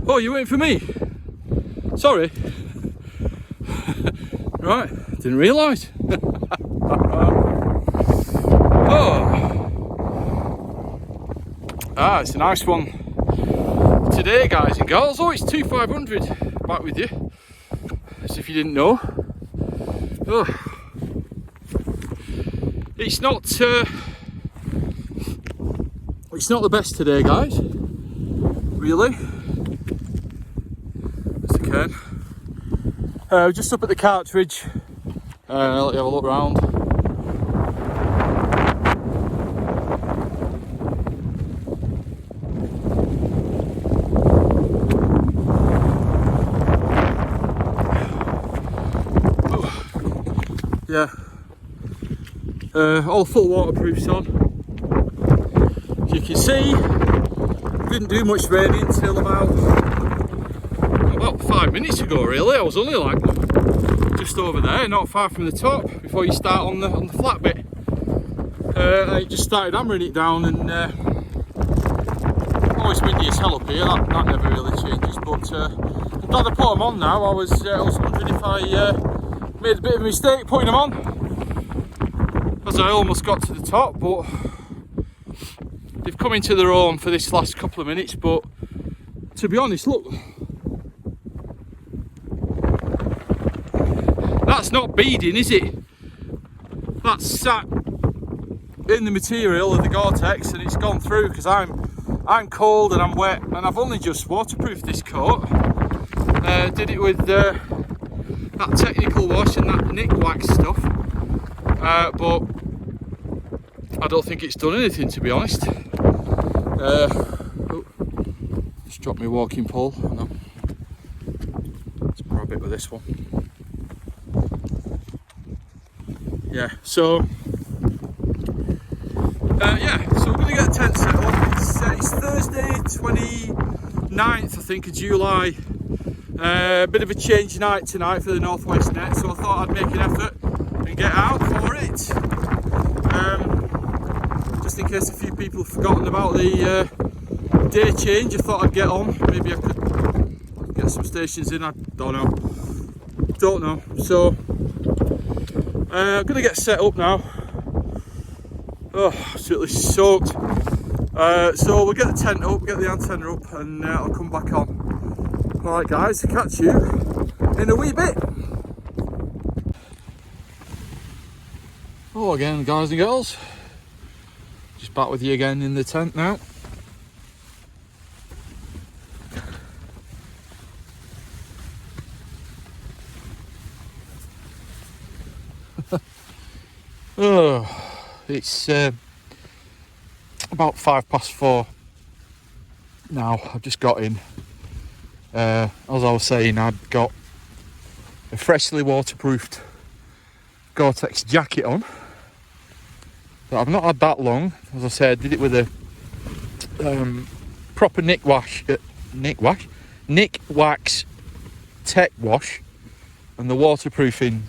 Oh, you're waiting for me? Sorry. Right, didn't realise. It's a nice one today, guys and girls. Oh, it's 2500 back with you, as if you didn't know. It's not the best today, guys, really, as I can. Just up at the Cartridge. Let you have a look round. Yeah, all full waterproofs on. As you can see, didn't do much raining until about 5 minutes ago, really. I was only like just over there, not far from the top, before you start on the flat bit. And it just started hammering it down, and always windy as hell up here. That never really changes. But I'm glad I put them on now. I was wondering if I made a bit of a mistake putting them on, as I almost got to the top, but they've come into their own for this last couple of minutes. But to be honest, look, that's not beading, is it? That's sat in the material of the Gore-Tex, and it's gone through because I'm cold and I'm wet, and I've only just waterproofed this coat. Did it with that technical wash and that nick wax stuff, but I don't think it's done anything, to be honest. Just dropped my walking pole. No. Let's borrow a bit with this one. Yeah, so so we're going to get a tent set up. It's Thursday 29th, I think, of July. Bit of a change night tonight for the Northwest Net, so I thought I'd make an effort and get out for it. Just in case a few people have forgotten about the day change, I thought I'd get on. Maybe I could get some stations in, I don't know. So I'm going to get set up now. Oh, absolutely soaked. So we'll get the tent up, get the antenna up, and I'll come back on. Alright guys, catch you in a wee bit. Hello again, guys and girls. Just back with you again in the tent now. It's about 4:05 now. I've just got in. As I was saying, I'd got a freshly waterproofed Gore-Tex jacket on, but I've not had that long. As I said, I did it with a proper nick wax tech wash, and the waterproofing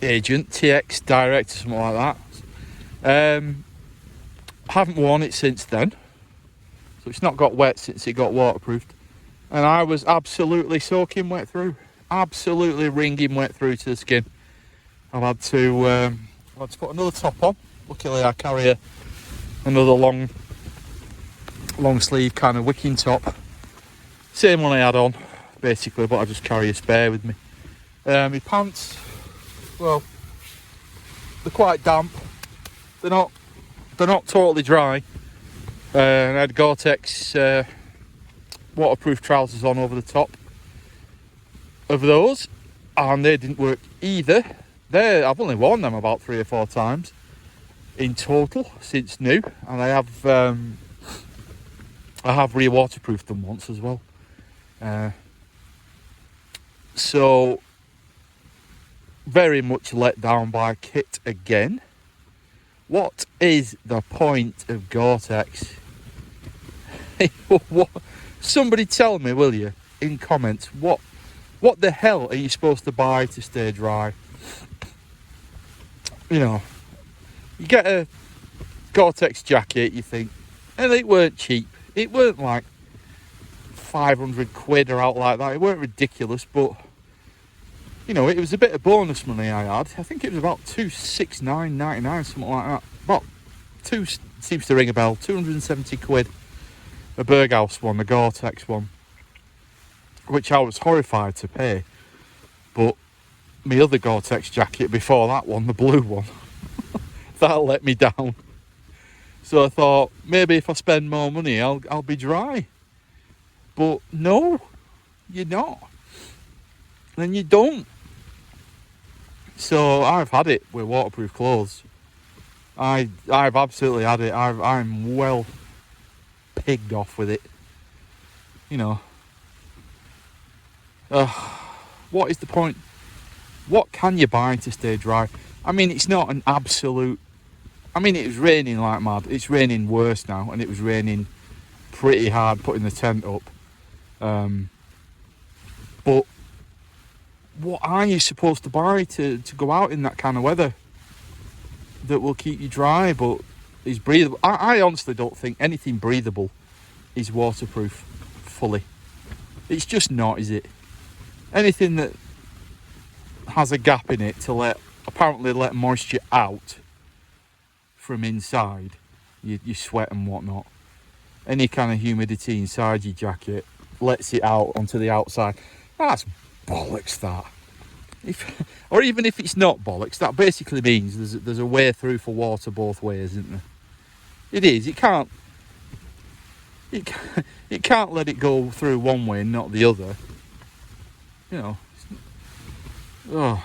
agent, TX Direct or something like that. Haven't worn it since then, so it's not got wet since it got waterproofed. And I was absolutely soaking wet through, absolutely wringing wet through to the skin. I've had to put another top on. Luckily I carry another long sleeve kind of wicking top. Same one I had on, basically, but I just carry a spare with me. My pants, well, they're quite damp. They're not totally dry. And I had Gore-Tex waterproof trousers on over the top of those, and they didn't work either. I've only worn them about 3 or 4 times in total since new, and I have re-waterproofed them once as well. So very much let down by kit again. What is the point of Gore-Tex? Somebody tell me, will you, in comments, what the hell are you supposed to buy to stay dry? You know, you get a Gore-Tex jacket, you think, and it weren't cheap. It weren't like 500 quid or out like that. It weren't ridiculous, but you know, it was a bit of bonus money I had. I think it was about 269.99, something like that. About two, seems to ring a bell, 270 quid. A Berghaus one, the Gore-Tex one, which I was horrified to pay. But my other Gore-Tex jacket before that one, the blue one, that let me down. So I thought, maybe if I spend more money, I'll be dry. But no, you're not. And you don't. So I've had it with waterproof clothes. I've absolutely had it. I'm well pigged off with it. You know. What is the point? What can you buy to stay dry? I mean, it's not an absolute... I mean, it was raining like mad. It's raining worse now, and it was raining pretty hard putting the tent up. But what are you supposed to buy to go out in that kind of weather that will keep you dry but is breathable? I honestly don't think anything breathable is waterproof fully. It's just not, is it? Anything that has a gap in it to apparently let moisture out from inside, you sweat and whatnot. Any kind of humidity inside your jacket lets it out onto the outside. That's bollocks, that. Or even if it's not bollocks, that basically means there's a way through for water both ways, isn't there? It is. It can't let it go through one way and not the other. You know. Oh.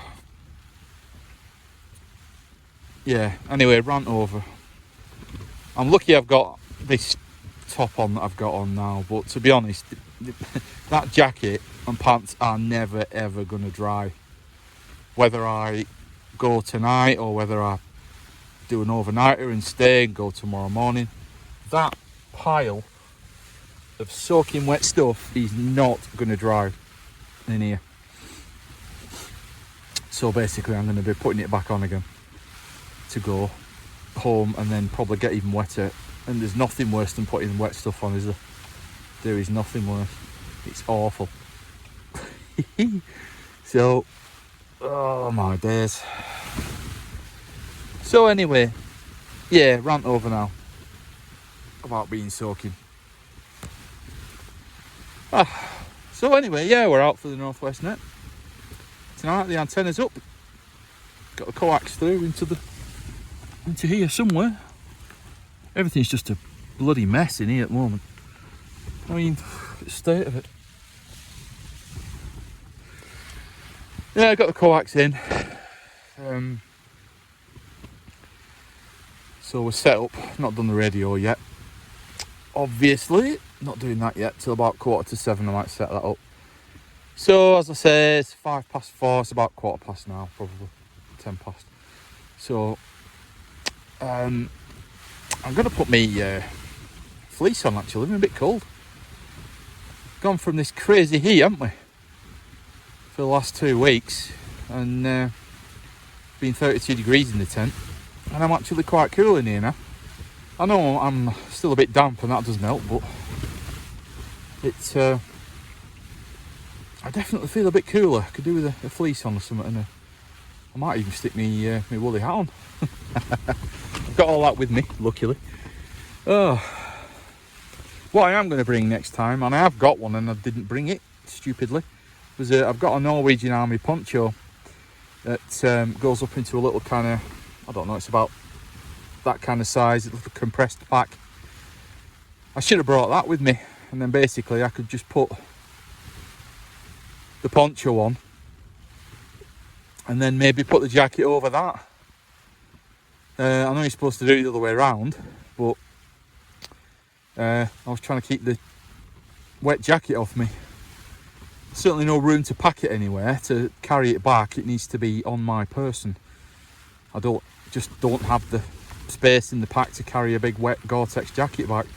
Yeah. Anyway, rant over. I'm lucky I've got this top on that I've got on now, but to be honest, that jacket and pants are never ever gonna dry. Whether I go tonight or whether I do an overnighter and stay and go tomorrow morning, that pile of soaking wet stuff is not gonna dry in here. So basically I'm gonna be putting it back on again to go home and then probably get even wetter. And there's nothing worse than putting wet stuff on, is there? There is nothing worse. It's awful. So, oh my days. So anyway, yeah, rant over now about being soaking. So anyway, yeah, we're out for the Northwest Net tonight. The antenna's up. Got a coax through into here somewhere. Everything's just a bloody mess in here at the moment. I mean, the state of it. Yeah, I got the coax in. So we're set up. Not done the radio yet. Obviously, not doing that yet. Till about 7:15 I might set that up. So as I say, it's 4:05. It's about 4:15 now, probably 10 past. So I'm gonna put me fleece on. Actually, I'm a bit cold. Gone from this crazy heat, haven't we, for the last 2 weeks, and been 32 degrees in the tent, and I'm actually quite cool in here now. I know I'm still a bit damp and that doesn't help, but it's I definitely feel a bit cooler. Could do with a fleece on or something, and I might even stick me woolly hat on. I've got all that with me, luckily. Oh, what I am going to bring next time, and I have got one and I didn't bring it stupidly, was I've got a Norwegian Army poncho that goes up into a little kind of, I don't know, it's about that kind of size, a little compressed pack. I should have brought that with me, and then basically I could just put the poncho on and then maybe put the jacket over that. I know you're supposed to do it the other way around, but I was trying to keep the wet jacket off me. Certainly no room to pack it anywhere, to carry it back. It needs to be on my person. I don't have the space in the pack to carry a big wet Gore-Tex jacket back.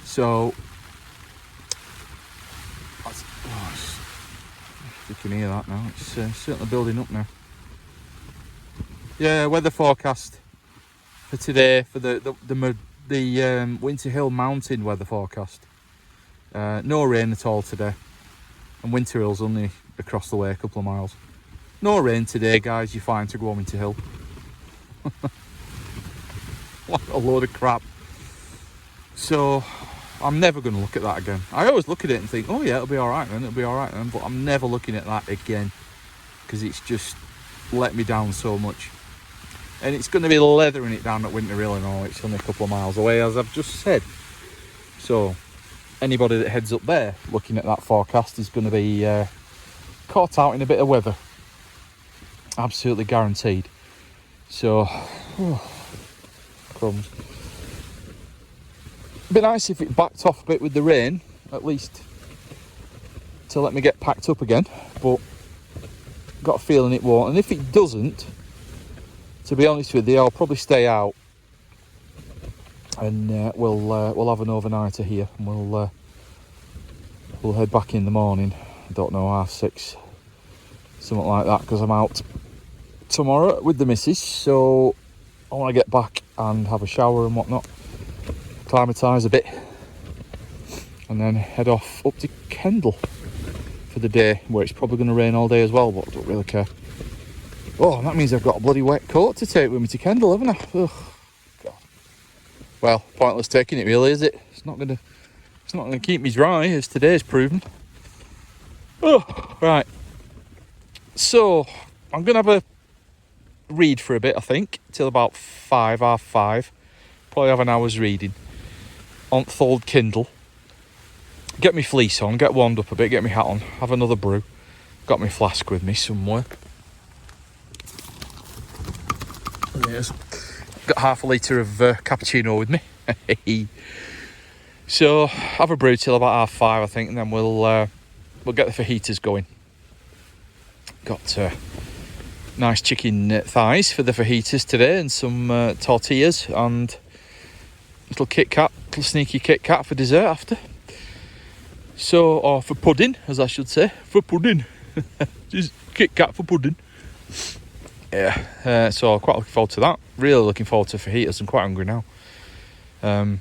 So you can hear that now. It's certainly building up now. Yeah, weather forecast for today, for the Winter Hill Mountain weather forecast. No rain at all today. And Winter Hill's only across the way, a couple of miles. No rain today, guys. You're fine to go Winter Hill. What a load of crap. So I'm never going to look at that again. I always look at it and think, oh yeah, it'll be all right then, but I'm never looking at that again, because it's just let me down so much. And it's going to be leathering it down at Winter Hill and all. It's only a couple of miles away, as I've just said. So anybody that heads up there looking at that forecast is going to be caught out in a bit of weather. Absolutely guaranteed. So, crumbs. It'd be nice if it backed off a bit with the rain, at least to let me get packed up again, but got a feeling it won't. And if it doesn't, to be honest with you, I'll probably stay out, and we'll have an overnighter here, and we'll head back in the morning. I don't know, 6:30, something like that, because I'm out tomorrow with the missus, so I want to get back and have a shower and whatnot, acclimatise a bit, and then head off up to Kendal for the day, where it's probably going to rain all day as well, but I don't really care. Oh, that means I've got a bloody wet coat to take with me to Kendal, haven't I? Ugh, God. Well, pointless taking it, really, is it? It's not gonna keep me dry, as today's proven. Oh, right. So I'm gonna have a read for a bit, I think, till about 5:30. Probably have an hour's reading on th' old Kindle. Get me fleece on, get warmed up a bit, get my hat on, have another brew. Got my flask with me somewhere. Yes. Got half a litre of cappuccino with me. So have a brew till about 5:30, I think, and then we'll get the fajitas going. Got nice chicken thighs for the fajitas today, and some tortillas, and little sneaky Kit Kat for dessert after. So, or for pudding, as I should say, for pudding. Just Kit Kat for pudding. Yeah, so quite looking forward to that. Really looking forward to fajitas. I'm quite hungry now. They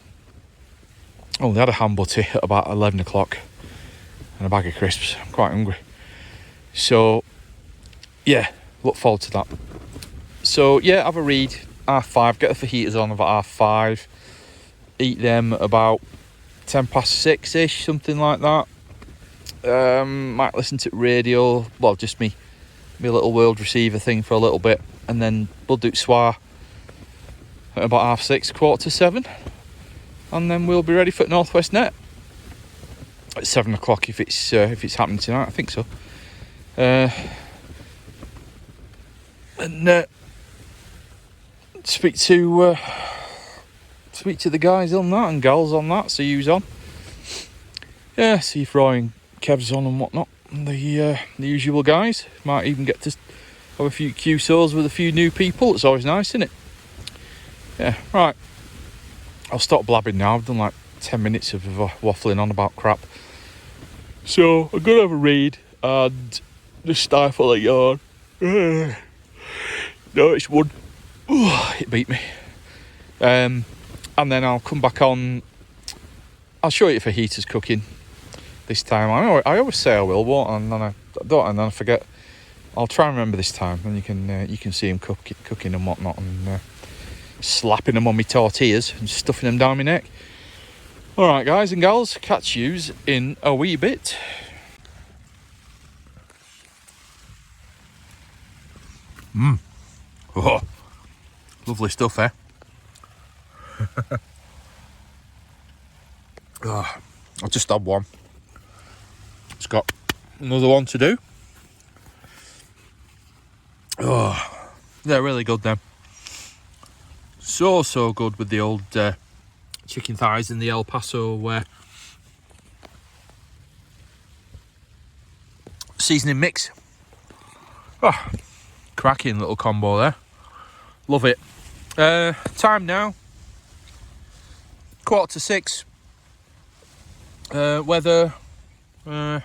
had a ham butty at about 11 o'clock and a bag of crisps. I'm quite hungry. So, yeah, look forward to that. So, yeah, have a read, 5:30, get the fajitas on about 5:30. Eat them about 6:10-ish, something like that. Might listen to radio, well, just me little world receiver thing for a little bit, and then we'll do soir at about 6:30, 7:15, and then we'll be ready for Northwest Net at 7 o'clock if it's happening tonight. I think so. And speak to the guys on that and gals on that. See who's on. Yeah, see if Roy and Kev's on and whatnot. The usual guys. Might even get to have a few QSOs with a few new people. It's always nice, isn't it? Yeah, right. I'll stop blabbing now. I've done like 10 minutes of waffling on about crap. So I'm gonna have a read and just stifle a yawn. No, it's one. It beat me. And then I'll come back on. I'll show you fajitas cooking this time. I always say I will, won't I? And then I don't, and then I forget. I'll try and remember this time, and you can see them cooking and whatnot, and slapping them on my tortillas and stuffing them down my neck. All right, guys and gals, catch yous in a wee bit. Oh, lovely stuff, eh? I'll just have one. It's got another one to do. Oh, they're really good then. So good with the old chicken thighs in the El Paso seasoning mix. Oh, cracking little combo there. Love it. Time now, 5:45. Weather, well,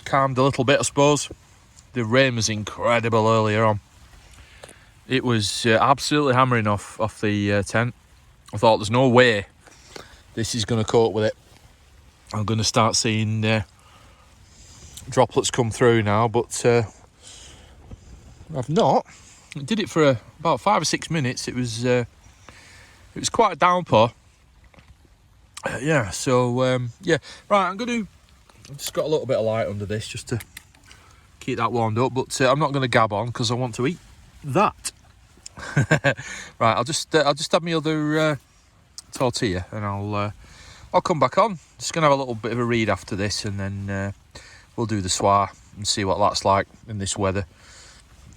calmed a little bit, I suppose. The rain was incredible earlier on. It was absolutely hammering off the tent. I thought there's no way this is going to cope with it. I'm going to start seeing droplets come through now, but I've not. I did it for about 5 or 6 minutes. It was quite a downpour. Yeah, so yeah, right. I've just got a little bit of light under this just to keep that warmed up, but I'm not going to gab on because I want to eat that. Right, I'll just have my other tortilla, and I'll come back on. Just gonna have a little bit of a read after this, and then we'll do the swar and see what that's like in this weather.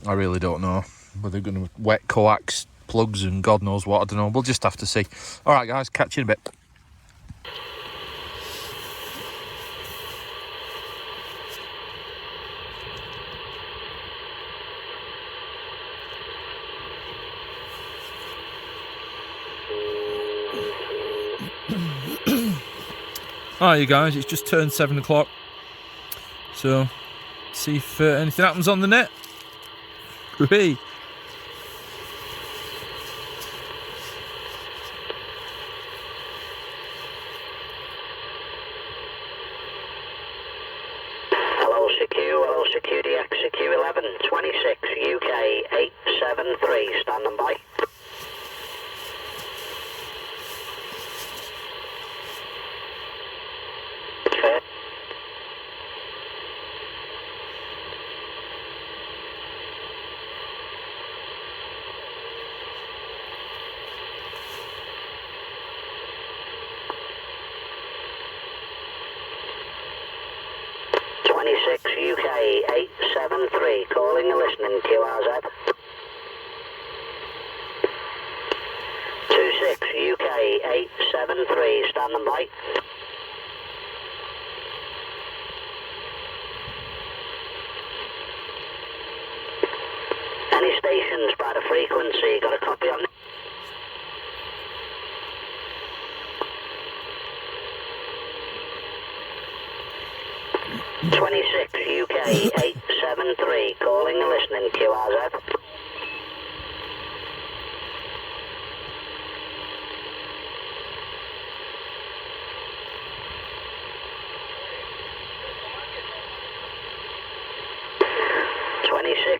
I really don't know whether they're gonna wet coax plugs and God knows what. I don't know. We'll just have to see. All right, guys, catch you in a bit. Alright, you guys, it's just turned 7 o'clock, so see if anything happens on the net. Hooray! Hello, DX, CQ11, 26, UK, 873, standing by. UK 873, calling and listening, QRZ. 26 UK 873, standing by. Any stations by the frequency, got a copy on? 26 UK 873, calling and listening, QRZ.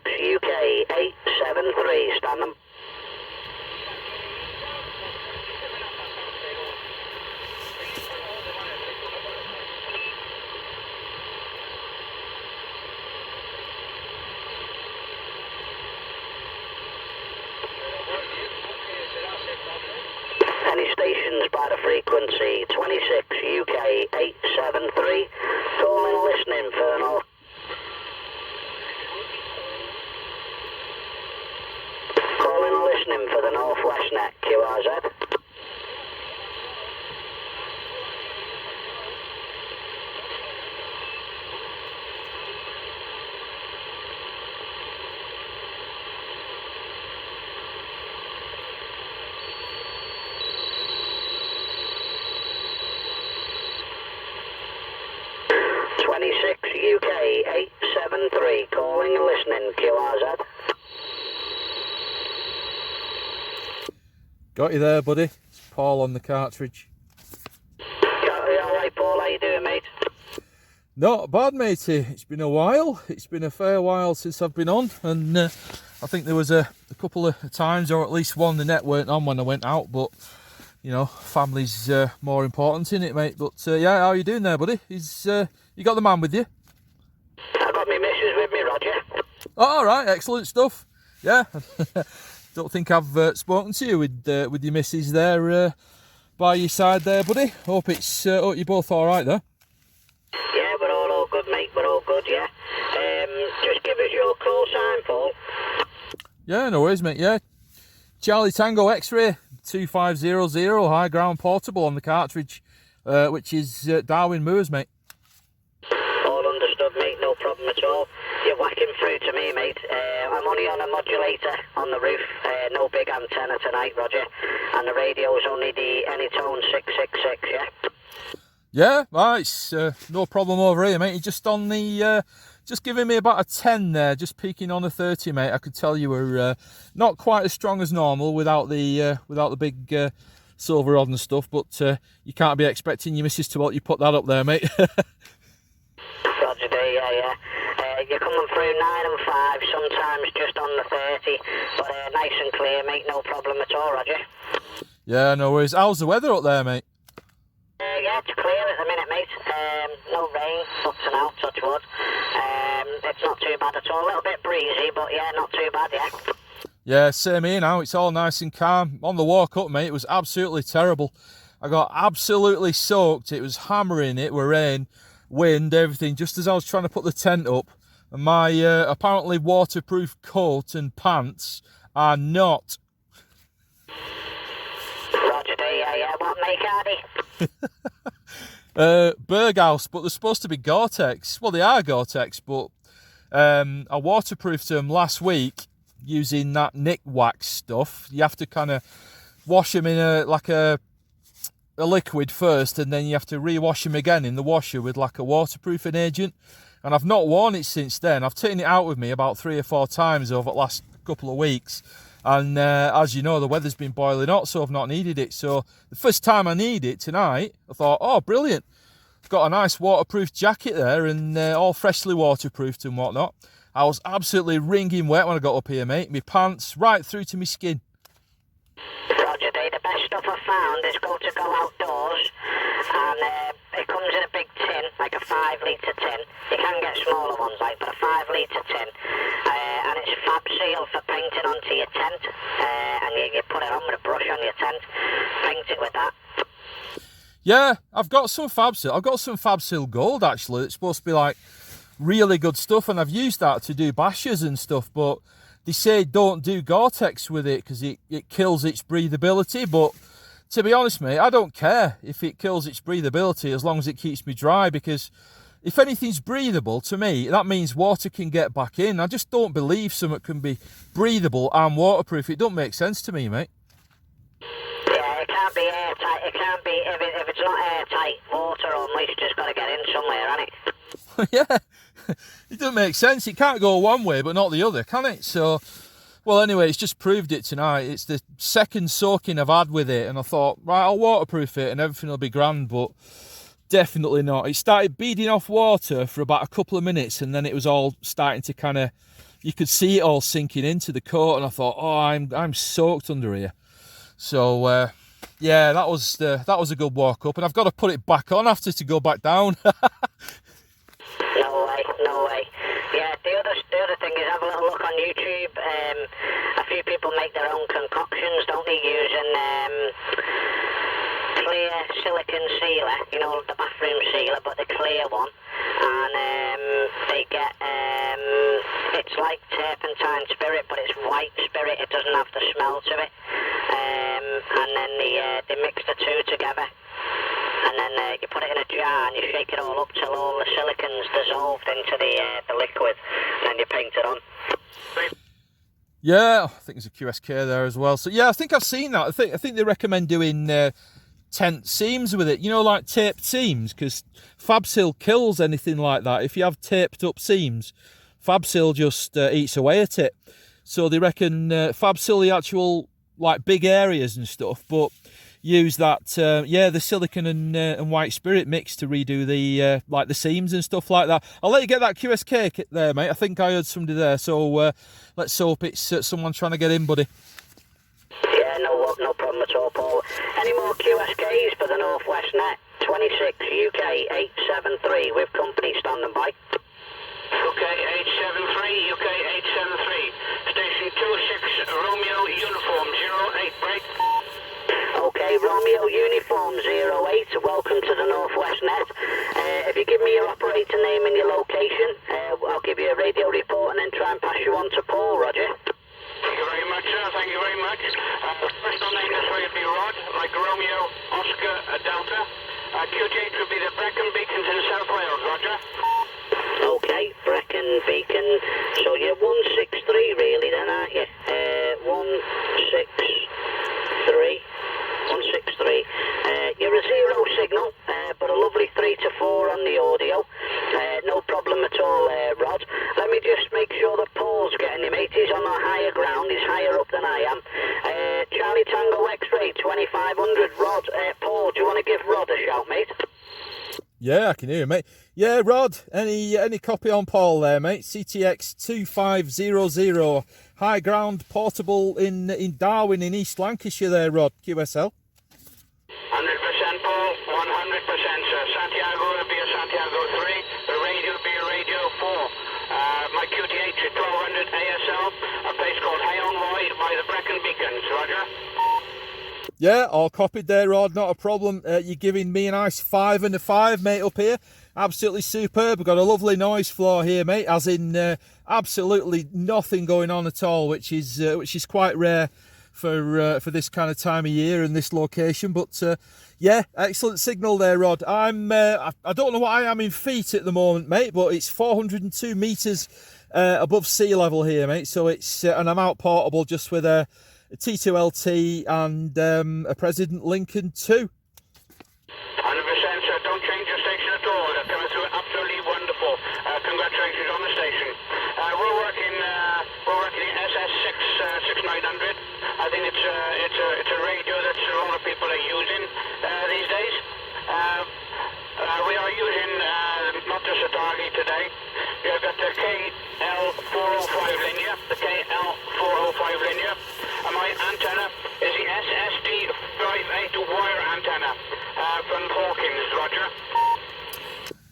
UK 873, standing. Any stations by the frequency 26 UK 873, calling and listening for North. Calling and listening for the Northwest Net, QRZ. UK 873, calling and listening, QRZ. Got you there, buddy. It's Paul on the cartridge. Alright, Paul, how you doing, mate? Not bad, matey. It's been a while. It's been a fair while since I've been on, and I think there was a couple of times, or at least one, the net weren't on when I went out, but you know, family's more important in it, mate. But yeah, how are you doing there, buddy? You got the man with you? I got my missus with me, Roger. Oh, all right, excellent stuff. Yeah, don't think I've spoken to you with your missus there by your side there, buddy. Hope you're both all right there. Yeah, we're all good, mate. We're all good, yeah. Just give us your call sign, Paul. Yeah, no worries, mate. Yeah, Charlie Tango X-Ray 2500 high ground portable on the cartridge, which is Darwin Moors, mate. All understood, mate. No problem at all. You're whacking through to me, mate. I'm only on a modulator on the roof. No big antenna tonight, Roger. And the radio's only the Anytone 666, yeah? Yeah, right. It's no problem over here, mate. You're just on the... just giving me about a 10 there, just peaking on a 30, mate. I could tell you were not quite as strong as normal without the big silver rod and stuff, but you can't be expecting your missus to help you put that up there, mate. Roger, yeah. You're coming through 9 and 5, sometimes just on the 30, but nice and clear, mate, no problem at all, Roger. Yeah, no worries. How's the weather up there, mate? Yeah, it's clear at the minute, mate. No rain, up to now, touch wood. It's not too bad at all. A little bit breezy, but yeah, not too bad, yeah. Yeah, same here now. It's all nice and calm. On the walk up, mate, it was absolutely terrible. I got absolutely soaked. It was hammering, it were rain, wind, everything, just as I was trying to put the tent up. And my apparently waterproof coat and pants are not. Roger, yeah. What make are they? Berghaus, but they're supposed to be Gore-Tex. Well, they are Gore-Tex, but I waterproofed them last week using that Nick wax stuff. You have to kind of wash them in a liquid first, and then you have to re-wash them again in the washer with like a waterproofing agent. And I've not worn it since then. I've taken it out with me about 3 or 4 times over the last couple of weeks. And as you know, the weather's been boiling hot, so I've not needed it. So the first time I need it tonight, I thought, oh, brilliant. I've got a nice waterproof jacket there and all freshly waterproofed and whatnot. I was absolutely wringing wet when I got up here, mate. My pants right through to my skin. Roger, the best stuff I've found is to go outdoors, and it comes in a big tin, like a 5-litre tin. You can get smaller ones, like, but a 5-litre tin, and it's Fab Seal for painting onto your tent, and you put it on with a brush on your tent, paint it with that. Yeah, I've got some Fab Seal. I've got some Fab Seal Gold, actually. It's supposed to be, like, really good stuff, and I've used that to do bashes and stuff, but they say don't do Gore-Tex with it because it kills its breathability. But to be honest, mate, I don't care if it kills its breathability as long as it keeps me dry, because if anything's breathable, to me, that means water can get back in. I just don't believe something can be breathable and waterproof. It don't make sense to me, mate. Yeah, it can't be airtight. It can't be, if it's not airtight, water or moisture's got to get in somewhere, hasn't it? Yeah. It doesn't make sense. It can't go one way but not the other, can it? So, well, anyway, it's just proved it tonight. It's the second soaking I've had with it, and I thought, right, I'll waterproof it and everything will be grand, but definitely not. It started beading off water for about a couple of minutes, and then it was all starting to kind of, you could see it all sinking into the coat, and I thought, oh, I'm soaked under here. So, yeah, that was a good walk up, and I've got to put it back on after to go back down. No way. Yeah, the other thing is, have a little look on YouTube. A few people make their own concoctions, don't they, using clear silicone sealer, you know, the bathroom sealer, but the clear one. And they get, it's like turpentine spirit, but it's white spirit. It doesn't have the smell to it. And then they mix the two together. And then you put it in a jar and you shake it all up till all the silicone's dissolved into the liquid, and then you paint it on. Yeah, I think there's a QSK there as well. So yeah, I think I've seen that. I think they recommend doing tent seams with it. You know, like taped seams, because Fab Seal kills anything like that. If you have taped up seams, Fab Seal just eats away at it. So they reckon Fab Seal the actual like big areas and stuff, but use that the silicone and white spirit mix to redo the like the seams and stuff like that. I'll let you get that QSK there, mate. I think I heard somebody there, so let's hope it's someone trying to get in, buddy. Yeah, no problem at all, Paul. Any more QSKs for the Northwest Net? 26 UK 873 with company standing by. UK 873, UK 873. Station 26 Romeo Uniform 08 break. Okay, Romeo Uniform 08, welcome to the Northwest Net. If you give me your operator name and your location, I'll give you a radio report and then try and pass you on to Paul, Roger. Thank you very much, sir. Thank you very much. First on name this way would be Rod, like Romeo, Oscar, Delta. QJ would be the Brecon Beacons in South Wales, Roger. Okay, Brecon Beacon. So you're 163 really then, aren't you? 163. 163. You're a zero signal, but a lovely 3 to 4 on the audio. No problem at all, Rod. Let me just make sure that Paul's getting him, mate. He's on a higher ground. He's higher up than I am. Charlie Tango X-ray 2500 Rod a shout, mate. Yeah, I can hear you, mate. Yeah, Rod, any copy on Paul there, mate? CTX 2500, high ground portable in Darwin in East Lancashire there, Rod, QSL. 100% Paul, 100%, sir. Santiago will be a Santiago 3, the radio will be a radio 4. My QTH is 1200 ASL, a place called Hay-on-Wye by the Brecon Beacons, roger. Yeah, all copied there, Rod, not a problem. You're giving me a nice 5 and a 5, mate, up here. Absolutely superb. We've got a lovely noise floor here, mate, as in absolutely nothing going on at all, which is quite rare for this kind of time of year and this location. But yeah, excellent signal there, Rod. I don't know what I am in feet at the moment, mate, but it's 402 metres above sea level here, mate. So it's and I'm out portable just with a T2LT and a President Lincoln 2. 100%, sir. Don't change your station at all. They're coming through absolutely wonderful. Congratulations on the station. We're working SS6 6900. I think it's a radio that a lot of people are using these days. We are using not just a target today. We've got the KL405 linear, the KL405 linear, and my antenna is the SSD58 wire antenna from Hawkins, roger.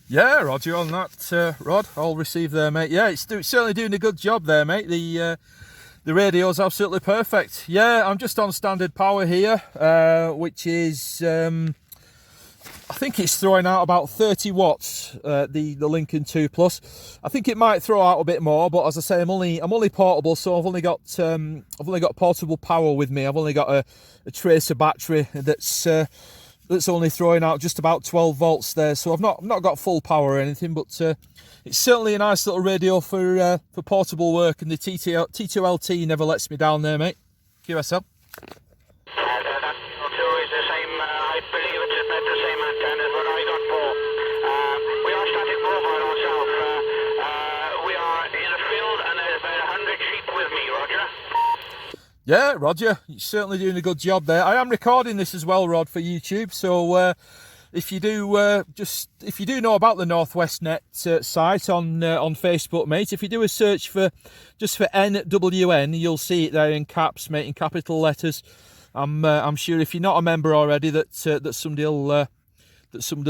Yeah, Roger on that, Rod. I'll receive there, mate. Yeah, it's certainly doing a good job there, mate. The radio's absolutely perfect. Yeah, I'm just on standard power here, which is I think it's throwing out about 30 watts. The Lincoln 2 Plus. I think it might throw out a bit more, but as I say, I'm only portable, so I've only got portable power with me. I've only got a tracer battery that's only throwing out just about 12 volts there, so I've not got full power or anything, but it's certainly a nice little radio for portable work, and the T2LT never lets me down there, mate. QSL. That too is the same, I believe it's about the same antenna as what I got, Paul. We are static mobile ourselves. We are in a field and there's about 100 sheep with me, roger. Yeah, Roger, you're certainly doing a good job there. I am recording this as well, Rod, for YouTube. So if you do know about the Northwest Net site on Facebook, mate, if you do a search for NWN, you'll see it there in caps, mate, in capital letters. I'm sure if you're not a member already, that somebody'll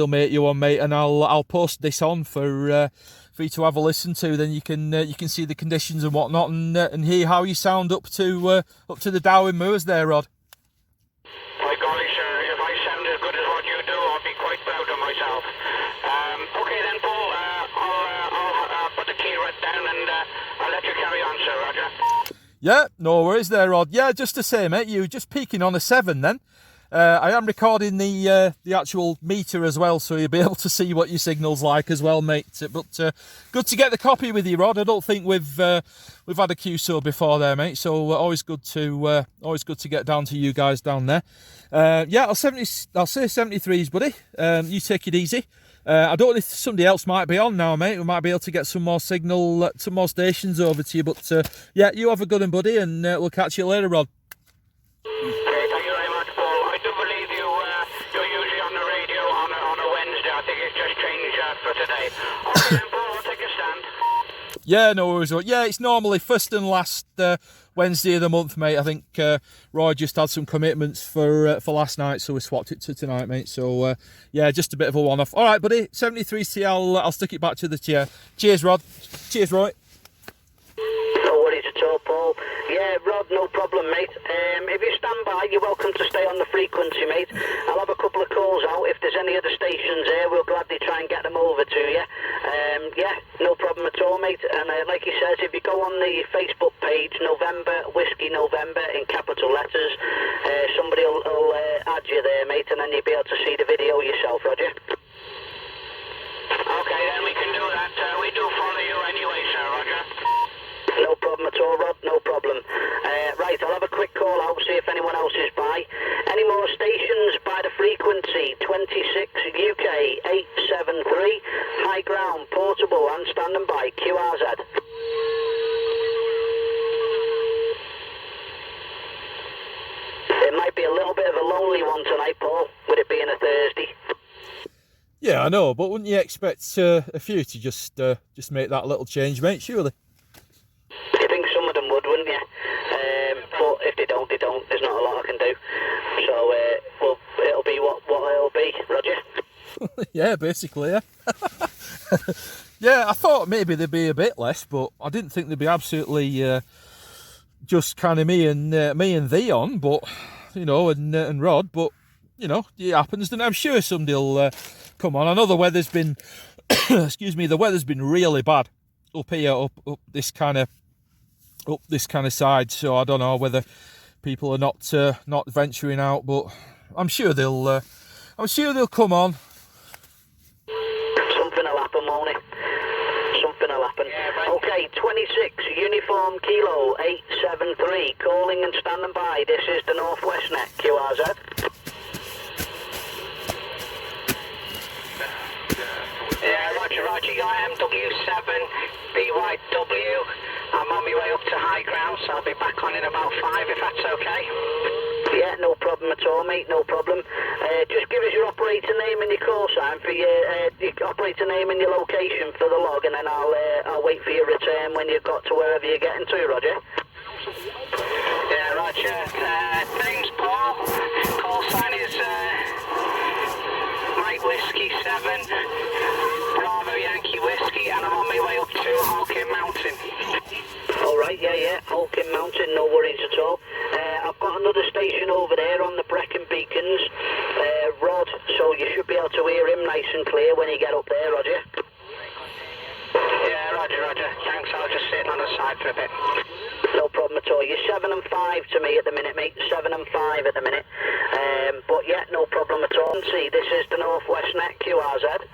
make you one, mate, and I'll post this on for you to have a listen to. Then you can see the conditions and whatnot, and hear how you sound up to the Darwin moors there, Rod. My golly, sir, if I sound as good as what you do, I'll be quite proud of myself. Okay then, Paul, I'll put the key right down and I'll let you carry on, sir, roger. Yeah, no worries there, Rod. Yeah, just to say, mate, you were just peaking on a 7 then. I am recording the actual meter as well, so you'll be able to see what your signal's like as well, mate. But good to get the copy with you, Rod. I don't think we've had a QSO before there, mate. So always good to get down to you guys down there. Yeah, I'll say 73s, buddy. You take it easy. I don't know if somebody else might be on now, mate. We might be able to get some more signal, some more stations over to you. But yeah, you have a good one, buddy, and we'll catch you later, Rod. Okay, thank you very much, Paul. I do believe you're usually on the radio on a Wednesday. I think it's just changed for today. Okay then, Paul, I'll take a stand. Yeah, no worries. Yeah, it's normally first and last Wednesday of the month, mate. I think Roy just had some commitments for last night, so we swapped it to tonight, mate. So yeah, just a bit of a one-off. All right, buddy. 73C. I'll stick it back to the chair. Cheers, Rod. Cheers, Roy. No worries at all, Paul. Yeah, Rod, no problem, mate. If you stand by, you're welcome to stay on the frequency, mate. I'll have a couple of calls out. If there's any other stations there, we'll gladly try and get them over to you. Yeah, no problem at all, mate. And like he says, if you go on the Facebook page, November, Whiskey November, in capital letters, somebody will add you there, mate, and then you'll be able to see the video yourself, Roger. Okay, then we can do that. We do follow you anyway, sir, roger. No problem at all, Rod, no problem. Right, I'll have a quick call out, see if anyone else is by. Any more stations by the frequency? 26 UK 873, high ground, portable and standing by, QRZ. It might be a little bit of a lonely one tonight, Paul, with it being a Thursday. Yeah, I know, but wouldn't you expect a few to just make that little change, mate? Surely. I think some of them would, wouldn't you? But if they don't, they don't. There's not a lot I can do. So, well, it'll be what it'll be, Roger. Yeah, basically, yeah. Yeah, I thought maybe there'd be a bit less, but I didn't think there'd be absolutely just kind of me and thee on, but you know, and Rod, but you know, it happens, and I'm sure somebody'll come on. I know the weather's been, excuse me, the weather's been really bad up here, up this kind of side. So I don't know whether people are not venturing out, but I'm sure they'll come on. Something will happen, won't it? Something will happen. Okay, 26 Uniform Kilo 873, calling and standing by. This is the Northwest Net, QRZ. Yeah, Roger, IMW7, BYW. I'm on my way up to high ground, so I'll be back on in about 5 if that's okay. Yeah, no problem at all, mate, no problem. Just give us your operator name and your call sign for your operator name and your location for the log, and then I'll wait for your return when you've got to wherever you're getting to, Roger. Yeah, Roger. Name's Paul. Call sign is Mike Whiskey 7, Bravo Yankee Whiskey, and I'm on my way up to Hawking Mountain. All right, yeah, Hawking Mountain, no worries at all. I've got another station over there on the Brecon Beacons, Rod, so you should be able to hear him nice and clear when you get up there, Roger. Yeah, Roger. Thanks, I'll just sit on the side for a bit. No problem at all. You're 7 and 5 to me at the minute, mate. 7 and 5 at the minute. But yeah, no problem at all. See, this is the Northwest Net, QRZ.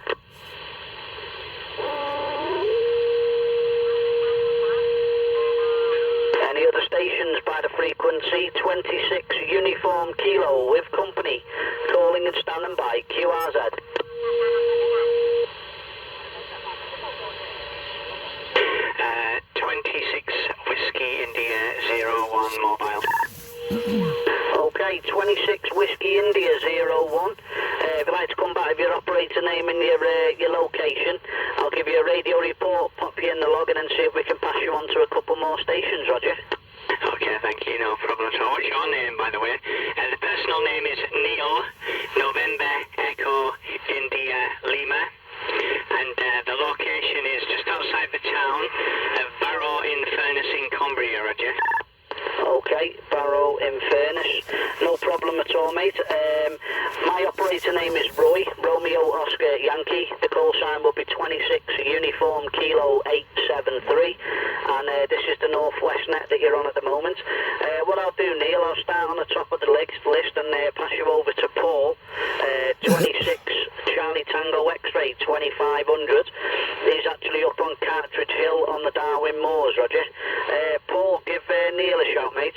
Any other stations by the frequency 26 Uniform Kilo with company, calling and standing by, QRZ. Uh, 26 Whiskey India 01 mobile. Okay, 26 Whiskey India 01. If you'd like to come back with your operator name and your location, I'll give you a radio report, pop you in the log, and then see if we can pass you on to a couple more stations, Roger. Okay, thank you, no problem at all. What's your name, by the way? The personal name is Neil, November Echo India Lima, and the location is just outside the town of Barrow in Furness in Cumbria, Roger. Okay, Barrow in Furness, no problem at all, mate. My operator name is Roy, Romeo Oscar Yankee. The call sign will be 26 Uniform Kilo 873, and this is the Northwest Net that you're on at the moment. What I'll do, Neil, I'll start on the top of the list and pass you over to Paul, 26 Charlie Tango X-Ray 2500. He's actually up on Cartridge Hill on the Darwin Moors, Roger. Paul, give Neil a shout, mate.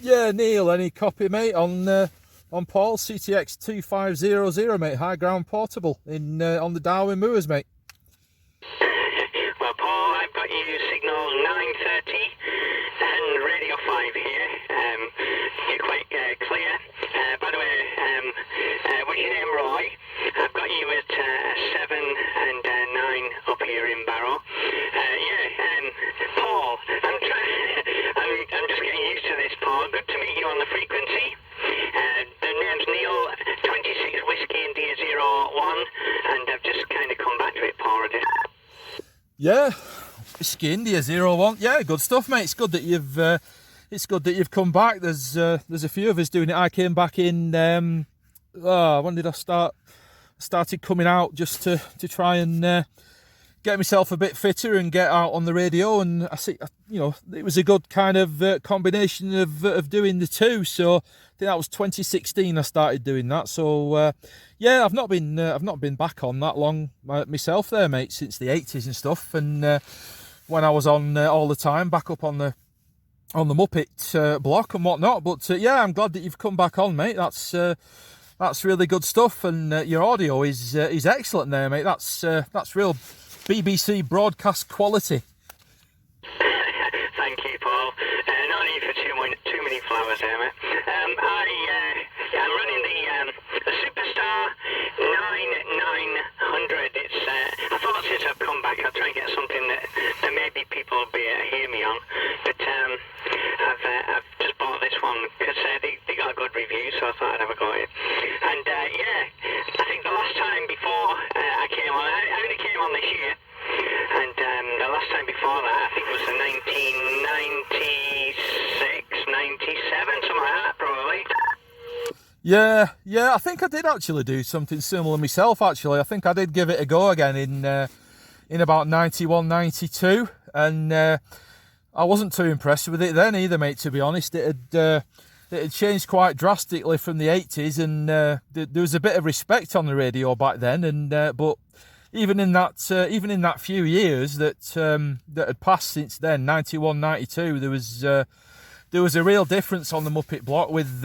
Yeah, Neil, any copy, mate, on Paul CTX 2500, mate, high ground portable in on the Darwin Moors, mate. Well, Paul, I've got you signals 930 and radio 5 here. You're quite clear. By the way, what's your name, Roy? I've got you at 7 and 9 up here in Barrow. Paul, I'm just getting used to this, Paul. Good to meet you on the frequency. The name's Neil, 26 Whiskey India 01, and I've just kind of come back to it, Paul. Yeah, Whiskey India 01. Yeah, good stuff, mate. It's good that you've come back. There's a few of us doing it. I came back in. When did I start? Started coming out just to try and get myself a bit fitter and get out on the radio, and I see, you know, it was a good kind of combination of doing the two. So I think that was 2016 I started doing that. So yeah, I've not been back on that long myself there, mate, since the 80s and stuff. And when I was on all the time, back up on the Muppet block and whatnot. But yeah, I'm glad that you've come back on, mate. That's really good stuff, and your audio is excellent there, mate. That's real BBC broadcast quality. Thank you, Paul. No need for too many flowers there, mate. I'm running the Superstar going. And yeah, I think the last time before I came on, I only came on this year, and the last time before that, I think it was the 1996, 97, something like that, probably. Yeah, I think I did actually do something similar myself, actually. I think I did give it a go again in about 91, 92, and I wasn't too impressed with it then either, mate, to be honest. It had changed quite drastically from the 80s, and there was a bit of respect on the radio back then, and but even in that few years that had passed since then, 91, 92, there was a real difference on the Muppet block with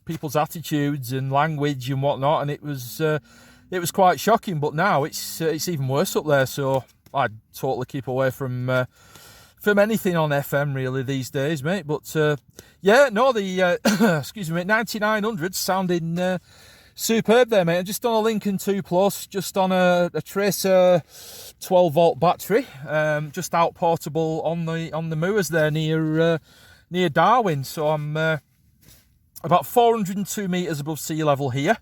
people's attitudes and language and whatnot, and it was quite shocking. But now it's even worse up there, so I'd totally keep away from anything on FM really these days, mate. But yeah, no, the excuse me, 9900 sounding superb there, mate. I'm just on a Lincoln 2 Plus, just on a Tracer 12 volt battery, just out portable on the moors there near Darwin. So I'm about 402 metres above sea level here.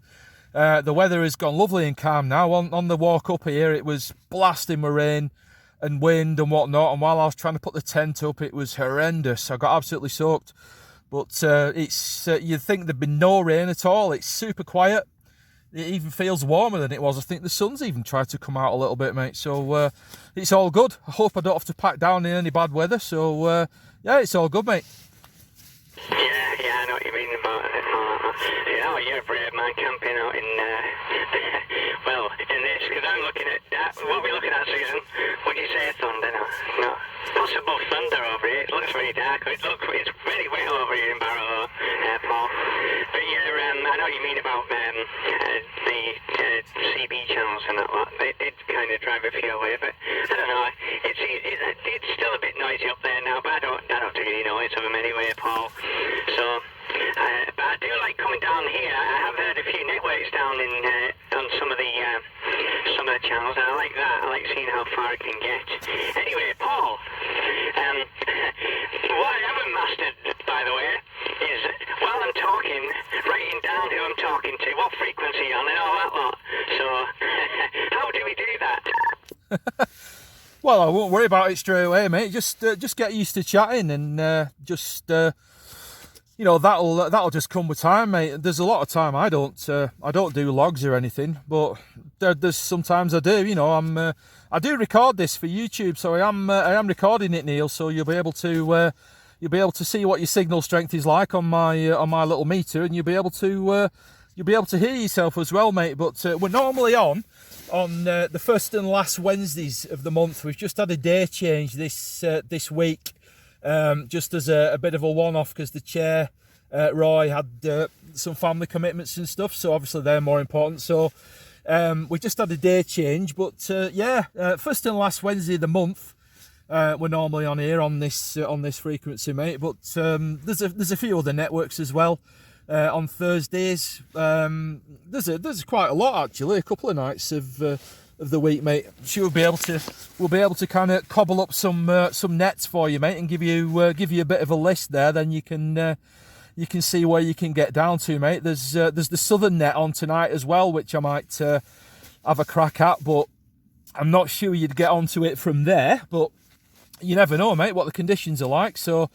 The weather has gone lovely and calm now. On the walk up here, it was blasting with rain and wind and whatnot, and while I was trying to put the tent up, it was horrendous. I got absolutely soaked. But it's you'd think there'd been no rain at all. It's super quiet. It even feels warmer than it was. I think the sun's even tried to come out a little bit, mate. So it's all good. I hope I don't have to pack down in any bad weather. So yeah, it's all good, mate. Yeah, I know what you mean about it. Oh, you're a brave man camping out in, well, in this, because I'm looking at, what are we looking at, Susan? Would you say thunder? No. Possible thunder over here. It looks very dark. It's very wet over here in Barrow, Paul. But yeah, I know what you mean about the CB channels and that lot. They kind of drive a few away, but I don't know. It's still a bit noisy up there now, but I don't really noise of them anyway, Paul. So, but I do like coming down here. I have heard a few networks down on some of the channels, and I like that. I like seeing how far it can get. Anyway, Paul, what I haven't mastered, by the way, is while I'm talking, writing down who I'm talking to, what frequency on, and all that lot. So, how do we do that? Well, I won't worry about it straight away, mate. Just get used to chatting, and you know, that'll just come with time, mate. There's a lot of time I don't do logs or anything, but there's sometimes I do. You know, I do record this for YouTube, so I am recording it, Neil. So you'll be able to see what your signal strength is like on my little meter, and you'll be able to hear yourself as well, mate. But we're normally on the first and last Wednesdays of the month. We've just had a day change this week. Just as a bit of a one-off, because the chair, Roy, had some family commitments and stuff, so obviously they're more important. So we just had a day change, but yeah, first and last Wednesday of the month, we're normally on here on this frequency, mate. But there's a few other networks as well on Thursdays. There's quite a lot actually. A couple of nights of the week, mate. We'll be able to kind of cobble up some nets for you, mate, and give you a bit of a list there. Then you can see where you can get down to, mate. There's the southern net on tonight as well, which I might have a crack at, but I'm not sure you'd get onto it from there. But you never know, mate, what the conditions are like. So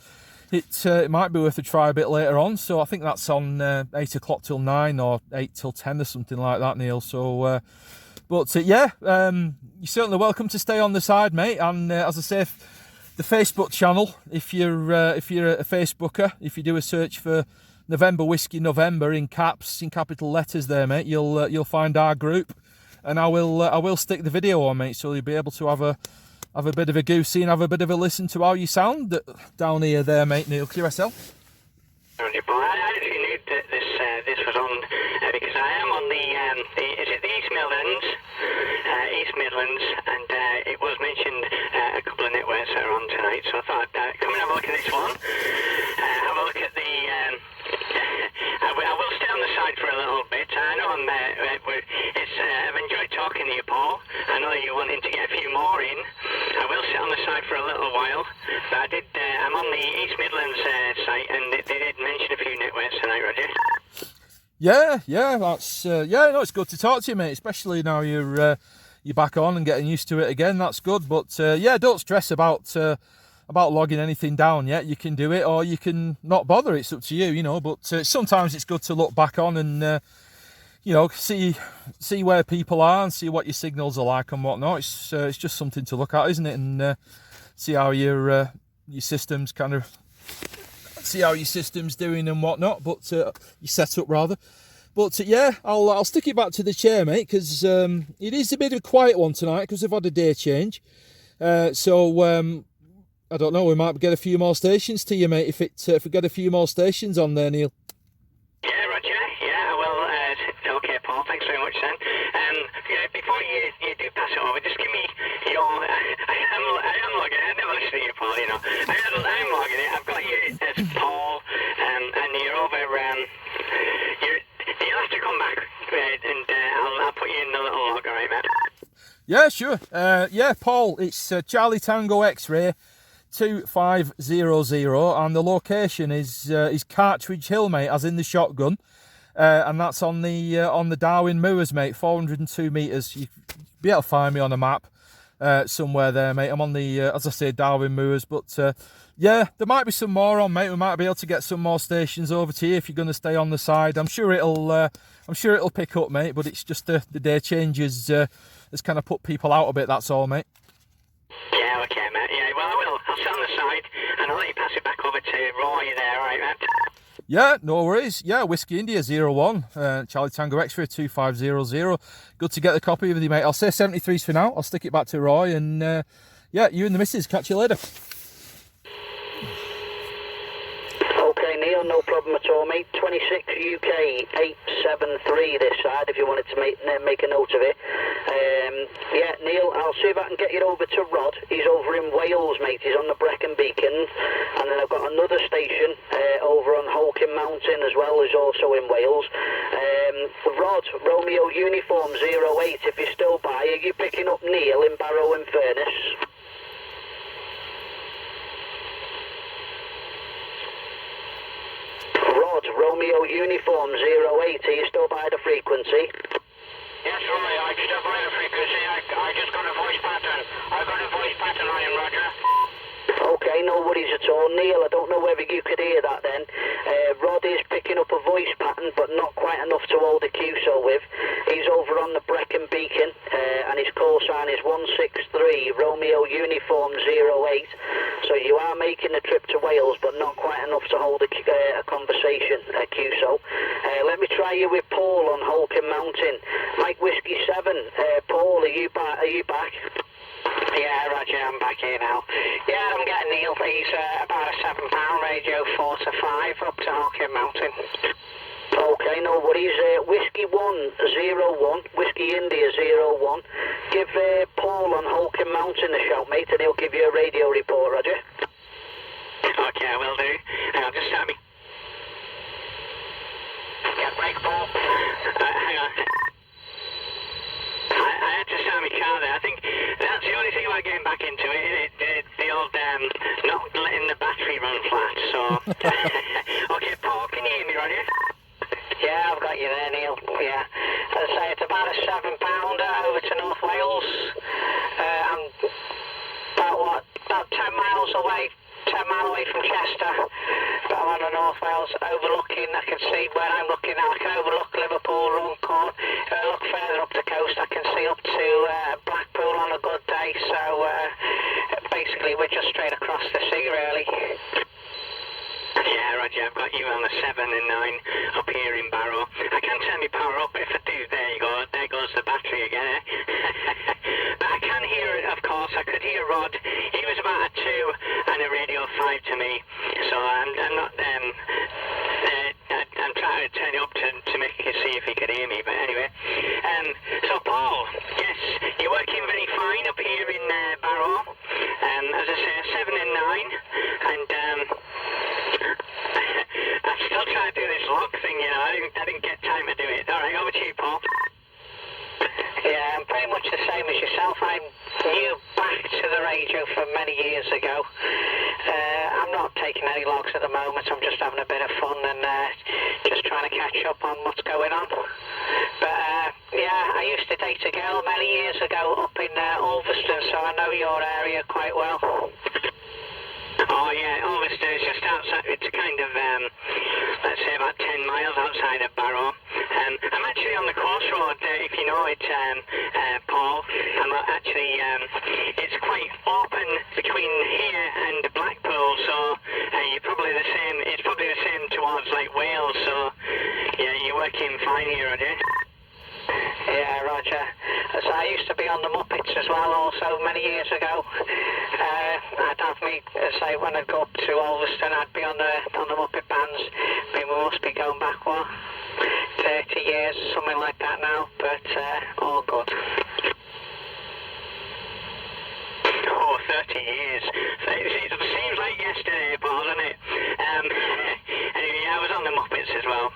it might be worth a try a bit later on. So I think that's on 8 o'clock till 9 or 8 till 10 or something like that, Neil. So. But yeah, you're certainly welcome to stay on the side, mate. And as I say, the Facebook channel, if you're a Facebooker, if you do a search for November Whiskey November in capital letters there, mate, you'll find our group, and I will stick the video on, mate, so you'll be able to have a bit of a goosey and have a bit of a listen to how you sound down here there, mate. Neil, QSL. I actually knew that this was on because I am on the is it the East Midlands, and it was mentioned a couple of networks that are on tonight. So I thought I'd come and have a look at this one. Have a look at the. I will stay on the side for a little bit. I know I've enjoyed talking to you, Paul. I know you're wanting to get a few more in. I will sit on the side for a little while. But I'm on the East Midlands site, and they did mention a few networks tonight, Roger. Yeah, that's no, it's good to talk to you, mate. Especially now you're back on and getting used to it again. That's good. But yeah, don't stress about logging anything down yet. You can do it, or you can not bother. It's up to you, you know. But sometimes it's good to look back on and you know, see where people are and see what your signals are like and whatnot. It's just something to look at, isn't it? And see how your system's see how your system's doing and whatnot, but your setup rather. But yeah, I'll stick it back to the chair, mate, because it is a bit of a quiet one tonight because we've had a day change. So I don't know, we might get a few more stations to you, mate, if we get a few more stations on there, Neil. Yeah, Roger. Yeah, well, okay, Paul. Thanks very much, then. Yeah, before you do pass it over, just give me your. I am logging it. I never listen to you, Paul. You know, I'm logging it. I've got you as Paul, and you're over. You'll have to come back, and I'll put you in the little log, all right, mate? Yeah, sure. Yeah, Paul. It's Charlie Tango X-Ray 2500, and the location is Cartridge Hill, mate, as in the shotgun. And that's on the Darwin Moors, mate, 402 metres. You'll be able to find me on a map somewhere there, mate. I'm on the, as I say, Darwin Moors. But yeah, there might be some more on, mate. We might be able to get some more stations over to you if you're going to stay on the side. I'm sure it'll pick up, mate. But it's just the day changes has kind of put people out a bit. That's all, mate. Yeah, okay, mate. Yeah, well, I will. I'll sit on the side and I'll let you pass it back over to Roy there, all right, mate? Yeah, no worries. Yeah, Whiskey India 01, Charlie Tango X-Ray 2500. Good to get the copy with you, mate. I'll say 73s for now. I'll stick it back to Roy, and yeah, you and the missus. Catch you later. Okay, Neil, no problem at all, mate. 26 UK 873 this side, if you wanted to make a note of it. Yeah, Neil, I'll see if I can get you over to Rod. He's over in Wales, mate. He's on the Brecon Beacons. And then I've got another station over on Holcombe Mountain as well, is also in Wales. Rod, Romeo Uniform 08, if you're still by, are you picking up Neil in Barrow and Furness? Rod, Romeo Uniform 08, are you still by the frequency? Yes, Roy, I just by the frequency. I just got a voice pattern. I got a voice pattern on him, Roger. Okay, no worries at all. Neil, I don't know whether you could hear that then. Rod is picking up a voice pattern, but not quite enough to hold a QSO with. He's over on the Brecon Beacon, and his call sign is 163 Romeo Uniform 08. So you are making the trip to Wales, but not quite enough to hold a conversation, a QSO. Let me try you with Paul on Holcombe Mountain. Mike Whiskey 7. Paul, are you back? Yeah, Roger, I'm back here now. Yeah, I'm getting Neil. He's about a £7 radio, 4 to 5 up to Holcombe Mountain. Okay, no worries. Whiskey 101, Whiskey India 01. Give Paul on Holcombe Mountain a shout, mate, and he'll give you a radio report, Roger. Okay, I will do. Hang on, just start me. Yeah, break, Paul. Hang on. I had to start my car there. I think that's the only thing about getting back into it. The old not letting the battery run flat. So, okay, Paul, can you hear me, Roger? Yeah, I've got you there, Neil. Yeah, as I say, it's about a £7 over to North Wales. I'm about 10 miles away. 10 miles away from Chester, but I'm on the North Wales overlooking. I can see where I'm looking now. I can overlook Liverpool, Runcorn. If I look further up the coast, I can see up to Blackpool on a good day. So basically, we're just straight across the sea, really. Yeah, Roger, I've got you on the 7 and 9 up here in Barrow. I can turn my power up if I do. There you go. There goes the battery again, eh? But I can hear it, of course. I could hear Rod. He was about a 2 and a radio 5 to me. So I'm not... I'm trying to turn it up to make you see if he could hear me. But anyway. So, Paul, yes, you're working very fine up here in Barrow. As I say, 7 and 9. And... I'm still trying to do this log thing, you know. I didn't get time to do it. All right, over to you, Paul. Yeah, I'm pretty much the same as yourself. I'm new back to the radio from many years ago. I'm not taking any logs at the moment. I'm just having a bit of fun and just trying trying to catch up on what's going on. But yeah, I used to date a girl many years ago up in Ulverston, so I know your area quite well. Oh yeah, Ulverston is just outside. It's kind of let's say about 10 miles outside of Barrow. I'm actually on the course road, if you know it, Paul. I'm actually, it's quite open between here and Blackpool, so you're probably the same. It's probably the same towards like Wales. So yeah, you're working fine here, are you? Yeah, Roger. So I used to be on the Muppets as well also many years ago. I'd have me, say, when I'd go up to Ulverston, I'd be on the Muppet bands. I mean, we must be going back, what, 30 years, something like that now, but all good. Oh, 30 years. It seems like yesterday, Paul, doesn't it? Anyway, I was on the Muppets as well.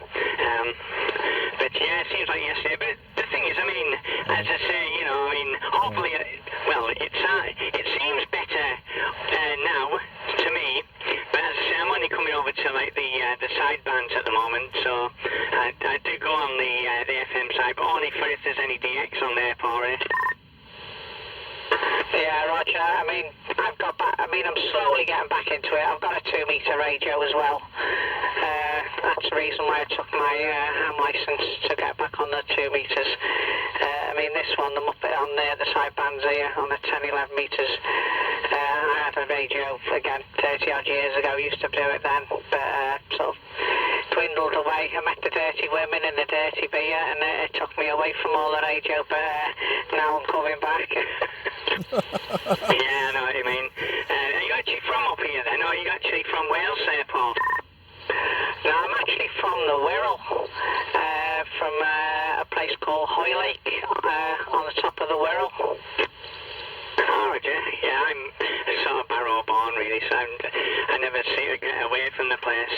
But yeah, it seems like yesterday. But the thing is, I mean, as I say, you know, I mean, hopefully, well, it seems better now to me. But as I say, I'm only coming over to like the side bands at the moment, so I do go on the FM side, but only for if there's any DX on there for it. Yeah, Roger. I mean, I'm slowly getting back into it. I've got a 2-meter radio as well. That's the reason why I took my ham license to get back on the 2 meters. I mean, this one, the Muppet on there, the side bands here on the 10, 11 meters. I had a radio again 30 odd years ago. Used to do it then, but sort of dwindled away. I met the dirty women and the dirty beer, and it took me away from all the radio. But now I'm coming back. Yeah, I know what you mean. Are you actually from up here then, or are you actually from Wales there, Paul? No, I'm actually from the Wirral, from a place called Hoylake, on the top of the Wirral. Oh, yeah, I'm sort of Barrow born really, so I never see her get away from the place.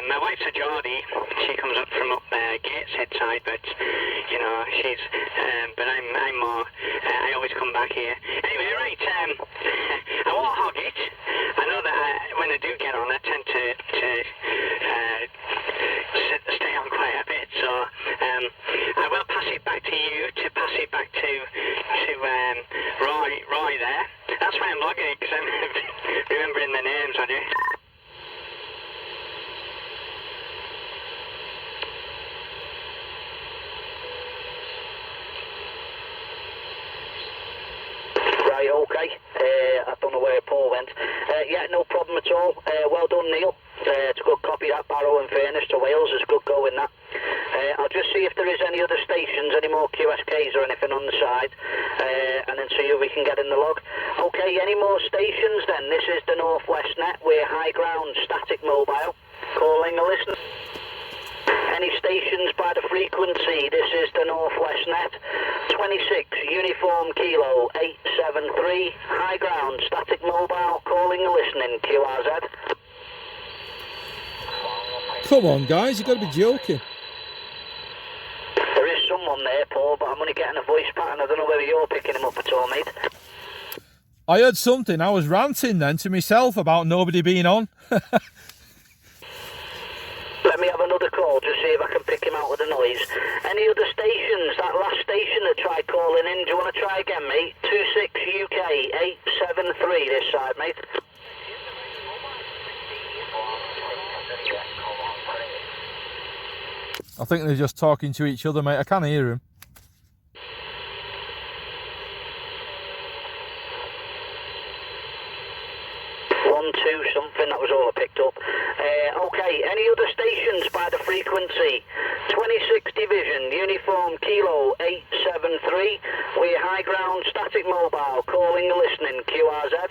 My wife's a Geordie. She comes up from up Gateshead side, but you know, she's but I'm more I always come back here. Anyway, right, I won't hog it. I know that when I do get on, I tend to stay on quite a bit, so I will pass it back to you to pass it back to Roy there. That's why I'm logging it, because I'm remembering the names, I do. Right, okay. I don't know where Paul went. Yeah, no problem at all. Well done, Neil. It's a good copy, that Barrow in fairness to Wales. It's good going, that. I'll just see if there is any other stations, any more QSKs or anything on the side, and then see if we can get in the log. Okay, any more stations then? This is the Northwest Net. We're high ground, static mobile. Calling a listener. Any stations by the frequency? This is the Northwest Net. 26 Uniform Kilo 873. High ground, static mobile. Calling a listening. QRZ. Come on, guys, you've got to be joking. There is someone there, Paul, but I'm only getting a voice pattern. I don't know whether you're picking him up at all, mate. I heard something. I was ranting then to myself about nobody being on. Let me have another call to see if I can pick him out with the noise. Any other stations? That last station that tried calling in, do you want to try again, mate? 26 UK 873 this side, mate. I think they're just talking to each other, mate. I can't hear him. Something, that was all I picked up. Okay, any other stations by the frequency? 26 Division, Uniform Kilo 873. We're high ground, static mobile, calling and listening, QRZ.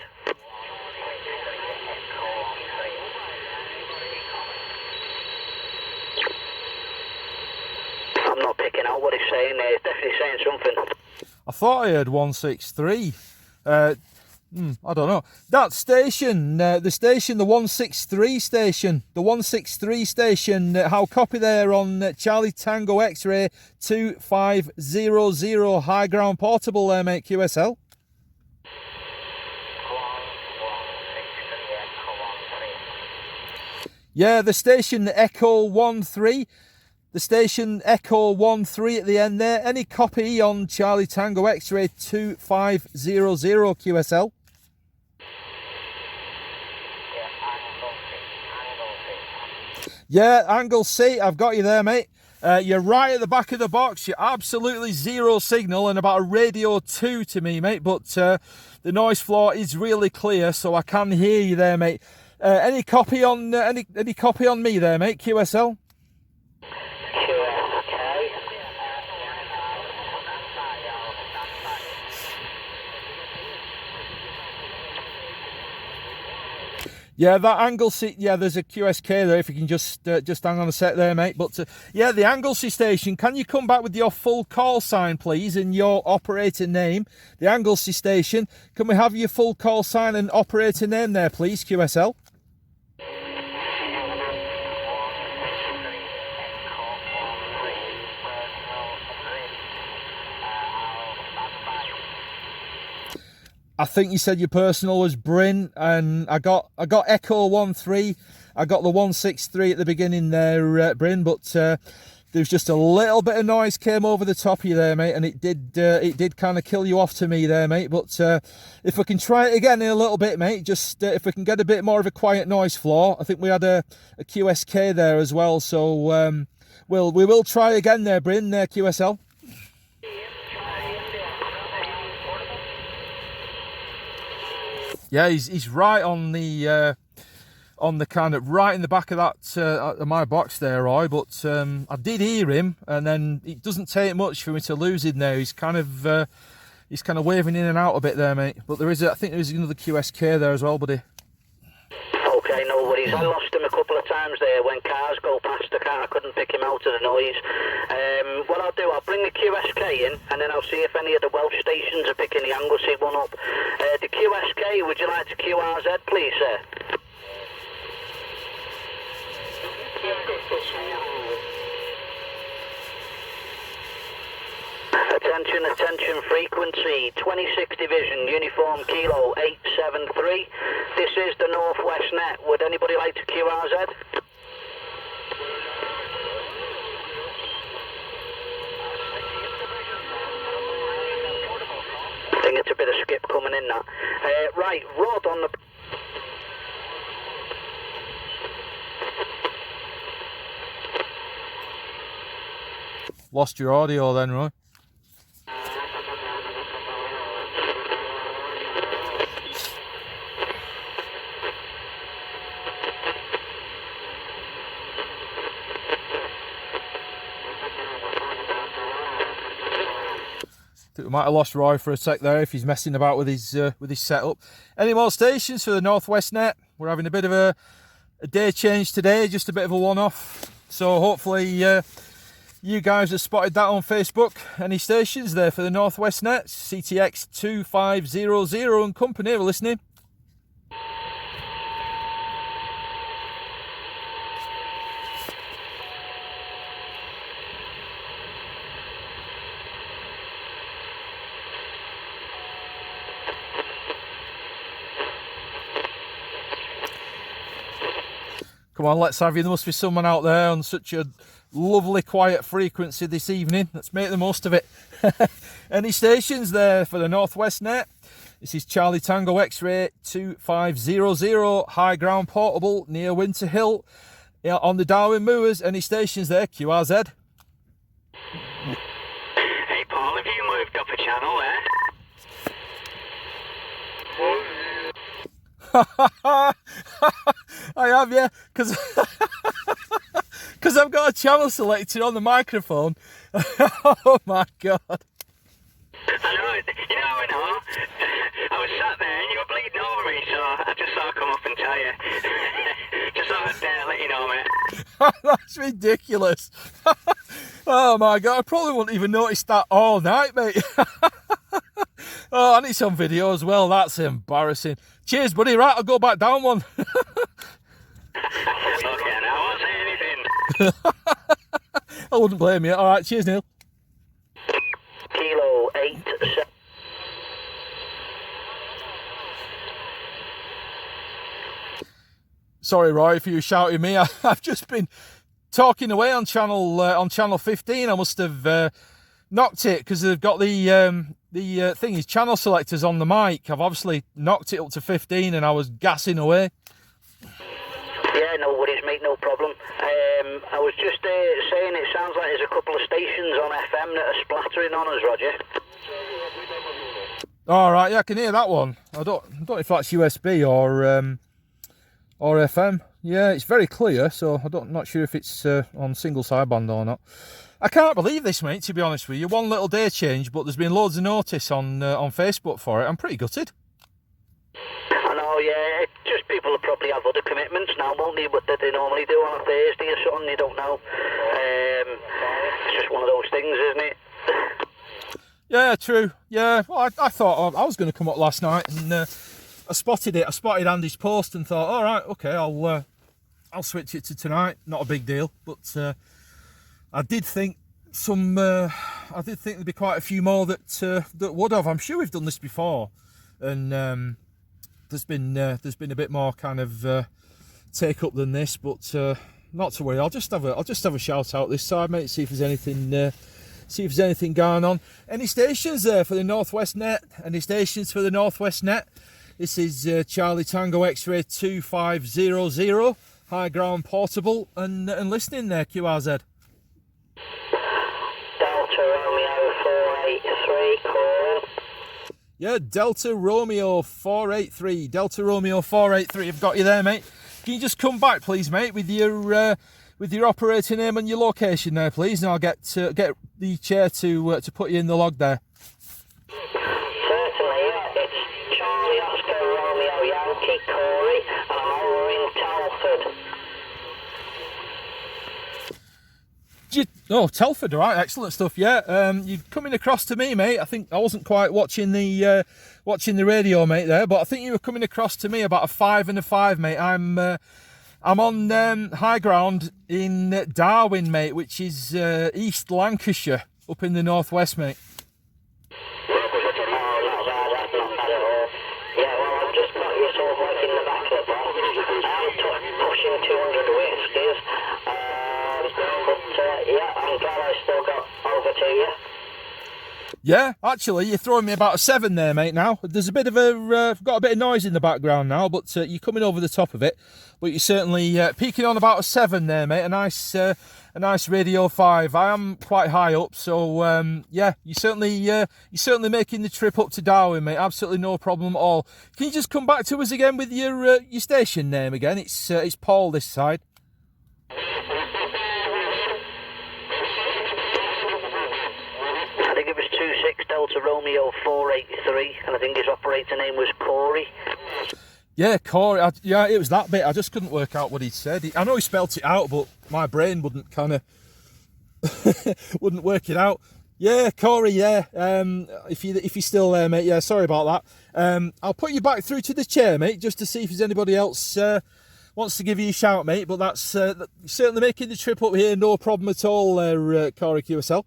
I'm not picking out what he's saying there. He's definitely saying something. I thought I heard 163. I don't know. That station, the 163 station, how copy there on Charlie Tango X-Ray 2500 high ground portable there, mate, QSL. Yeah, the station Echo 13. The station Echo 13 at the end there. Any copy on Charlie Tango X-ray 2500 QSL? Yeah, angle C, I've got you there, mate. You're right at the back of the box. You're absolutely zero signal and about a radio 2 to me, mate. But the noise floor is really clear, so I can hear you there, mate. Any copy on any copy on me there, mate? QSL. Yeah, that Anglesey, yeah, there's a QSK there, if you can just hang on a sec there, mate. But, yeah, the Anglesey station, can you come back with your full call sign, please, and your operator name? The Anglesey station, can we have your full call sign and operator name there, please, QSL? I think you said your personal was Bryn, and I got Echo 13. I got the 163 at the beginning there, Bryn, but there's just a little bit of noise came over the top of you there, mate, and it did kind of kill you off to me there, mate. But if we can try it again in a little bit, mate, just if we can get a bit more of a quiet noise floor. I think we had a QSK there as well, so we will try again there, Bryn, there, QSL. Yeah, he's right on the kind of right in the back of that my box there, Roy. But I did hear him, and then it doesn't take much for me to lose him there. He's kind of waving in and out a bit there, mate. But I think there is another QSK there as well, buddy. Okay, no worries. I lost him a couple of times there when cars go past the car. I couldn't pick him out of the noise. What I'll do, I'll bring the QSK in, and then I'll see if any of the Welsh stations are picking the Anglesey one up. The QSK, would you like to QRZ, please, sir? Attention, frequency 26 Division, Uniform Kilo 873. This is the Northwest Net. Would anybody like to QRZ? I think it's a bit of skip coming in that. Right, Rod on the... Lost your audio then, Roy. We might have lost Roy for a sec there if he's messing about with his setup. Any more stations for the Northwest Net? We're having a bit of a day change today, just a bit of a one-off. So hopefully you guys have spotted that on Facebook. Any stations there for the Northwest Net? CTX 2500 and company, we're listening. Come on, let's have you. There must be someone out there on such a lovely quiet frequency this evening. Let's make the most of it. Any stations there for the Northwest Net? This is Charlie Tango X-ray 2500, high ground portable near Winter Hill on the Darwin Moors. Any stations there? QRZ. Hey Paul, have you moved up a channel there? I have, yeah, because I've got a channel selected on the microphone. Oh my god. I know, I know. I was sat there and you were bleeding over me, so I just thought I'd come up and tell you. Just thought I'd let you know, mate. That's ridiculous. Oh my god, I probably wouldn't even notice that all night, mate. Oh, and it's on video as well. That's embarrassing. Cheers, buddy. Right, I'll go back down one. Okay, now I won't say anything. I wouldn't blame you. All right, cheers, Neil. Kilo 87. Sorry, Roy, if you were shouting me. I've just been talking away on channel 15. I must have knocked it because they've got the thing is channel selectors on the mic. I've obviously knocked it up to 15 and I was gassing away. Yeah, no worries, mate, no problem. I was just saying it sounds like there's a couple of stations on FM that are splattering on us, Roger. All right, yeah, I can hear that one. I don't know if that's USB or FM. Yeah, it's very clear, so I'm not sure if it's on single sideband or not. I can't believe this, mate, to be honest with you. One little day change, but there's been loads of notice on Facebook for it. I'm pretty gutted. I know, yeah. Just people will probably have other commitments now, won't they? But that they normally do on a Thursday or something, you don't know. It's just one of those things, isn't it? Yeah, true. Yeah, well, I thought I was going to come up last night and I spotted it. I spotted Andy's post and thought, all right, okay, I'll switch it to tonight. Not a big deal, but I did think there'd be quite a few more that would have. I'm sure we've done this before, and there's been a bit more kind of take up than this, but not to worry. I'll just have a shout out this side, mate. See if there's anything going on. Any stations there for the Northwest Net? Any stations for the Northwest Net? This is Charlie Tango X-Ray 2500, high ground portable, and listening there, QRZ. Delta Romeo 483, calling. Yeah, Delta Romeo 483. Delta Romeo 483. I've got you there, mate. Can you just come back, please, mate, with your operator name and your location there, please, and I'll get the chair to put you in the log there. Certainly, yeah. It's Charlie Oscar Romeo Yankee Corey, and I'm over in Telford. Oh, Telford, all right, excellent stuff. Yeah, you're coming across to me, mate. I think I wasn't quite watching the radio, mate, there, but I think you were coming across to me about a 5 and a 5, mate. I'm on high ground in Darwin, mate, which is East Lancashire, up in the northwest, mate. Yeah, actually, you're throwing me about a 7 there, mate, now. There's a bit of got a bit of noise in the background now, but you're coming over the top of it. But you're certainly peaking on about a 7 there, mate. A nice Radio 5. I am quite high up, so yeah, you're certainly making the trip up to Darwin, mate. Absolutely no problem at all. Can you just come back to us again with your station name again? It's Paul this side. Delta Romeo 483, and I think his operator name was Corey. Yeah, Corey. Yeah, it was that bit. I just couldn't work out what he said. I know he spelt it out, but my brain wouldn't kind of wouldn't work it out. Yeah, Corey. Yeah. If you're still there, mate. Yeah, sorry about that. I'll put you back through to the chair, mate, just to see if there's anybody else wants to give you a shout, mate. But that's certainly making the trip up here, no problem at all, Corey QSL.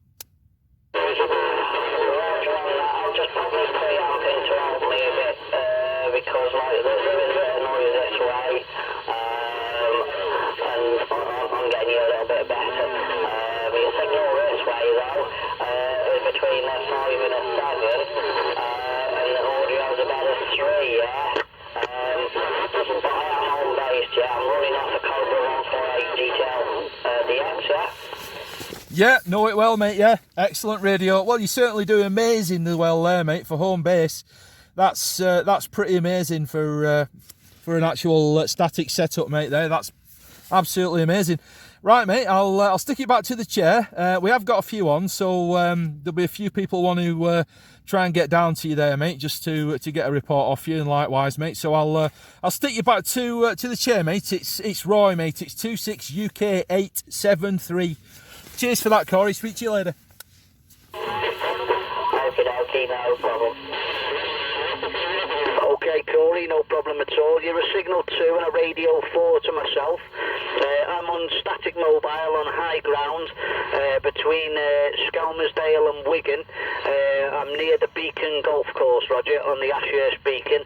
Yeah, know it well, mate. Yeah, excellent radio. Well, you certainly do amazingly well there, mate, for home base. That's pretty amazing for an actual static setup, mate. There, that's absolutely amazing. Right, mate. I'll stick it back to the chair. We have got a few on, so there'll be a few people want to try and get down to you there, mate, just to get a report off you, and likewise, mate. So I'll stick you back to the chair, mate. It's Roy, mate. It's 26 UK 873. Cheers for that, Corey. Speak to you later. Okay, no problem. Okay, Corey, no problem at all. You're a signal 2 and a radio 4 to myself. I'm on static mobile on high ground between Skelmersdale and Wigan. I'm near the Beacon Golf Course, Roger, on the Ashurst Beacon.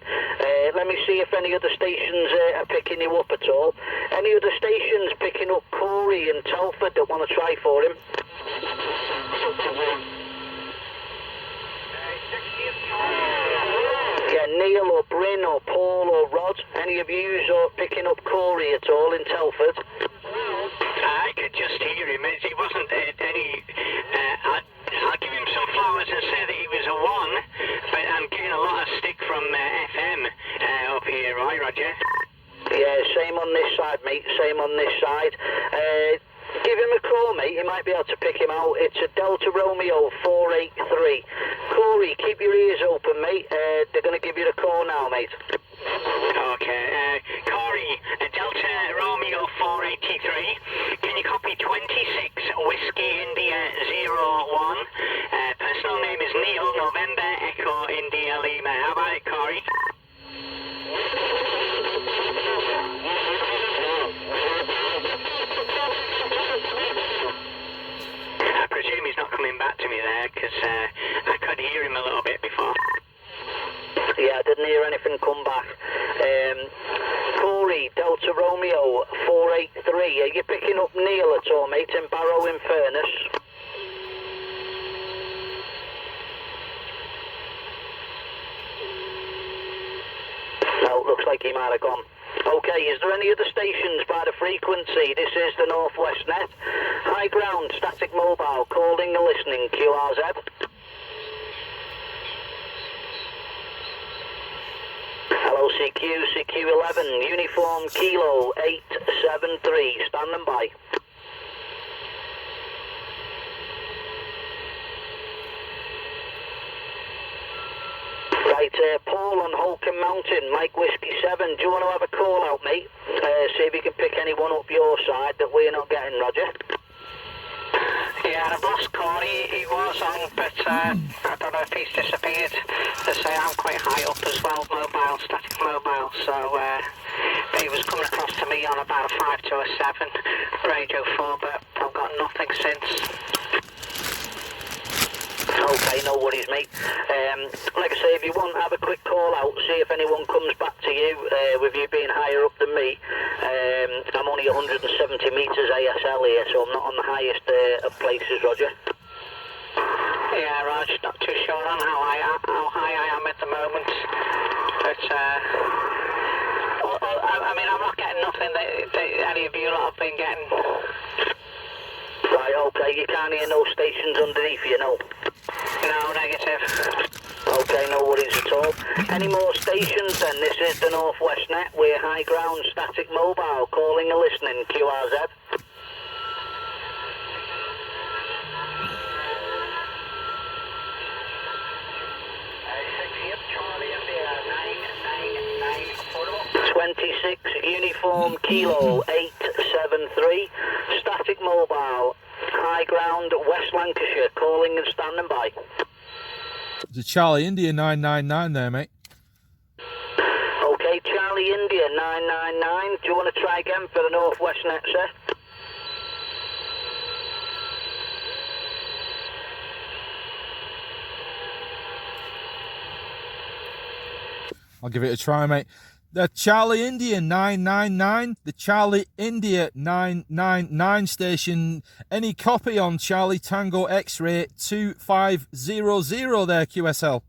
Let me see if any other stations are picking you up at all. Any other stations picking up Corey and Telford that want to try for him? Yeah, Neil or Bryn or Paul or Rod, any of you are picking up Corey at all in Telford? I could just hear him. He wasn't any... I'll give him some flowers and say that he was a 1, but I'm getting a lot of stick from FM up here, right, Roger? Yeah, same on this side, mate, same on this side. Give him a call, mate, you might be able to pick him out. It's a Delta Romeo 483. Corey, keep your ears open, mate. They're going to give you the call now, mate. Okay, Corey, Delta Romeo 483. Can you copy 26 Whiskey India 01? Personal name is Neil, November Echo India Lima. How about it, Corey? I presume he's not coming back to me there, because I could hear him a little bit before. Yeah, I didn't hear anything come back. Corey, Delta Romeo 483. Are you picking up Neil at all, mate, in Barrow in Furness? No, looks like he might have gone. Okay, is there any other stations by the frequency? This is the Northwest Net. High ground, static mobile, calling and listening, QRZ. Hello, CQ, CQ11, uniform kilo 873, standing by. Right, Paul on Holcomb Mountain, Mike Whiskey 7, do you want to have a call out, mate? See if you can pick anyone up your side that we're not getting, Roger. Yeah, I've lost Corey. He was on, but I don't know if he's disappeared. As I say, I'm quite high up as well, mobile, static mobile, so he was coming across to me on about a 5 to a 7, radio 4, but I've got nothing since. Okay, no worries, mate. Like I say, if you want to have a quick call out, see if anyone comes back to you, with you being higher up than me. I'm only 170 metres ASL here, so I'm not on the highest of places, Roger. Yeah, Rog, not too sure on how high I am at the moment, but I mean, I'm not getting nothing that any of you lot have been getting. Right, okay, you can't hear no stations underneath you, no? No, negative. Okay, no worries at all. Any more stations then? This is the Northwest Net. We're high ground, static mobile, calling and listening, QRZ. Uniform Kilo 873, static mobile, high ground, West Lancashire, calling and standing by. It's a Charlie India 999 there, mate. Okay, Charlie India 999. Do you want to try again for the Northwest Net, sir? I'll give it a try, mate. The Charlie India 999, the Charlie India 999 station. Any copy on Charlie Tango X-Ray 2500 there, QSL?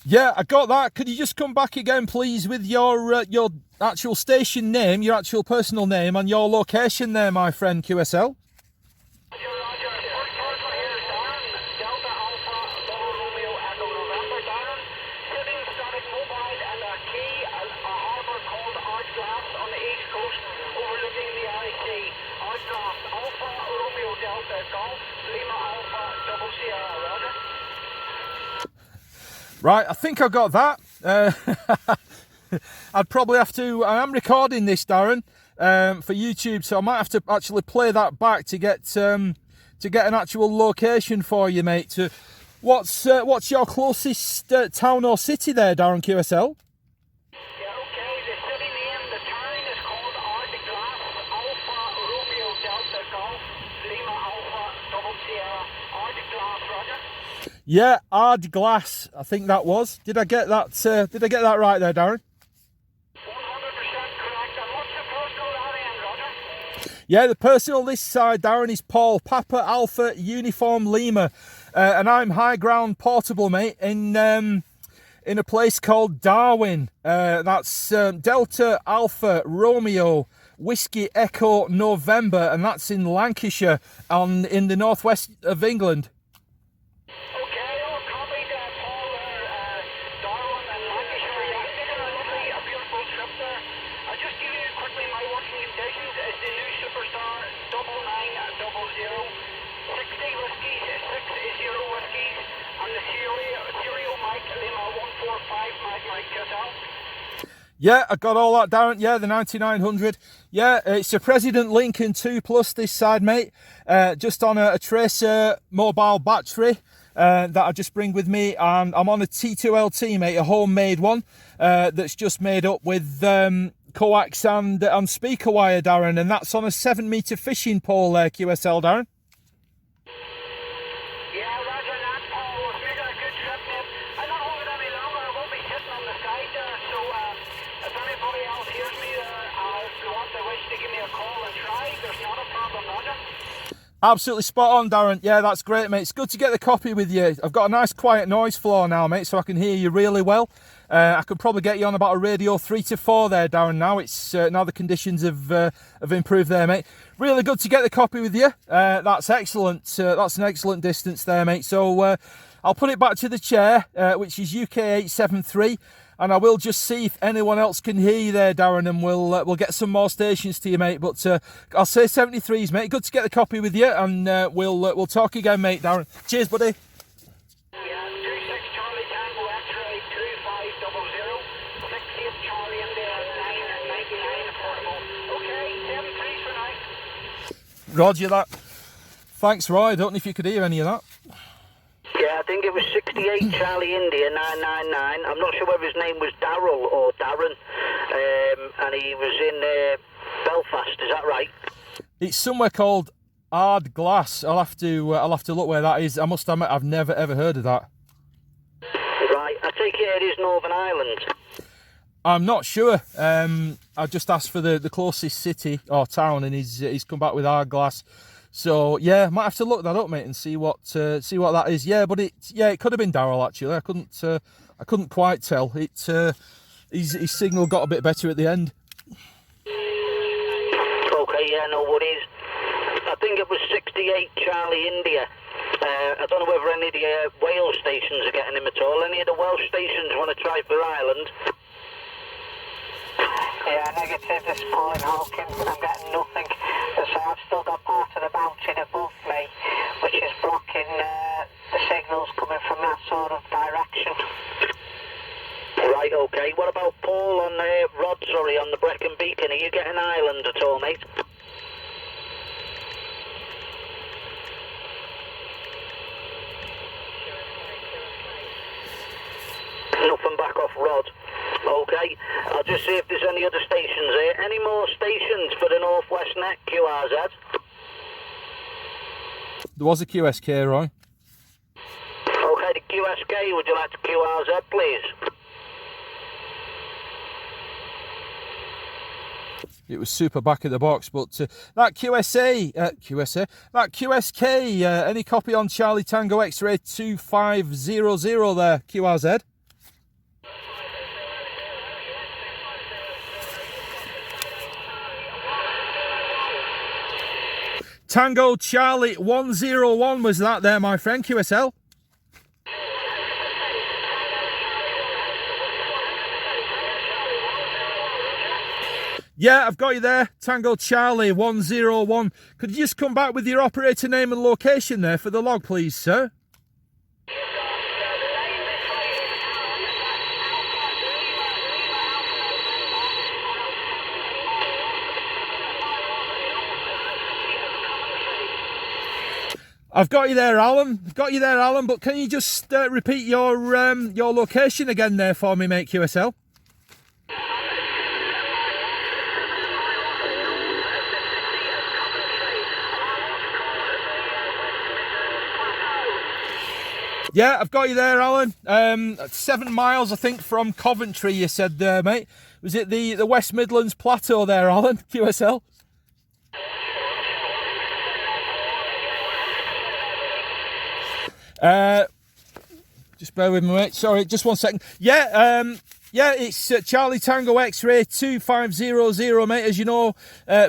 Yeah, I got that. Could you just come back again, please, with your actual station name, your actual personal name, and your location there, my friend, QSL? Right, I think I got that. I'd probably have to. I am recording this, Darren, for YouTube, so I might have to actually play that back to get an actual location for you, mate. What's your closest town or city there, Darren QSL? Yeah, okay, the city name, the town is called Ardglass, Alpha Romeo Delta Golf, Lima Alpha Double Sierra, Ardglass, Roger. Yeah, Ardglass, I think that was. Did I get that? Did I get that right there, Darren? 100% correct. And what's the personal that end, Roger? Yeah, the personal this side, Darren, is Paul Papa Alpha Uniform Lima, and I'm High Ground Portable, mate, in a place called Darwin. That's Delta Alpha Romeo Whiskey Echo November, and that's in Lancashire, in the northwest of England. Okay, all copied, Paul there, Darwin and Lancashire. Yeah, taking a beautiful trip there. I'll just give you quickly my working conditions. It's the new Superstar 9900, 60 whiskies, 60 whiskies, and the serial Mike Lima 145 Mike yourself. Yeah, I got all that, Darren. Yeah, the 9900. Yeah, it's a President Lincoln 2 Plus this side, mate. Just on a Tracer mobile battery that I just bring with me. And I'm on a T2LT, mate, a homemade one that's just made up with coax and speaker wire, Darren. And that's on a 7-metre fishing pole there, QSL, Darren. Yeah, Roger that, Paul. We're making a good trip, mate. I'm not holding any longer. I won't be sitting on the side there. So if anybody else hears me there, if you want to wish to give me a call and try, there's not a problem, Roger. Absolutely spot on, Darren. Yeah, that's great, mate. It's good to get the copy with you. I've got a nice quiet noise floor now, mate, so I can hear you really well. I could probably get you on about a radio 3 to 4 there, Darren. Now it's now the conditions have improved there, mate. Really good to get the copy with you. That's excellent. That's an excellent distance there, mate. So I'll put it back to the chair, which is UK 873. And I will just see if anyone else can hear you there, Darren, and we'll get some more stations to you, mate. But I'll say 73s, mate. Good to get the copy with you, and we'll talk again, mate, Darren. Cheers, buddy. Yeah, 26 Charlie Tango X-ray 2500, 68 Charlie India 999 affordable. Okay, 73s for now. Roger that. Thanks, Roy. I don't know if you could hear any of that. Yeah, I think it was 68 Charlie India 999. I'm not sure whether his name was Darryl or Darren, and he was in Belfast. Is that right? It's somewhere called Ardglass. I'll have to look where that is. I must admit, I've never ever heard of that. Right. I take it is Northern Ireland. I'm not sure. I just asked for the closest city or town, and he's come back with Ardglass. So yeah, might have to look that up, mate, and see what that is. Yeah, but it could have been Darryl actually. I couldn't quite tell. His signal got a bit better at the end. Okay, yeah, no worries. I think it was 68 Charlie India. I don't know whether any of the Wales stations are getting him at all. Any of the Welsh stations want to try for Ireland? Yeah, negative this morning, Hawkins. I'm getting nothing. So I've still got part of the mountain above me, which is blocking the signals coming from that sort of direction. Right, okay. What about Paul on on the Brecon Beacon? Are you getting Ireland at all, mate? Nothing back off Rod. Okay, I'll just see if there's any other stations here. Any more stations for the Northwest Net QRZ? There was a QSK, Roy. Okay, the QSK, would you like to QRZ, please? It was super back of the box, but that QSK, any copy on Charlie Tango X-ray 2500 there, QRZ? Tango Charlie 101 was that there, my friend, QSL? Yeah, I've got you there. Tango Charlie 101. Could you just come back with your operator name and location there for the log, please, sir? I've got you there, Alan. But can you just repeat your location again there for me, mate, QSL? Yeah, I've got you there, Alan. 7 miles, I think, from Coventry, you said there, mate. Was it the West Midlands Plateau there, Alan, QSL? Just bear with me, mate. Sorry, just 1 second. Yeah, it's Charlie Tango X-Ray 2500, mate. As you know,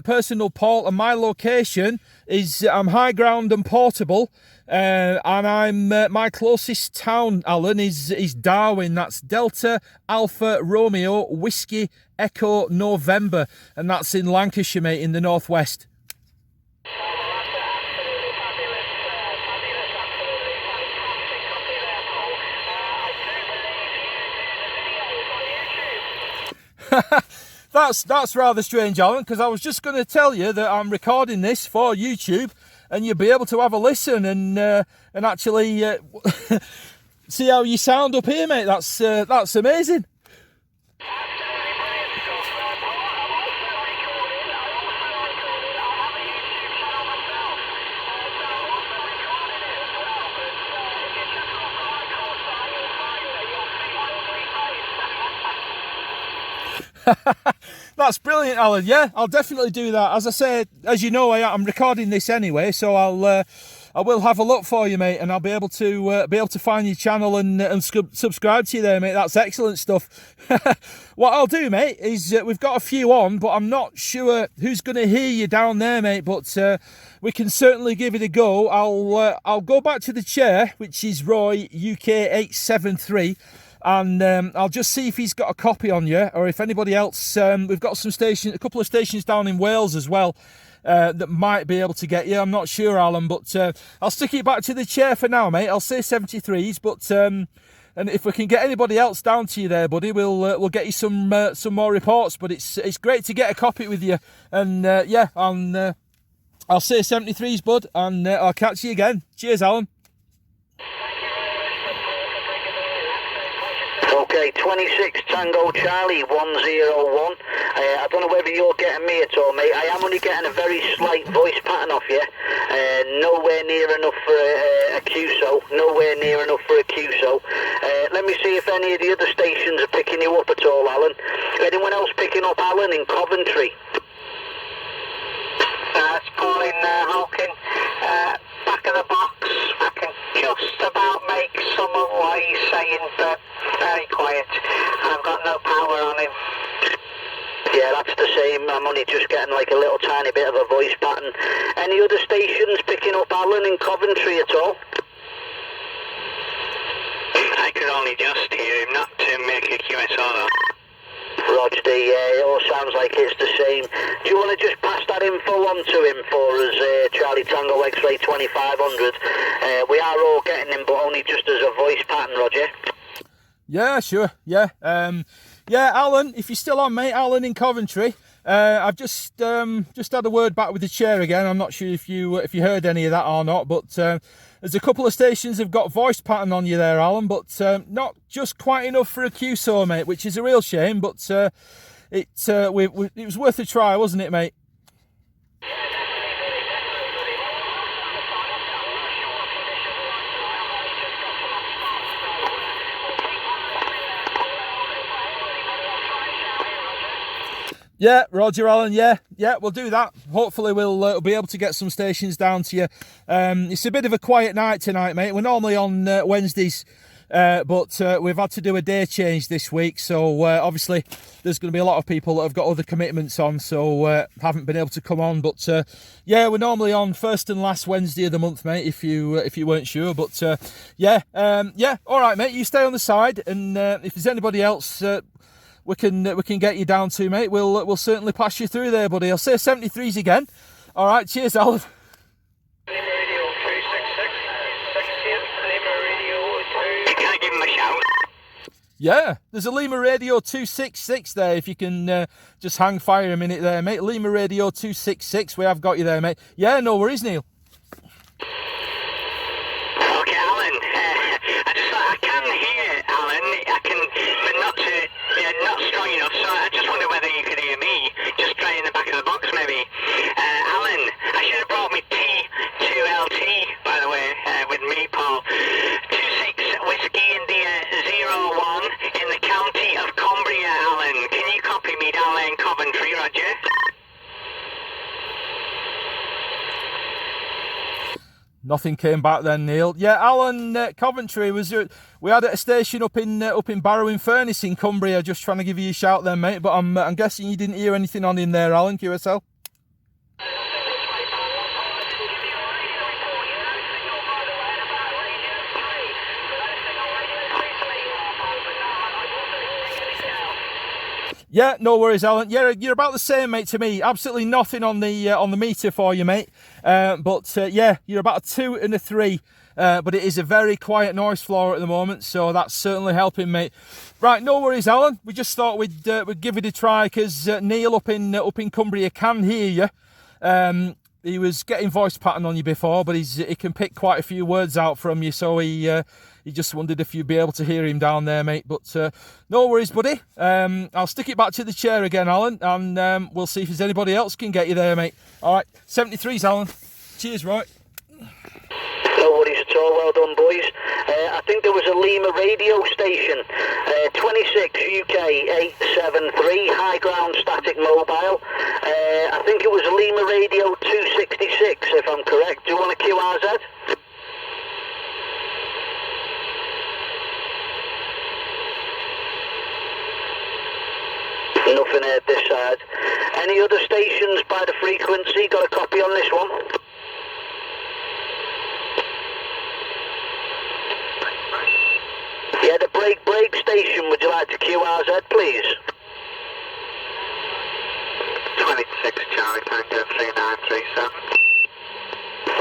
personal port, and my location is I'm high ground and portable, and I'm my closest town, Alan, is Darwin. That's Delta Alpha Romeo Whiskey Echo November, and that's in Lancashire, mate, in the northwest. That's rather strange, Alan, because I was just going to tell you that I'm recording this for YouTube, and you'll be able to have a listen and actually see how you sound up here, mate. That's amazing. That's brilliant, Alan. Yeah, I'll definitely do that. As I say, as you know, I'm recording this anyway, so I will have a look for you, mate, and I'll be able to find your channel and subscribe to you there, mate. That's excellent stuff. What I'll do, mate, is we've got a few on, but I'm not sure who's going to hear you down there, mate. But we can certainly give it a go. I'll go back to the chair, which is Roy UK 873. And I'll just see if he's got a copy on you, or if anybody else. We've got a couple of stations down in Wales as well that might be able to get you. I'm not sure, Alan, but I'll stick it back to the chair for now, mate. I'll say 73s, but and if we can get anybody else down to you there, buddy, we'll get you some more reports. But it's great to get a copy with you, and yeah, I'll say 73s, bud, and I'll catch you again. Cheers, Alan. Okay, 26 Tango Charlie 101. I don't know whether you're getting me at all, mate. I am only getting a very slight voice pattern off you. Nowhere near enough for a QSO. Nowhere near enough for a QSO. Let me see if any of the other stations are picking you up at all, Alan. Anyone else picking up Alan in Coventry? It's Paul in Hawking. Back of the box. I can just about make some of what he's saying, but very quiet. I've got no power on him. Yeah, that's the same. I'm only just getting like a little tiny bit of a voice pattern. Any other stations picking up Alan in Coventry at all? I could only just hear him, not to make a QSO though. Roger, it all sounds like it's the same. Do you want to just pass that info on to him for us, Charlie Tango X-Ray 2500? We are all getting him, but only just as a voice pattern, Roger. Yeah, sure. Yeah, yeah, Alan, if you're still on, mate, Alan in Coventry. I've just had a word back with the chair again. I'm not sure if you heard any of that or not, but there's a couple of stations have got voice pattern on you there, Alan, but not just quite enough for a QSO, mate, which is a real shame. But it was worth a try, wasn't it, mate? Yeah, Roger, Alan, yeah, we'll do that. Hopefully we'll be able to get some stations down to you. It's a bit of a quiet night tonight, mate. We're normally on Wednesdays, but we've had to do a day change this week. So obviously there's going to be a lot of people that have got other commitments on, so haven't been able to come on. But yeah, we're normally on first and last Wednesday of the month, mate, if you weren't sure. But yeah, all right, mate, you stay on the side, and if there's anybody else we can get you down to, mate, we'll certainly pass you through there, buddy. I'll say 73s again. All right, cheers, Alan. Lima Radio 266, 68, Lima Radio 2... Can I give him a shout? Yeah, there's a Lima Radio 266 there, if you can just hang fire a minute there, mate. Lima Radio 266, we have got you there, mate. Yeah, no worries, Neil. Roger. Nothing came back then, Neil. Yeah, Alan, Coventry was. We had at a station up in Barrow-in-Furness in Cumbria. Just trying to give you a shout then, mate. But I'm guessing you didn't hear anything on in there, Alan, QSL. Yeah, no worries, Alan. Yeah, you're about the same, mate, to me. Absolutely nothing on the meter for you, mate. Yeah, you're about a 2 and a 3. But it is a very quiet noise floor at the moment, so that's certainly helping, mate. Right, no worries, Alan. We just thought we'd give it a try because Neil up in Cumbria can hear you. He was getting voice pattern on you before, but he can pick quite a few words out from you, so he just wondered if you'd be able to hear him down there, mate. But no worries, buddy. I'll stick it back to the chair again, Alan, and we'll see if there's anybody else can get you there, mate. All right, 73s, Alan. Cheers, Roy. No worries at all, well done, boys. I think there was a Lima radio station, 26 UK 873, high ground static mobile. I think it was Lima radio 266, if I'm correct. Do you want a QRZ? Nothing heard this side. Any other stations by the frequency? Got a copy on this one? Yeah, the break station, would you like to QRZ, please? 26 Charlie Tango 3937.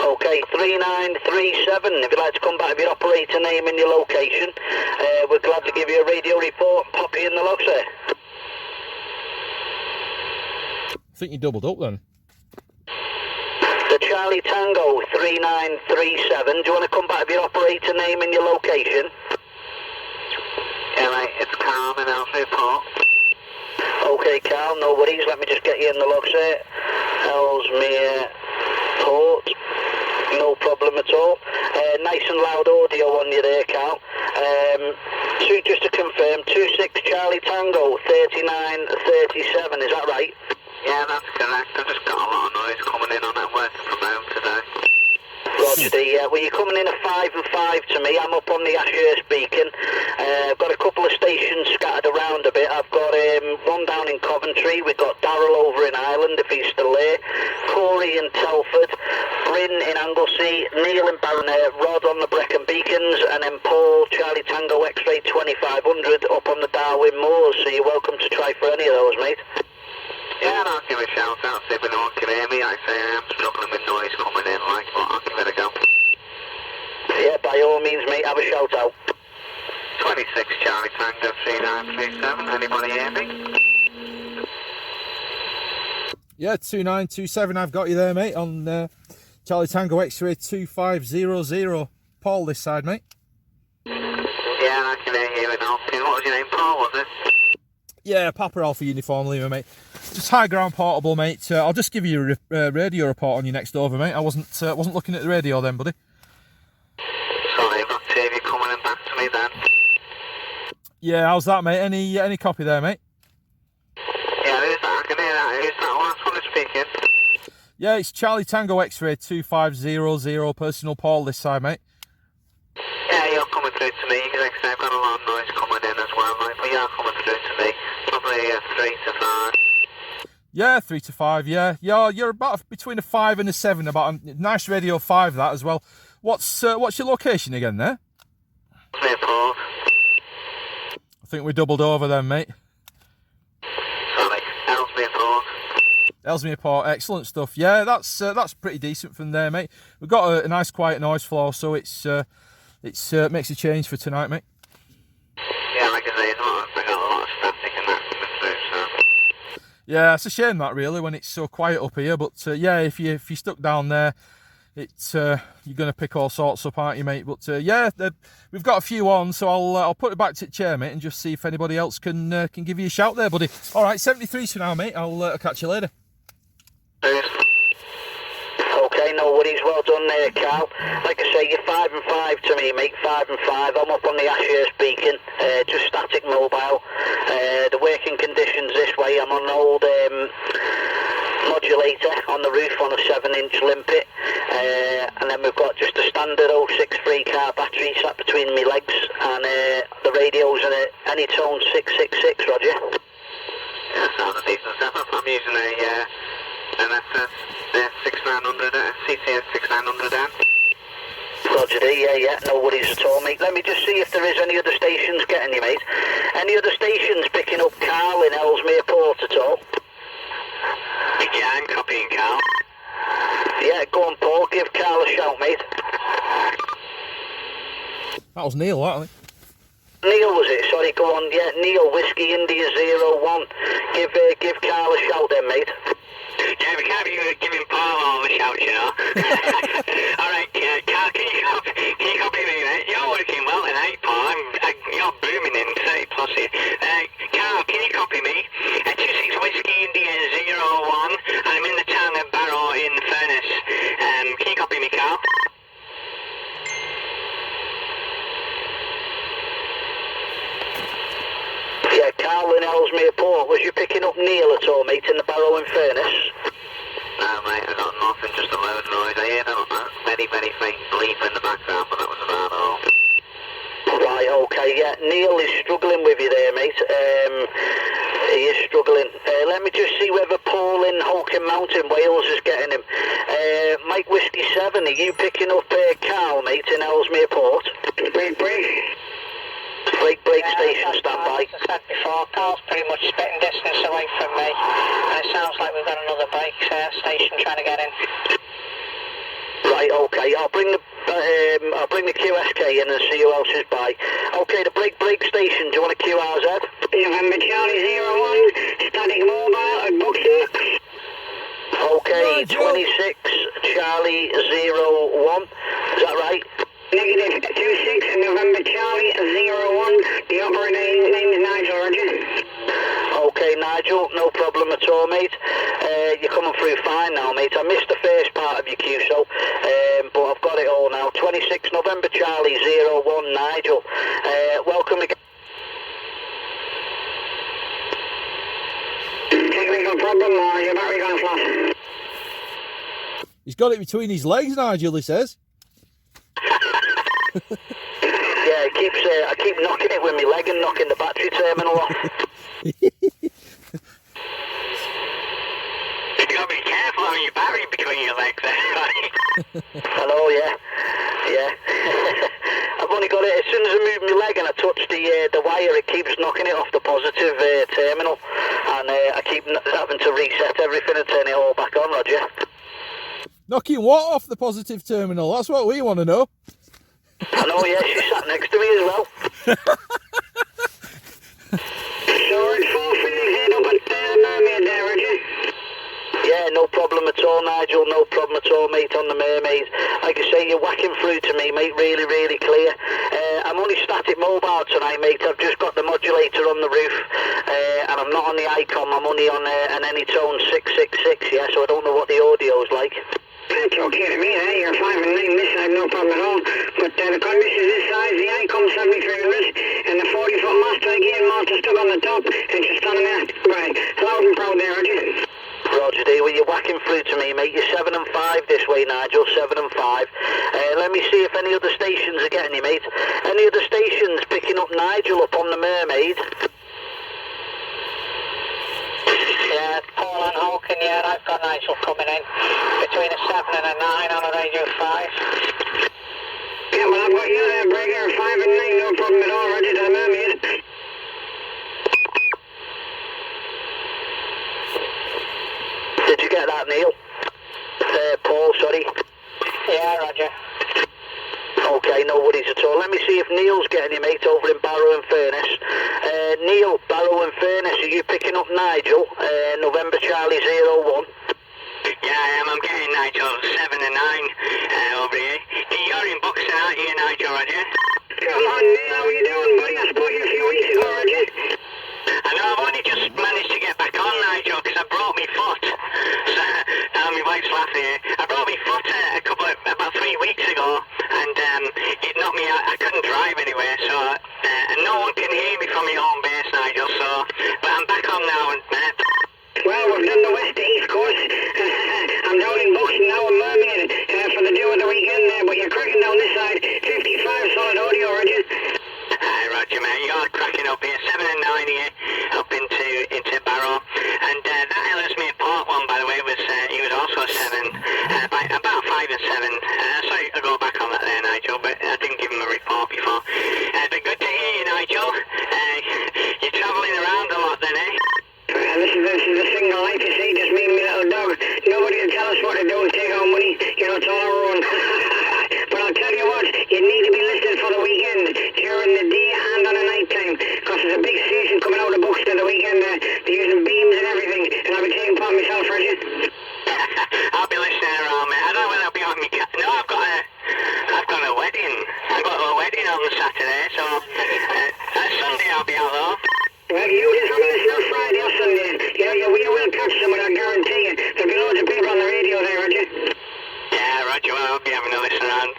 Okay, 3937. If you'd like to come back with your operator name and your location, we're glad to give you a radio report and pop you in the logs there. I think you doubled up then. The Charlie Tango 3937. Do you want to come back with your operator name and your location? Yeah, mate, it's Carl in Ellesmere Port. Okay, Carl, no worries. Let me just get you in the logs there. Ellesmere Port. No problem at all. Nice and loud audio on you there, Carl. Just to confirm, 26 Charlie Tango 3937. Is that right? Yeah, that's correct. I've just got a lot of noise coming in on it. I'm working from home today. Roger, well, you're coming in at 5 and 5 to me. I'm up on the Ashurst Beacon. I've got a couple of stations scattered around a bit. I've got one down in Coventry. We've got Darrell over in Ireland, if he's still there. Corey in Telford. Bryn in Anglesey. Neil in Barron. Rod on the Brecon Beacons. And then Paul, Charlie Tango X-Ray 2500 up on the Darwin Moors. So you're welcome to try for any of those, mate. Yeah, and I'll give a shout out, see if anyone can hear me. Like I say, I am struggling with noise coming in, but I'll give it a go. Yeah, by all means, mate, have a shout out. 26 Charlie Tango 3937, anybody hear me? Yeah, 2927, I've got you there, mate, on Charlie Tango X-Ray 2500. Paul this side, mate. Yeah, I can hear it now. What was your name, Paul, was it? Yeah, Papa Alpha Uniform Lima, mate. Just high ground portable, mate. I'll just give you a radio report on you next over, mate. I wasn't looking at the radio then, buddy. Sorry, I've got TV coming in back to me then. Yeah, how's that, mate? Any copy there, mate? Yeah, who's that? I can hear that. Who's that last one who's speaking? Yeah, it's Charlie Tango X-Ray 2500, personal Paul this side, mate. Yeah, you're coming through to me, because I've got a lot of noise coming in as well, mate, but you're coming through to me. Probably 3 to 5. Yeah, 3 to 5, yeah. Yeah, you're about between a 5 and a 7, about a nice radio 5 that as well. What's your location again there? Port. I think we doubled over then, mate. Sorry, Ellesmere Port. Ellesmere Port, excellent stuff. Yeah, that's pretty decent from there, mate. We've got a nice quiet noise floor, so it's makes a change for tonight, mate. Yeah, like I say, I got a lot of static and that coming through, so. Yeah, it's a shame that really when it's so quiet up here. But yeah, if you're stuck down there, it's you're gonna pick all sorts up, aren't you, mate? But yeah, we've got a few on, so I'll put it back to the chair, mate, and just see if anybody else can give you a shout there, buddy. All right, 73 for now, mate. I'll catch you later. Okay, no worries. Well done there, Carl. Like I say, you're 5 and 5 to me, mate. 5 and 5. I'm up on the Ashurst Beacon, just static mobile. The working conditions this way. I'm on an old modulator on the roof on a 7-inch limpet, and then we've got just a standard 063 car battery sat between my legs, and the radio's an Anytone 666, Roger. That sounds a decent setup. I'm using an S6900, CCS 6900 amp. Roger D, yeah, no worries at all, mate. Let me just see if there is any other stations getting you, mate. Any other stations picking up Carl in Ellesmere Port at all? Yeah, I'm copying Carl. Yeah, go on, Paul. Give Carl a shout, mate. That was Neil, wasn't it? Neil, was it? Sorry, go on. Yeah, Neil, Whiskey India 01. Give Carl a shout then, mate. Yeah, we can't be giving Paul all the shouts, you know. Alright, Carl, can you copy me, mate? You're working well tonight, Paul. You're booming in 30 plus here. Carl, can you copy me? 26 Whiskey India 01, and I'm in the town of Barrow in Furness. Can you copy me, Carl? Yeah, Carl in Ellesmere Port. Was you picking up Neil at all, mate, in the Barrow and Furnace? No, mate, I got nothing, just a loud noise. I heard a very, very faint bleep in the background, but that was about all. Right, okay, yeah. Neil is struggling with you there, mate. He is struggling. Let me just see whether Paul in Holcombe Mountain, Wales, is getting him. Mike Whiskey 7, are you picking up Carl, mate, in Ellesmere Port? Break. Break station, standby. As I said before, Carl's pretty much spitting distance away from me, and it sounds like we've got another break station trying to get in. Right, okay, I'll bring the QSK in and see who else is by. Okay, the break station, do you want a QRZ? November Charlie 01, static mobile at Buxton. Okay, 26 Charlie 01, is that right? Negative 26 November Charlie 01, the operator name is Nigel, Roger. Okay, Nigel, no problem at all, mate. You're coming through fine now, mate. I missed the first part of your QSO, but I've got it all now. 26 November Charlie 01, Nigel. Welcome again. Technical problem, your battery gone flat. He's got it between his legs, Nigel, he says. Yeah, I keep knocking it with my leg and knocking the battery terminal off. You gotta be careful having your battery between your legs there, right? Hello, yeah. I've only got it, as soon as I move my leg and I touch the wire, it keeps knocking it off the positive terminal, and I keep having to reset everything and turn it all back on, Roger. Knocking what off the positive terminal? That's what we want to know. I know, yeah, she sat next to me as well. Storage 4 filling head up at Mermaid there, Roger. Yeah, no problem at all, Nigel, no problem at all, mate, on the Mermaid. Like I say, you're whacking through to me, mate, really, really clear. I'm only static mobile tonight, mate. I've just got the modulator on the roof, and I'm not on the ICOM, I'm only on an Anytone 666, yeah, so I don't know what the audio's like. That's okay to me, You're 5 and 9 this side, no problem at all. But the conditions this size, the ICOM 7300, and the 40-foot master gear motor stuck on the top, and just standing there. Right, loud and proud there, Roger. Roger D, well, you're whacking through to me, mate. You're 7 and 5 this way, Nigel, 7 and 5. Let me see if any other stations are getting you, mate. Any other stations picking up Nigel up on the Mermaid? Yeah, Paul and Hawken, yeah, I've got Nigel coming in. Between a 7 and a 9 on a radio 5. Yeah, well, I've got you there, Breaker, 5 and 9, no problem at all, Roger, to the Mermaid. Did you get that, Neil? Paul, sorry. Yeah, Roger. Okay, no worries at all. Let me see if Neil's getting you, mate, over in Barrow and Furness. Neil, Barrow and Furness, are you picking up Nigel? November Charlie 01. Yeah, I am. I'm getting Nigel 7 and 9 over here. You're in Buxton, aren't you, Nigel, Roger? Come on, Neil, how are you doing, buddy? I spoke to you a few weeks ago, Roger. I know, I've only just managed to get back on, Nigel, because I brought my foot. So, my wife's laughing here. I brought my foot we've done the west to east course. I'm down in Buxton now, in Mermaid, for the do of the weekend there, but you're cracking down this side. 55 solid audio, Roger. Hi, Roger, mate. You're cracking up here. 7 and 9 here, up into Barrow. And that Ellersmere Port one, by the way, he was also 7, by about 5 and 7. Sorry to go back on that there, Nigel, but I didn't give him a report before. But good to hear you, Nigel. You're travelling around a lot then, eh? This is a single life, you see, just me and my little dog. Nobody will tell us what to do and take our money. You know, it's all our own. But I'll tell you what, you need to be listening for the weekend, during the day and on a night time, because there's a big station coming out of Buxton the weekend. They're using beams and everything, and I'll be taking part myself, Roger. I'll be listening around, mate. I don't know when I'll be on my No, I've got a wedding. I've got a wedding on Saturday, so Sunday I'll be out though. Well, you just have a listen on Friday or Sunday. You will catch someone, I guarantee you. There'll be loads of people on the radio there, Roger. Yeah, Roger, well, I'll be having a listen around.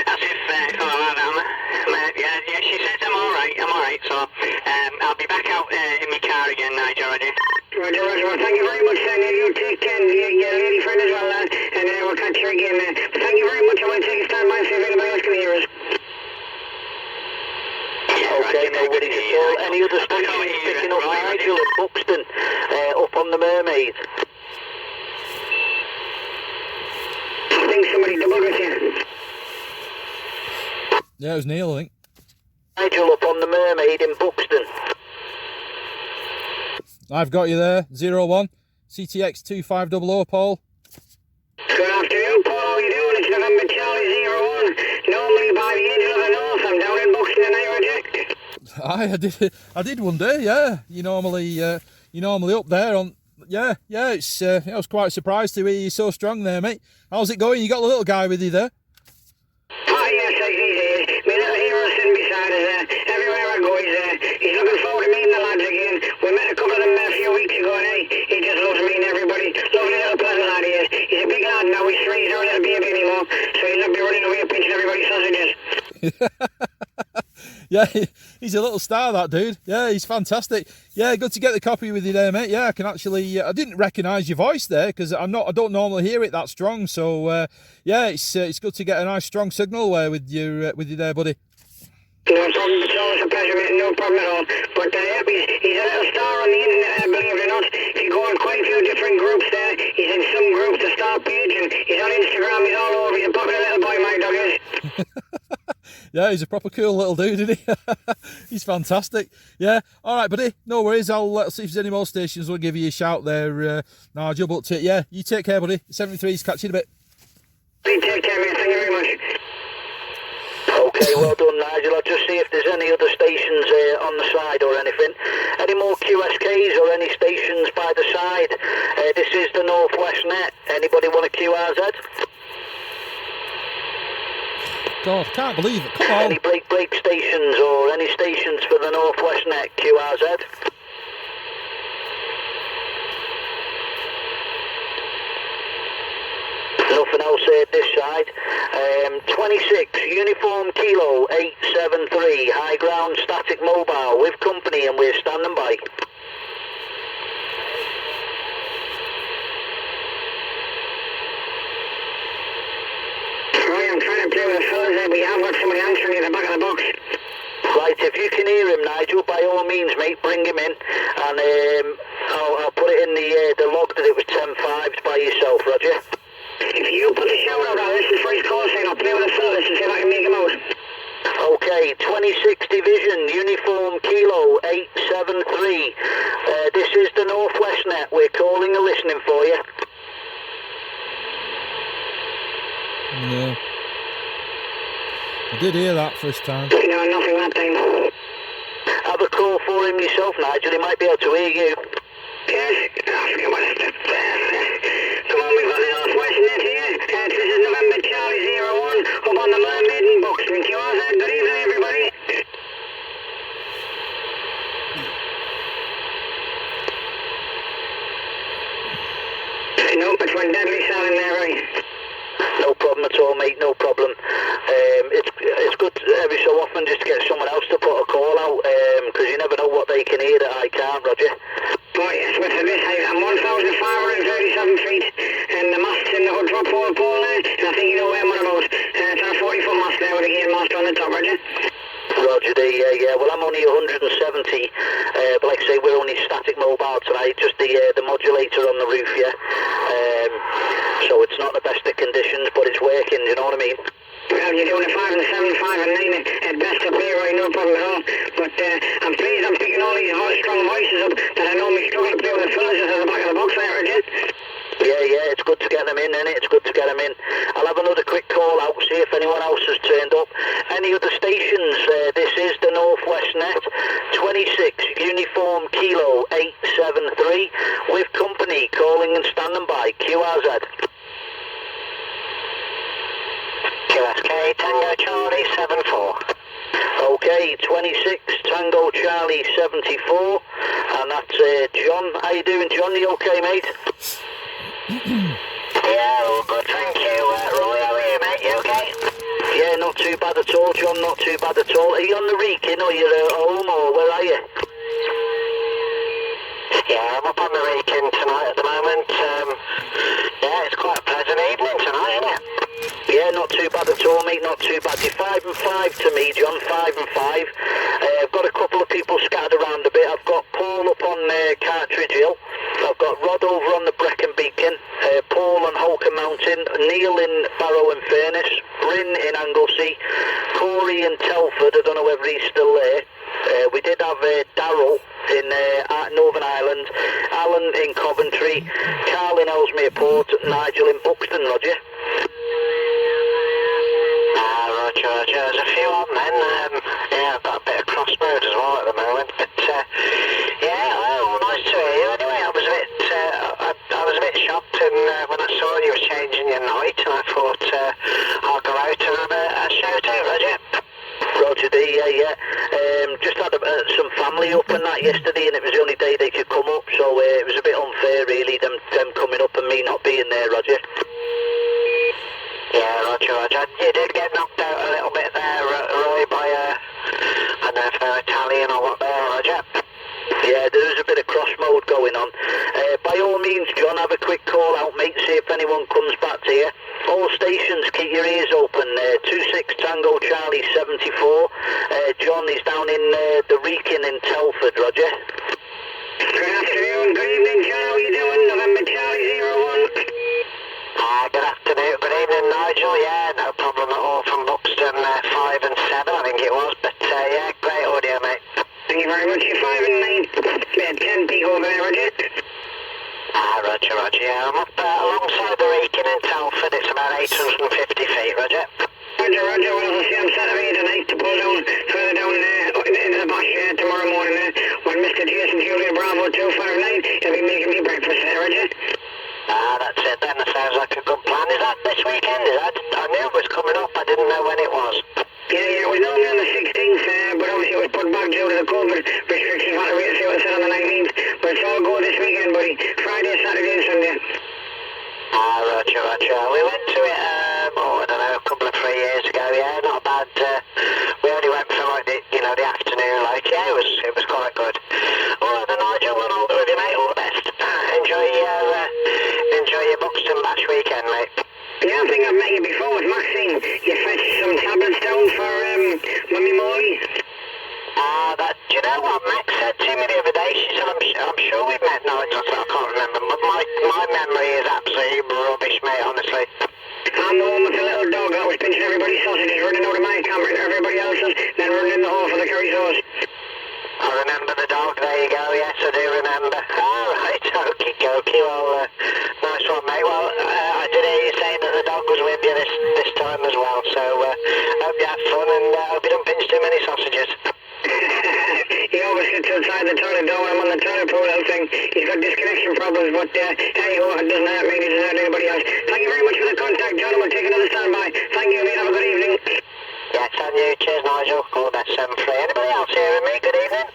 As if I'm around, yeah, she says I'm alright, so I'll be back out in my car again, Nigel, Roger. Roger, well, thank you very much, then. You take care of your lady friend as well, and we'll catch you again. But thank you very much. I want to take a stand by and see if anybody else can hear us. Okay, no worries at all. Any other stations picking up Nigel and Buxton up on the Mermaid? I think somebody doubled with you. Yeah, it was Neil, I think. Nigel up on the Mermaid in Buxton. I've got you there. 01 CTX 2500, Paul. Good afternoon, Paul. How are you doing? It's November Charlie 01. Normally by the Angel of the North. I'm down in Buxton tonight, Roger. I did one day, yeah. You're normally up there on. Yeah. It's I was quite surprised to hear you so strong there, mate. How's it going? You got the little guy with you there? Oh yes, he is. My little hero sitting beside us. Everywhere I go, he's looking forward to meeting the lads again. We met a couple of them a few weeks ago, and he just loves meeting everybody. Lovely little pleasant lad he is. He's a big lad now. He's 3. He's not a little baby anymore, so he'll not be running away pinching everybody's sausages. Yeah, he's a little star, that dude. Yeah, he's fantastic. Yeah, good to get the copy with you there, mate. Yeah, I can actually. I didn't recognise your voice there because I don't normally hear it that strong. So yeah, it's good to get a nice strong signal with you there, buddy. No problem. It's always a pleasure, mate. No problem at all. But he's a little star on the internet, believe it or not. If you go on quite a few different groups there, he's in some groups, the star page, and he's on Instagram. He's all over. He's a popular little boy, my dog is. Yeah, he's a proper cool little dude, isn't he? He's fantastic. Yeah, all right, buddy. No worries. I'll see if there's any more stations. We'll give you a shout there, Nigel. But yeah, you take care, buddy. 73's catch you in a bit. Take care, mate. Thank you very much. Okay, well done, Nigel. I'll just see if there's any other stations on the side or anything. Any more QSKs or any stations by the side? This is the Northwest Net. Anybody want a QRZ? God, can't believe it. Come on. Any break stations or any stations for the Northwest Net QRZ? Nothing else this side. 26 Uniform Kilo 873 High Ground Static Mobile with company and we're standing by. Right, I'm trying to play with the fellas there, but you have got somebody answering at the back of the box. Right, if you can hear him, Nigel, by all means, mate, bring him in, and I'll put it in the log that it was 10-5 by yourself, Roger. If you put the shout out, I'll listen for his call saying I'll play with the fellas to see if I can make him out. Okay, 26 Division, Uniform Kilo 873. This is the Northwest Net. We're calling and listening for you. Yeah. I did hear that first time. No, nothing that time. Have a call for him yourself, Nigel. He might be able to hear you. Yes, I forget what it's. Come on, we've got the Northwest Net here. This is November Charlie 01 up on the Mermaid in Buxton. QRZ, good evening, everybody. Nope, it's one deadly sound there, right? No problem at all, mate, no problem. It's good every so often just to get someone else to put a call out, because you never know what they can hear that I can't, Roger. Oh yes, with the the modulator on the roof, yeah. So it's not the best of conditions, but it's working, you know what I mean? Well, you're doing a 5 and a 7, 5 and 9 at best up here, right? No problem at all. But I'm pleased I'm picking all these strong voices up that I normally struggle to play with the fellas at the back of the box there, again. Yeah, it's good to get them in, innit? It's good to get them in. I'll have another quick call out, see if anyone else has turned up. Any other stations? This is the Northwest Net, 26 Uniform Kilo 873, with company calling and standing by. QRZ. QSK Tango Charlie 74. Okay, 26 Tango Charlie 74, and that's John. How you doing, John? You okay, mate? Yeah, all good, thank you. Roy, how are you, mate? You okay? Yeah, not too bad at all, John. Not too bad at all. Are you on the Wrekin, or you're at home, or where are you? Yeah, I'm up on the Wrekin tonight at the moment. Yeah, it's quite a pleasant evening tonight, isn't it? Yeah, not too bad at all, mate, not too bad. You're 5 and 5 to me, John, 5 and 5. I've got a couple of people scattered around a bit. I've got Paul up on Cartridge Hill. I've got Rod over on the Brecon Beacon, Paul on Holcombe Mountain, Neil in Barrow and Furnace, Bryn in Anglesey, Corey in Telford. I don't know whether he's still there. We did have Darryl in Northern Ireland, Alan in Coventry, Carl in Ellesmere Port, Nigel in Buxton, Roger. Roger, there's a few on then. Yeah, I've got a bit of crossroads as well at the moment, but yeah, well, nice to hear you. Anyway, I was a bit shocked when I saw you were changing your night, and I thought I'll go out and have a shout out, Roger. Roger D, yeah. Just had some family up and that yesterday, and it was the only day they could come up, so it was a bit unfair, really, them coming up and me not being there, Roger. Yeah, Roger. You did get knocked out a little bit there, Roy, by I don't know if they're Italian or what they are, Roger. Yeah, there is a bit of cross mode going on. By all means, John, have a quick call out, mate, see if anyone comes back to you. All stations, keep your ears open. 26 Tango Charlie 74. John is down in the Wrekin in Telford, Roger. Good afternoon, good evening, John. How you doing? November Charlie 01. Good afternoon, good evening, Nigel. Yeah, no problem at all from Buxton 5 and 7, I think it was. But yeah, great audio, mate. Thank you very much. You're 5 and 9. 10 peak over there, Roger. Roger. Yeah, I'm up alongside the Wrekin in Telford. It's about 850 feet, Roger. Roger. Well, I'll see you on Saturday tonight to pull down further down into the bosh tomorrow morning when Mr. Jason Julian Bravo 259 he'll be making me breakfast there, Roger. That's it then. That sounds like a good plan. Is that this weekend? I knew it was coming up. I didn't know when it was. Yeah, it was normally on the 16th, but obviously it was put back due to the COVID restrictions. What it said on the 19th. But it's all good this weekend, buddy. Friday, Saturday and Sunday. Roger. We went to it, I don't know, a couple of 3 years ago. Yeah, not bad. We only went for like the afternoon. Like, yeah, it was quite good. All right, then, Nigel, we'll hold it with you, mate. All the best. Enjoy your Buxton Bash weekend, mate. Yeah, I think I've met you before with Maxine. You fetched some tablets down for Mummy Molly. Do you know what Max said to me the other day? She said, I'm sure we've met Nigel, so I can't remember, but my memory is absolutely rubbish, mate, honestly. I'm the one with the little dog that was pinching everybody's sausages, running out of my camera and everybody else's, then running in the hall for the curry sauce. I remember the dog, there you go, yes, I do remember. Alright, okie dokie, well, nice one, mate. Well, I did hear you saying that the dog was with you this time as well, so hope you had fun and hope you don't pinch too many sausages. He always sits outside the toilet door when I'm on the toilet pool thing. He's got disconnection problems, but anyhow, it doesn't hurt me, it doesn't hurt anybody else. Thank you very much for the contact, John, and we'll take another standby. Thank you, mate, have a good evening. Yes, and you, cheers, Nigel. All that 7-3. Anybody else hearing me? Good evening.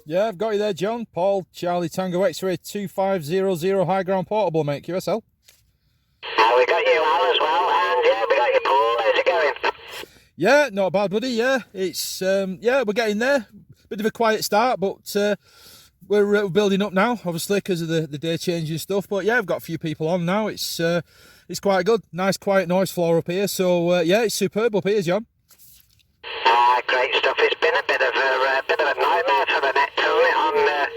Yeah, I've got you there, John. Paul, Charlie Tango X-Ray 2500 High Ground Portable, mate, QSL. We got you, Al, as well, and yeah, we got you, Paul. How's it going? Yeah, not bad, buddy. Yeah, it's we're getting there. Bit of a quiet start, but we're building up now, obviously, because of the day change and stuff. But yeah, I've got a few people on now. It's quite good. Nice, quiet noise floor up here. So yeah, it's superb up here, John. Great stuff. It's been a bit of a nightmare for the net to on it,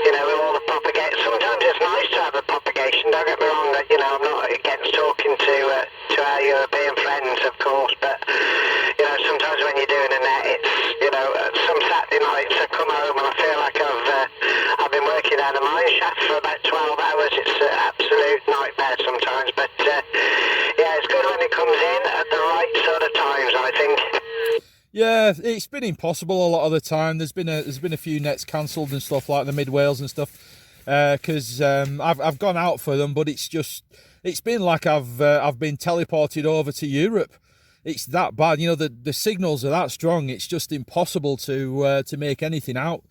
with all the propagation. Sometimes it's nice to have a propagation, don't get me wrong, that, I'm not against talking to our European friends, of course, but, sometimes when you're doing a net, it's, some Saturday nights I come home and I feel like I've been working down a mine shaft for about 12 hours. It's an absolute nightmare sometimes, but, it's good when it comes in at the right sort of times, I think. Yeah, it's been impossible a lot of the time. There's been a few nets cancelled and stuff like the Mid Wales and stuff, because I've gone out for them, but it's been like I've been teleported over to Europe. It's that bad, the signals are that strong. It's just impossible to make anything out.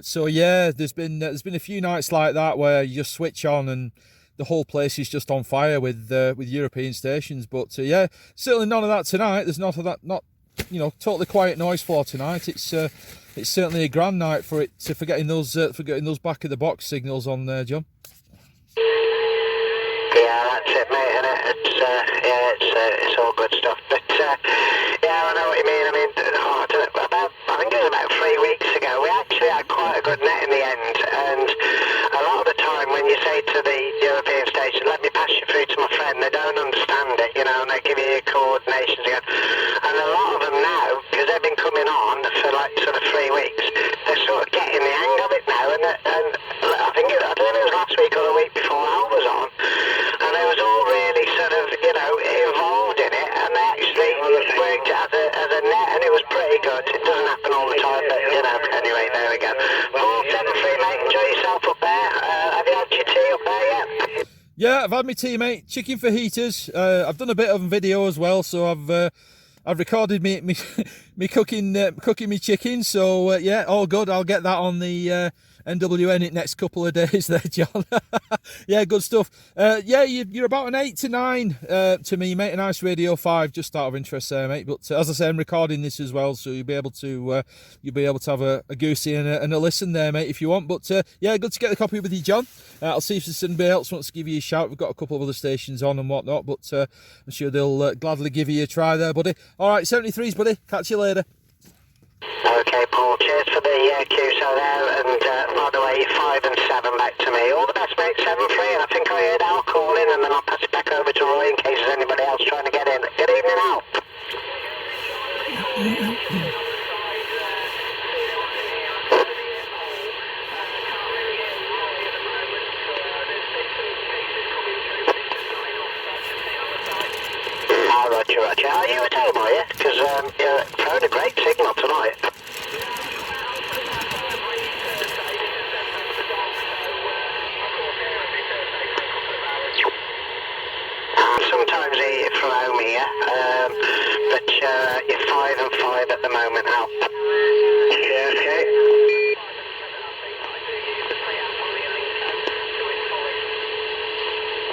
So yeah, there's been a few nights like that where you just switch on and the whole place is just on fire with European stations. But yeah, certainly none of that tonight. There's not totally quiet noise floor tonight. It's certainly a grand night for getting those back of the box signals on there, John. Yeah, that's it, mate. And it's all good stuff. But I know what you mean. I mean, I think it was about 3 weeks ago. We actually had quite a good net in the end. And a lot of the time, when you say to the European station, "Let me pass you through to my friend," they don't understand it, and they give you coordinations again. And a lot of them now, because they've been coming on for like sort of 3 weeks, they're sort of getting the hang of it now. And I think I don't know if it was last week or the week before Al was on, and they was all really sort of involved in it, and they actually worked it as a net, and it was pretty good. It doesn't happen all the time, but anyway, there we go. 473, mate. Enjoy yourself up there. Have you had your tea up there yet? Yeah, I've had my tea, mate. Chicken fajitas. I've done a bit of video as well, so I've recorded me cooking me chicken. So yeah, all good. I'll get that on the NWN in next couple of days there, John. Yeah, good stuff. Yeah, you're about an 8 to 9 to me, mate. A nice Radio 5, just out of interest there, mate. But as I say, I'm recording this as well, so you'll be able to have a goosey and a listen there, mate, if you want. But yeah, good to get the copy with you, John. I'll see if there's somebody else wants to give you a shout. We've got a couple of other stations on and whatnot, but I'm sure they'll gladly give you a try there, buddy. All right, 73s, buddy. Catch you later. Okay, Paul, cheers for the QSO there, and by the way, 5 and 7 back to me. All the best, mate, 7-3, and I think I heard Al call in, and then I'll pass it back over to Roy in case there's anybody else trying to get in. Good evening, Al. Roger. Are you at home, are you? Because you're throwing a great signal tonight. Sometimes you're from home here, but you're 5 and 5 at the moment, Al. Yeah, okay.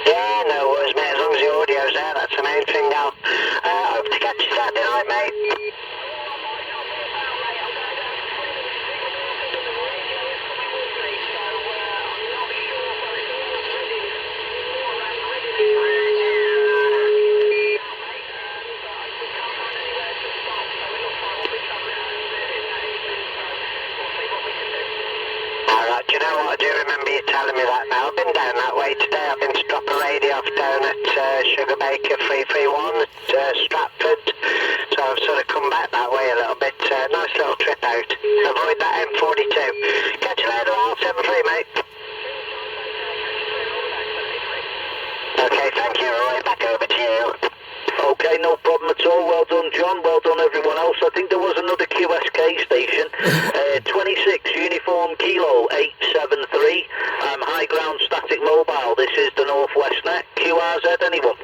Yeah, no worries, mate. As long as the audio's there, that's the main thing, Al. Hope to catch you Saturday night, mate. Do you know what? I do remember you telling me that now. I've been down that way today. I've been to drop a radio off down at Sugar Baker 331 at Stratford. So I've sort of come back that way a little bit. Nice little trip out. Avoid that M42. Catch you later, Al. 7-3, mate. Okay, thank you, Roy. Back over to you. Okay, no problem at all. Well done, John. Well done, everyone else. I think there was another QSK station. 26 Uniform Kilo 873. High ground static mobile. This is the Northwest Net. QRZ, anyone?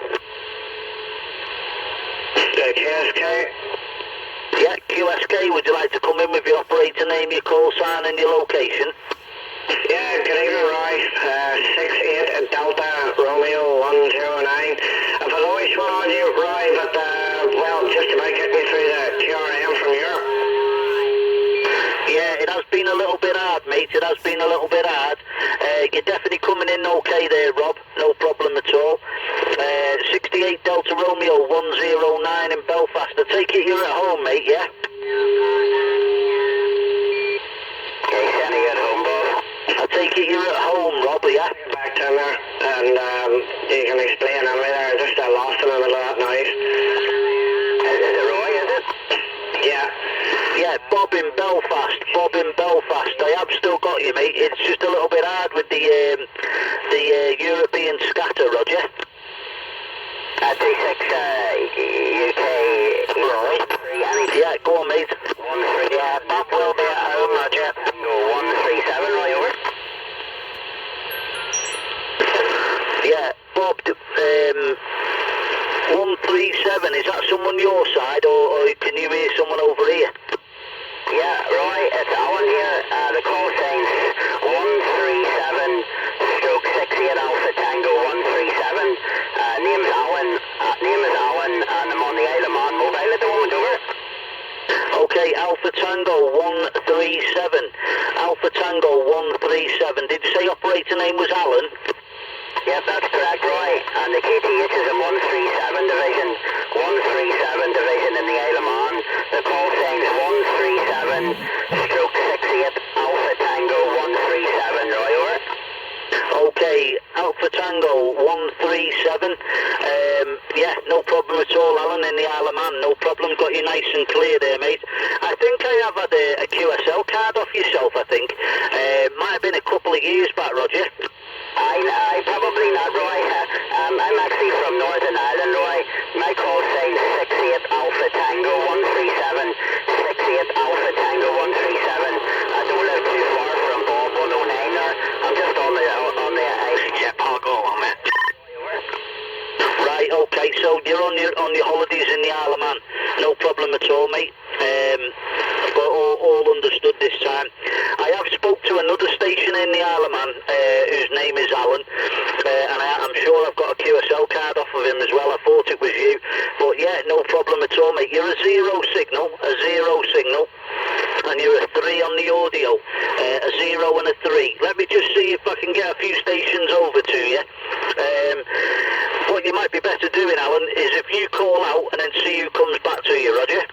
QSK. Yeah, QSK. Would you like to come in with your operator name, your call sign, and your location? Yeah, good evening, Roy. 68 Delta Romeo 109. I've always followed you, Roy, but, just about get me through the TRM from Europe. Yeah, it has been a little bit hard, mate. It has been a little bit hard. You're definitely coming in okay there, Rob. No problem at all. 68 Delta Romeo 109 in Belfast. I take it you're at home, mate, yeah? when you get home, Bob? I take it you're at home, Rob, yeah? Back to him there, and you can explain on me there. Just lost in the middle of that noise. Is it Roy, is it? Yeah. Yeah, Bob in Belfast. I have still got you, mate. It's just a little bit hard with the European scatter, Roger. 36 UK Roy. Yeah, go on, mate. 13, yeah, Bob will be at home, Roger. 137, Roy, over. Yeah, Bob, 137, is that someone your side, or can you hear someone over here? Yeah, Roy, it's Alan here. The call signs 137 stroke 68 Alpha Tango 137. Name is Alan, and I'm on the Isle of Man mobile at the moment, over. Okay, Alpha Tango 137. Alpha Tango 137. Did you say operator name was Alan? Yep, that's correct, Roy. And the KTH is a 137 division. 137 division in the Isle of Man. The call signs 137 stroke 68 Alpha Tango 137, Roy, over. Okay, Alpha Tango 137. Yeah, no problem at all, Alan, in the Isle of Man. No problem, got you nice and clear there, mate. I think I have had a QSL card off yourself, I think. Might have been a couple of years back, Roger. I probably not, Roy. I'm actually from Northern Ireland, Roy. My call sign 68 Alpha Tango 137. 68 Alpha Tango 137. I don't live too far from Bob 109 there. I'm just on the Yeah, I'll go on, mate. Right, okay, so you're on your holidays in the Isle of Man. No problem at all, mate. But all understood this time. I have spoke to another station in the Isle of Man, whose name is Alan, and I'm sure I've got a QSL card off of him as well. I thought it was you, but yeah, no problem at all, mate. You're a zero signal, and you're a 3 on the audio, a 0 and a 3. Let me just see if I can get a few stations over to you. What you might be better doing, Alan, is if you call out and then see who comes back to you, Roger.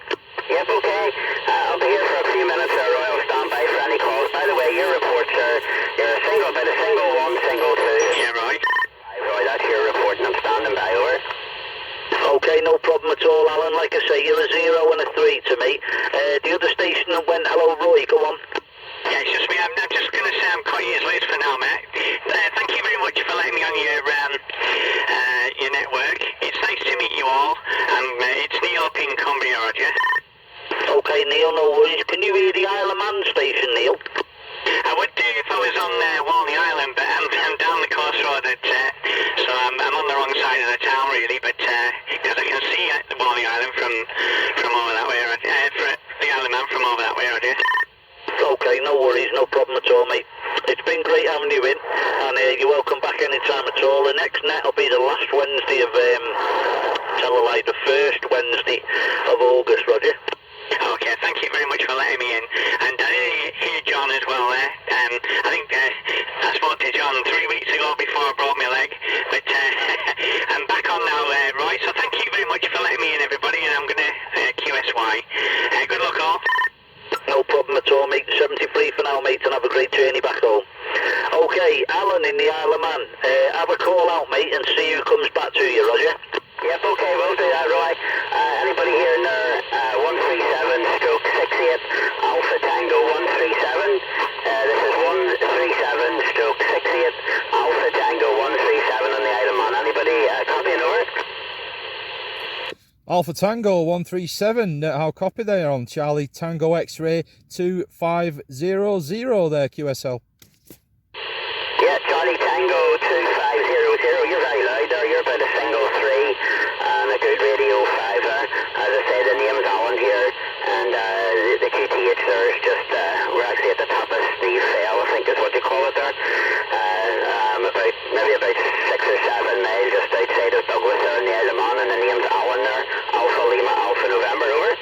Yep, okay. I'll be here for a few minutes, sir, Roy. I'll stand by for any calls. By the way, your report, sir, you're a single bit, a single 1, single 2. Yeah, right. Roy, that's your report, and I'm standing by, over. Okay, no problem at all, Alan. Like I say, you're a 0 and a 3 to me. The other station that went, hello, Roy, go on. Yeah, it's just me. I'm just going to say I'm quite years late for now, mate. Thank you very much for letting me on your network. It's nice to meet you all. It's Neil up in Cumbria, Roger. Okay, Neil, no worries. Can you hear the Isle of Man station, Neil? I would do if I was on Walney Island, but I'm down the coast road, so I'm on the wrong side of the town, really, but because I can see Walney Island from over that way, the Isle of Man from over that way, Roger. Okay, no worries, no problem at all, mate. It's been great having you in, and you're welcome back anytime at all. The next net will be the last Wednesday of, the first Wednesday of August, Roger. Okay, thank you very much for letting me in. And I did hear John as well there. I think I spoke to John 3 weeks ago before I broke my leg. But I'm back on now, Roy. So thank you very much for letting me in, everybody. And I'm going to QSY. Good luck, all. No problem at all, mate. 73 for now, mate, and have a great journey back home. Okay, Alan in the Isle of Man. Have a call out, mate, and see who comes back to you, Roger. Yep, okay, we'll do that, Roy. Anybody here in there? 137 stroke 68 Alpha Tango 137. This is 137 stroke 68 Alpha Tango 137 on the Isle of Man. Anybody copying over? Alpha Tango 137, how copy there on Charlie Tango X-Ray 2500 there, QSL. Yeah, Charlie Tango 2500. You're very loud there. You're about a single 3 and a good radio 5 there. As I say, the name's Alan here, and the QTH there is just, we're actually at the top of Steve Fell, I think is what you call it there. Maybe about 6 or 7 miles just outside of Douglas there in the Isle of Man, and the name's Alan there. Alpha Lima, Alpha November, over.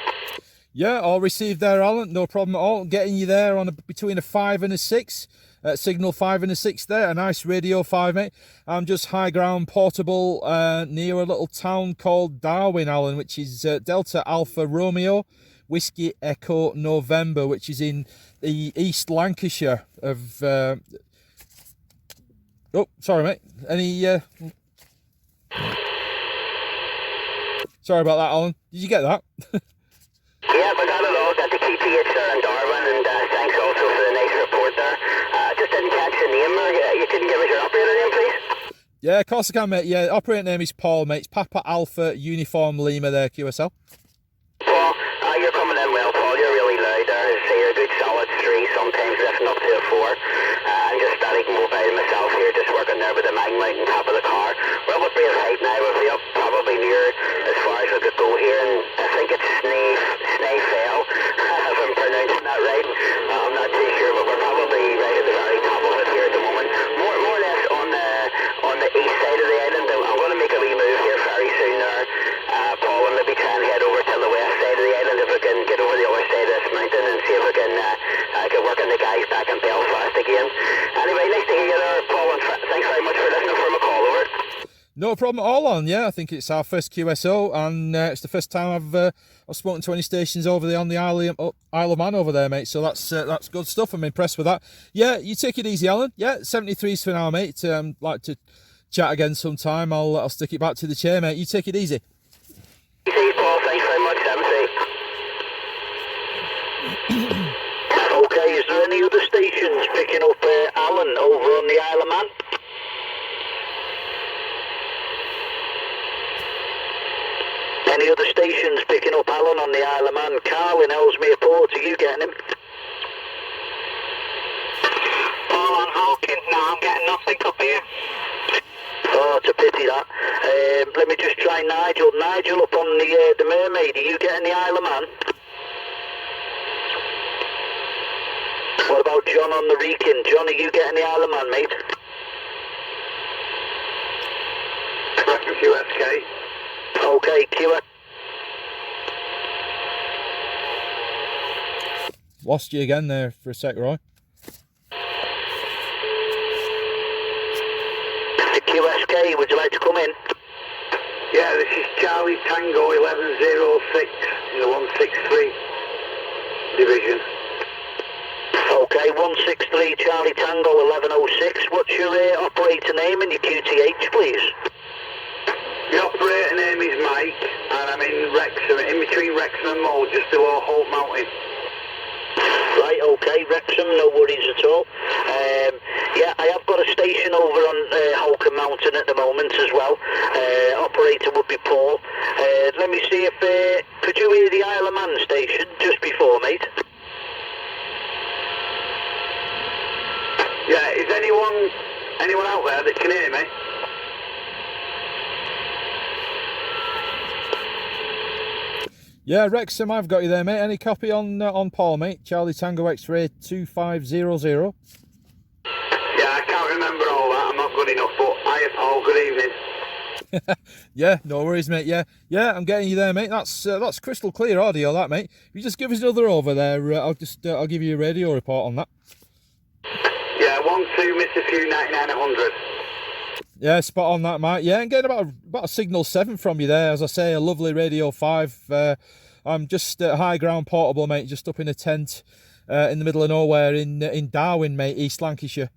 Yeah, all received there, Alan. No problem at all. Getting you there on between a 5 and a 6. Signal 5 and a 6 there. A nice radio 5, mate. I'm just high ground portable near a little town called Darwin, Alan, which is Delta Alpha Romeo Whiskey Echo November, which is in the East Lancashire of... Oh, sorry, mate. Any... Sorry about that, Alan. Did you get that? Yeah, but I don't know, got the QTH there in Darwin, and thanks also for the nice report there. Just didn't catch the name, you couldn't give us your operator name, please? Yeah, of course I can, mate. Yeah, operator name is Paul, mate. It's Papa Alpha Uniform Lima there, QSL. Paul, you're coming in well, Paul. You're really loud there. I say you're a good solid 3, sometimes lifting up to a 4. I'm just static mobile myself here, just working there with the mag mount on top of the car. We're up at real height now. We'll be up probably near as far as we could go here, and I think it's Snaefell, if I'm pronouncing that right. I'm not too sure, but we're probably right at the very top of it here at the moment. More or less on the east side of the island. I'm going to make a wee move here very soon there, Paul, and maybe try and head over to the west side of the island if we can get over the other side of this mountain and see if we can get working the guys back in Belfast again. Anyway, nice to hear you there, Paul, and thanks very much for listening for my call, over. No problem at all, on. Yeah, I think it's our first QSO, and it's the first time I've spoken to any stations over there on the Isle of Man over there, mate. So that's good stuff. I'm impressed with that. Yeah, you take it easy, Alan. Yeah, 73s for now, mate. Like to chat again sometime. I'll stick it back to the chair, mate. You take it easy. Easy, Paul. Thanks very much, 70. Okay, is there any other stations picking up Alan over on the Isle of Man? Any other stations picking up Alan on the Isle of Man? Carl in Ellesmere Port, are you getting him? Oh, I'm Hawkins now. I'm getting nothing up here. Oh, it's a pity that. Let me just try Nigel. Nigel up on the Mermaid, are you getting the Isle of Man? What about John on the Wrekin? John, are you getting the Isle of Man, mate? QSK. Okay, QS. Lost you again there for a sec, Roy. The QSK, would you like to come in? Yeah, this is Charlie Tango 1106 in the 163 division. Okay, 163 Charlie Tango 1106. What's your operator name and your QTH, please? The operator name is Mike, and I'm in Wrexham, in between Wrexham and Mold, just below Holt Mountain. Right, okay, Wrexham, no worries at all. Yeah, I have got a station over on Holcombe Mountain at the moment as well. Operator would be Paul. Let me see if, could you hear the Isle of Man station just before, mate? Yeah, is anyone out there that can hear me? Yeah, Wrexham, I've got you there, mate. Any copy on Paul, mate? Charlie Tango X-Ray 2500. Yeah, I can't remember all that. I'm not good enough, but hi, Paul. Good evening. Yeah, no worries, mate. Yeah, I'm getting you there, mate. That's crystal clear audio, that, mate. If you just give us another over there, I'll give you a radio report on that. Yeah, 12 missed a few 99-100. Yeah, spot on that, mate. Yeah, I'm getting about a signal 7 from you there. As I say, a lovely Radio 5. I'm just at high ground portable, mate, just up in a tent in the middle of nowhere in Darwin, mate, East Lancashire.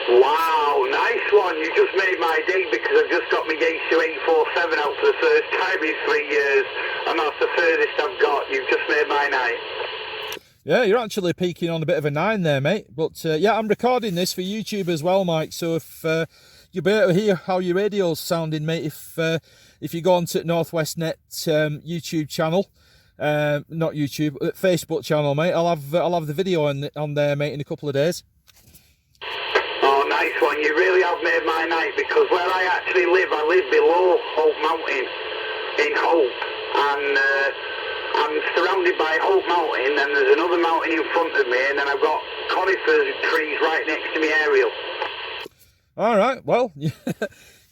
Wow, nice one. You just made my day because I've just got my Yaesu 847 out for the first time in 3 years, and that's the furthest I've got. You've just made my night. Yeah, you're actually peaking on a bit of a 9 there, mate. But yeah, I'm recording this for YouTube as well, Mike. So if you'll be able to hear how your radio's sounding, mate, if you go onto Northwest Net YouTube channel, not YouTube, Facebook channel, mate, I'll have the video on there, mate, in a couple of days. Oh, nice one. You really have made my night, because where I actually live, I live below Holt Mountain in Holt, and I'm surrounded by Holt Mountain, and there's another mountain in front of me, and then I've got conifers trees right next to me aerial. All right, well, you're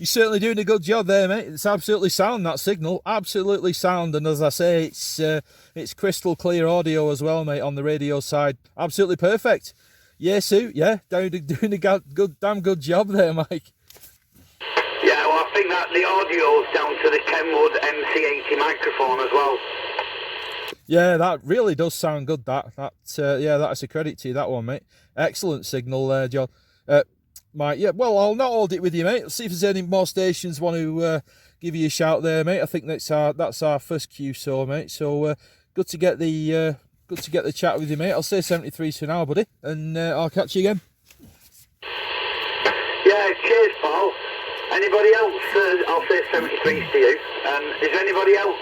certainly doing a good job there, mate. It's absolutely sound, that signal, absolutely sound, and as I say, it's crystal clear audio as well, mate, on the radio side. Absolutely perfect. Yeah, Sue, yeah, doing a damn good job there, Mike. Yeah, well, I think that the audio's down to the Kenwood MC80 microphone as well. Yeah, that really does sound good. Yeah, that's a credit to you, that one, mate. Excellent signal there, John. Mike, yeah, well, I'll not hold it with you, mate. Let's see if there's any more stations want to give you a shout there, mate. I think that's our first QSO, mate. So good to get the chat with you, mate. I'll say 73s for now, buddy, and I'll catch you again. Yeah, cheers, Paul. Anybody else? I'll say 73s to you. Is there anybody else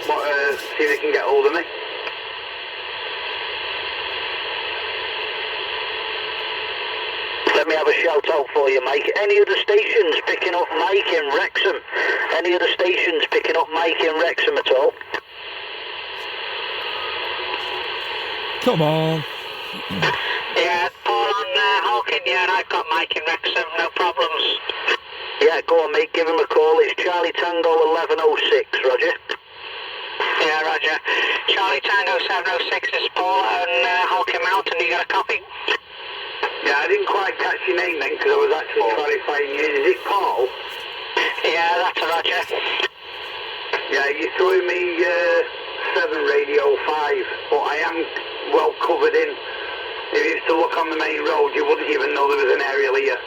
see if they can get hold of me? Let me have a shout out for you, Mike. Any other stations picking up Mike in Wrexham? Any other stations picking up Mike in Wrexham at all? Come on. Yeah, Paul on Hawking, yeah, I've got Mike in Wrexham, no problems. Yeah, go on, mate, give him a call. It's Charlie Tango 1106, Roger. Yeah, Roger. Charlie Tango 706 is Paul on Hawking Mountain, you got a copy? Yeah, I didn't quite catch your name then because I was actually clarifying you. Is it Paul? Yeah, that's a Roger. Yeah, you threw me 7 Radio 5, but I am well covered in. If you used to look on the main road, you wouldn't even know there was an aerial here.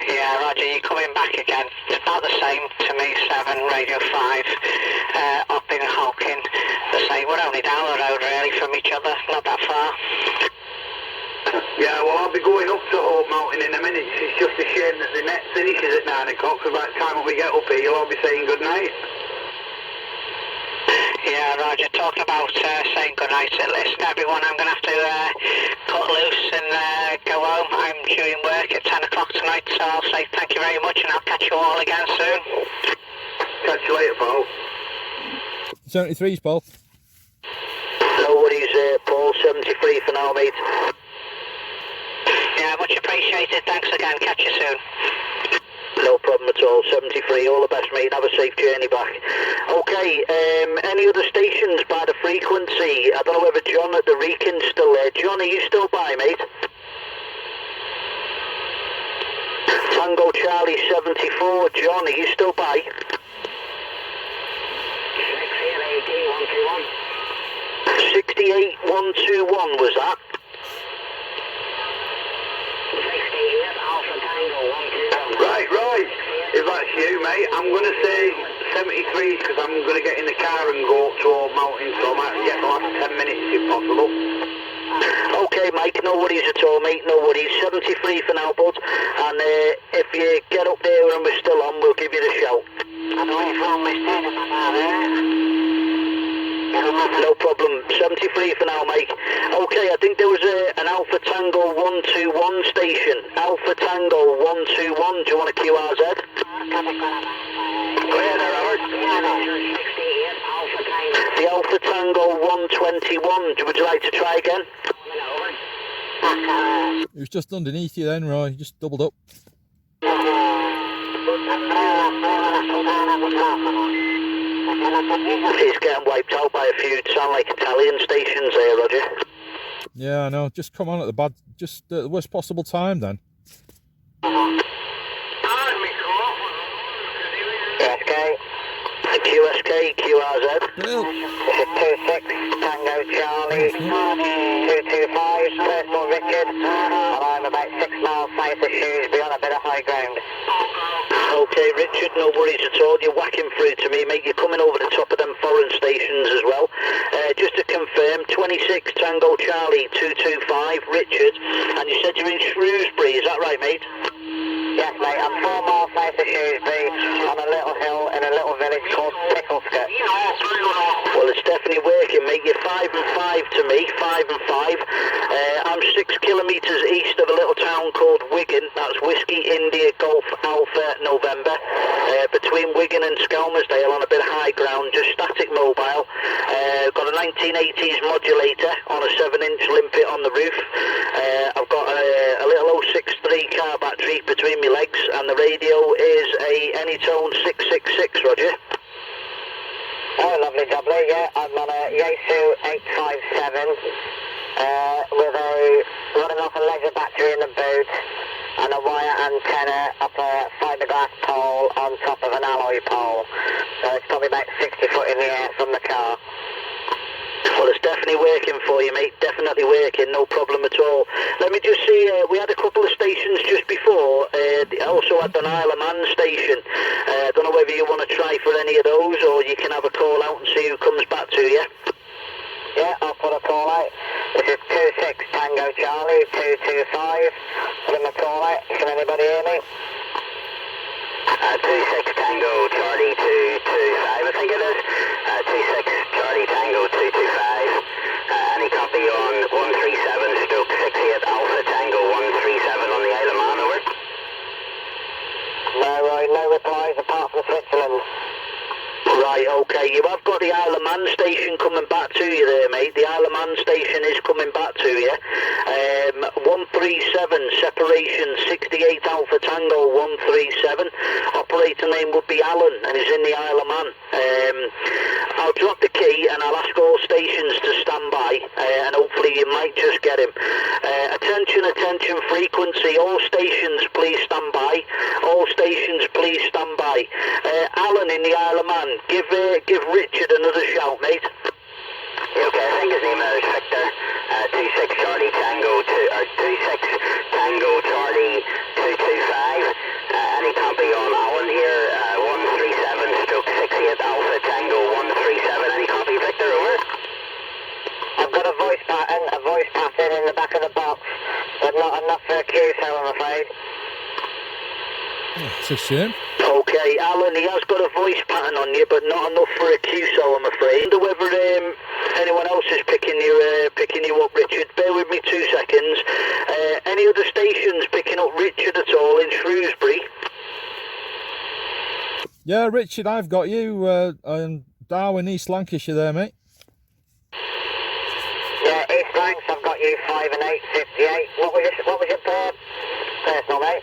Yeah, Roger, you're coming back again. It's about the same to me, 7 Radio 5, up in Hawking. The same, we're only down the road really from each other, not that far. Yeah, well, I'll be going up to Hope Mountain in a minute. It's just a shame that the net finishes at 9 o'clock, so by the time we get up here, you'll all be saying good night. Yeah, Roger, talking about saying good night. Listen, everyone, I'm going to have to cut loose and go home. I'm doing work at 10 o'clock tonight, so I'll say thank you very much and I'll catch you all again soon. Catch you later, Paul. 73s, Paul. No worries, Paul. 73 for now, mate. Yeah, much appreciated. Thanks again. Catch you soon. No problem at all. 73. All the best, mate. Have a safe journey back. Okay, any other stations by the frequency? I don't know whether John at the Reekin's still there. John, are you still by, mate? Tango Charlie 74. John, are you still by? 68121 was that? Right. If that's you, mate, I'm going to say 73 because I'm going to get in the car and go up to Old Mountain, so I might get the last 10 minutes if possible. Okay, Mike, no worries at all, mate, no worries. 73 for now, bud. And if you get up there and we're still on, we'll give you the shout. No problem. 73 for now, Mike. Okay, I think there was an Alpha Tango 121 station. Alpha Tango 121. Do you want a QRZ? The Alpha Tango 121. Would you like to try again? It was just underneath you then, Roy. You just doubled up. He's getting wiped out by a few, sound like Italian stations there, Roger. Yeah, I know. Just come on at the worst possible time then. QSK, QRZ. Bill. 26 Tango Charlie 225 personal Richard, and I'm about 6 miles south of Shrewsbury on a bit of high ground. Okay, Richard, no worries at all. You're whacking through to me, mate. You're coming over the top of them foreign stations as well. Just to confirm, 26 Tango Charlie 225 Richard, and you said you're in Shrewsbury, is that right, mate? Yes, mate, I'm 4 miles south of Shrewsbury on a little hill in a little village called Picklescott. Well, it's definitely working, mate. You're 5 and 5 to me, 5 and 5. I'm 6 kilometres east of a little town called Wigan. That's Whiskey India Golf Alpha November. Between Wigan and Skelmersdale on a bit of high ground, just static mobile. Got a 1980s modulator on a 7-inch limpet on the roof. I've got a little 063 car battery between my legs, and the radio is a Anytone 666, Roger. Oh, lovely, yeah. I'm on a Yaesu 857 with a running off a leisure battery in the boot and a wire antenna up a fiberglass pole on top of an alloy pole. So it's probably about 60 foot in the air from the car. definitely working for you, mate. Definitely working, no problem at all. Let me just see, we had a couple of stations just before. Also had an Isle of Man station. I don't know whether you want to try for any of those, or you can have a call out and see who comes back to you. Yeah, I'll put a call out. This is 26 Tango Charlie 225. Put in a call out. Can anybody hear me? 26 Tango Charlie 225, I think it is. 26 Charlie Tango 225. Any copy on 137 stroke 68 Alpha Tango 137 on the Isle of Man, over? No, no replies apart from Switzerland. Right, okay. You have got the Isle of Man station coming back to you there, mate. The Isle of Man station is coming back to you. 137, separation 68 Alpha Tango 137. Operator name would be Alan, and he's in the Isle of Man. I'll drop the key and I'll ask all stations to stand by, and hopefully you might just get him. Attention, attention, frequency. All stations, please stand by. All stations, please stand by. Alan in the Isle of Man, give Richard another shout, mate. Okay, I think his name is Victor. 26 Charlie Tango 26 Tango Charlie 225. Any copy on Alan here? 137 stroke 68 Alpha Tango 137. Any copy, Victor? Over. I've got a voice pattern in the back of the box, but not enough for a QSO, I'm afraid. It's a shame. Okay, Alan, he has got a voice pattern on you, but not enough for a QSO, I'm afraid. I wonder whether anyone else is picking you up, Richard. Bear with me 2 seconds. Any other stations picking up Richard at all in Shrewsbury? Yeah, Richard, I've got you. Darwin, East Lancashire there, mate. Yeah, East Lancs, I've got you 5 and 8, 58. What was your personal, mate?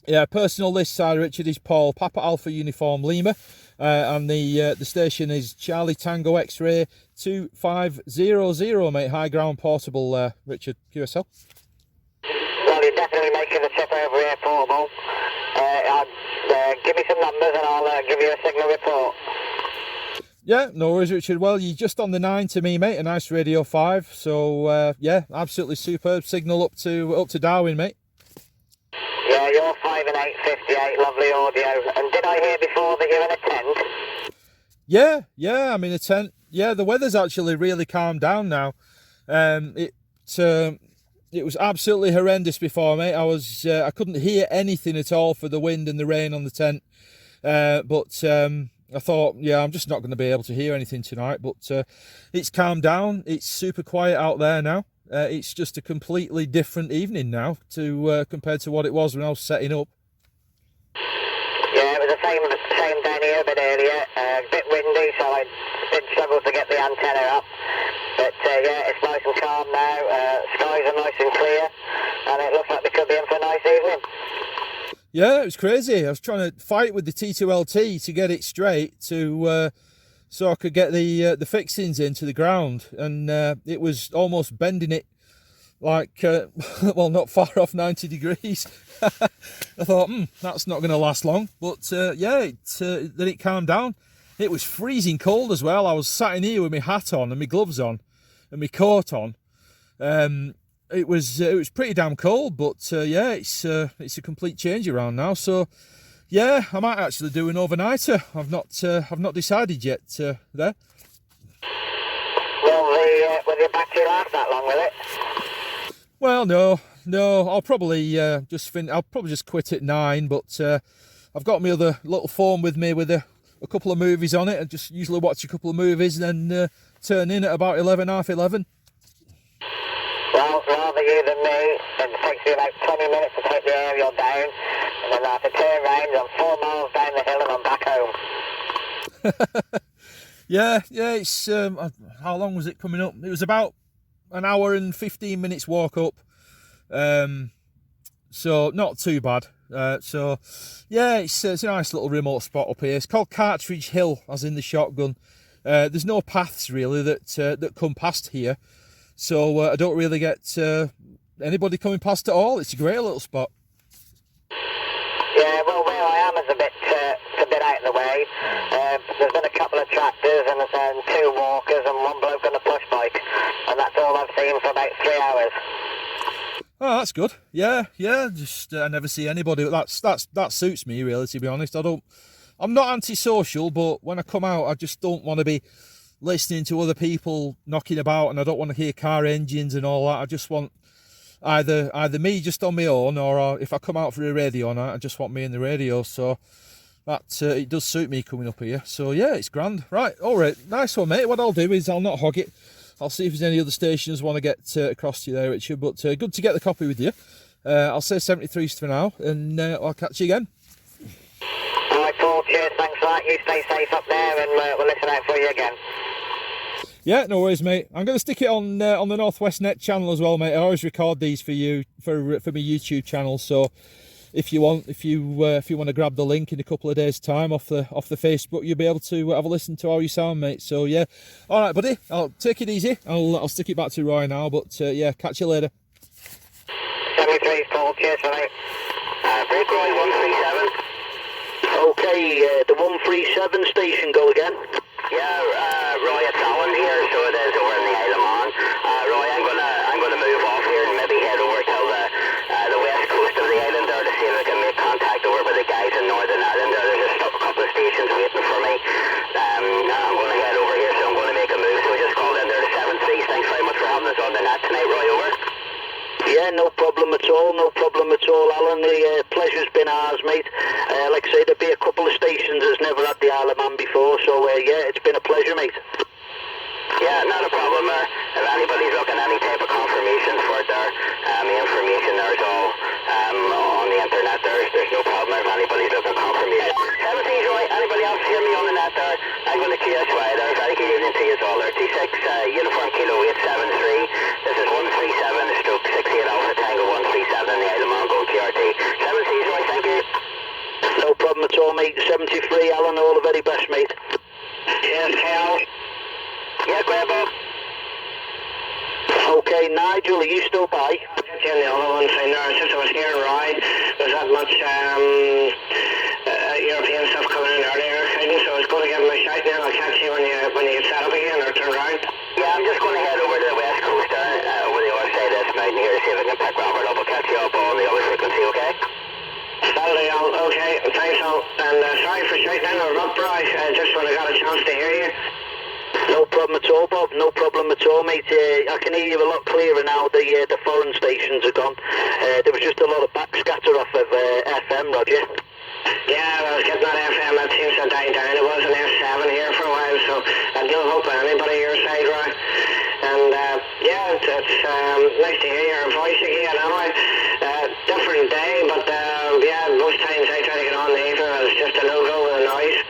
Yeah, personal this side, Richard, is Paul, Papa Alpha Uniform Lima, and the station is Charlie Tango X-Ray 2500, mate, high ground portable, Richard, QSL. Well, you're definitely making the trip over here portable. Give me some numbers and I'll give you a signal report. Yeah, no worries, Richard. Well, you're just on the 9 to me, mate, a nice Radio 5, so yeah, absolutely superb signal up to Darwin, mate. Yeah, you're 5 and 8, 58, lovely audio. And did I hear before that you're in a tent? Yeah, I'm in a tent. Yeah, the weather's actually really calmed down now. It was absolutely horrendous before, mate. I couldn't hear anything at all for the wind and the rain on the tent. But I thought, yeah, I'm just not going to be able to hear anything tonight. But it's calmed down. It's super quiet out there now. It's just a completely different evening now compared to what it was when I was setting up. Yeah, it was the same down here a bit earlier. A bit windy, so I did struggle to get the antenna up. But yeah, it's nice and calm now. Skies are nice and clear, and it looks like we could be in for a nice evening. Yeah, it was crazy. I was trying to fight with the T2LT to get it straight so I could get the fixings into the ground, and it was almost bending it like, well, not far off 90 degrees. I thought, that's not going to last long. But yeah, then it calmed down. It was freezing cold as well. I was sat in here with my hat on and my gloves on and my coat on. It was pretty damn cold, but yeah, it's a complete change around now. So yeah, I might actually do an overnighter. I've not decided yet there. Will the battery last that long, will it? Well, no. I'll probably just quit at 9. But I've got my other little phone with me with a couple of movies on it. I just usually watch a couple of movies and then turn in at about 11, half 11. Well, rather you than me. It takes me about 20 minutes to take the aerial down, and then I have to turn round. I'm 4 miles down the hill and I'm back home. Yeah. It's how long was it coming up? It was about an hour and 15 minutes walk up. So not too bad. So yeah, it's a nice little remote spot up here. It's called Cartridge Hill, as in the shotgun. There's no paths really that come past here, so I don't really get anybody coming past at all. It's a great little spot. Yeah, well, where I am is a bit out of the way. There's been a couple of tractors and 2 walkers and 1 bloke on the I've seen for about 3 hours. Oh, that's good. Yeah. Just I never see anybody. That suits me really. To be honest, I'm not antisocial, but when I come out, I just don't want to be listening to other people knocking about, and I don't want to hear car engines and all that. I just want either me just on my own, or if I come out for a radio night, I just want me in the radio. So that it does suit me coming up here. So yeah, it's grand. Right, all right, nice one, mate. What I'll do is I'll not hog it. I'll see if there's any other stations want to get across to you there, Richard. But good to get the copy with you. I'll say 73s for now, and I'll catch you again. All right, Paul. Cheers. Thanks for that. You stay safe up there, and we'll listen out for you again. Yeah, no worries, mate. I'm going to stick it on the Northwest Net channel as well, mate. I always record these for you for my YouTube channel. So if you want to grab the link in a couple of days' time off the Facebook, you'll be able to have a listen to how you sound, mate. So yeah, all right, buddy. I'll take it easy. I'll stick it back to Roy now. But yeah, catch you later. 73, Paul. Cheers for that. Break Roy 137. Okay, the 137 station, go again. Yeah, Roy, it's Alan here, so it is over in the Isle of Man. Roy, I'm gonna move off here and maybe head over to the west coast of the island there to see if I can make contact over with the guys in Northern Ireland. There's just a couple of stations waiting for me. I'm gonna head over here, so I'm gonna make a move. So just call in there to 73. Thanks very much for having us on the net tonight, Roy. Over. Yeah, no problem at all, Alan. The pleasure's been ours, mate. Like I say, there'll be a couple of stations that's never had the Isle of Man before, so yeah, it's been a pleasure, mate. Yeah, not a problem. If anybody's looking at any type of confirmation for it there, the information there's all on the internet. There's no problem if anybody's looking at confirmation. 17, Roy, anybody else hear me on the net there? I'm going to QSY there. Very good evening to you all there. T6, Uniform Kilo 873. This is 137 stroke 68 Alpha Tango 137 in the Isle of Man, going QRT. 17, Roy, thank you. No problem at all, mate. 73, Alan, all the very best, mate. Cheers, Cal. Yeah, go ahead, Bob. Okay, Nigel, are you still by? Yeah, the other one saying there, it's just I was hearing Roy. There's that much European stuff coming in earlier, so I was going to give him a shout now. I'll catch you when you get set up again or turn around. Yeah, I'm just going to head over to the west coast over the other side of this mountain here to see if I can pick Robert up. I'll catch you up on the other frequency, okay? That'll do, Al. Okay, thanks, Al. And sorry for shouting or up, Roy. Just when I got a chance to hear you. No problem at all, Bob. No problem at all, mate. I can hear you a lot clearer now. The foreign stations are gone. There was just a lot of backscatter off of FM, Roger. Yeah, I was getting that FM. That seems to die down. It was an S7 here for a while, so I've no hope of anybody your side, Roy. And yeah, it's nice to hear your voice again. Anyway, different day, but yeah, most times I try to get on the ether. It's just a no-go with the noise.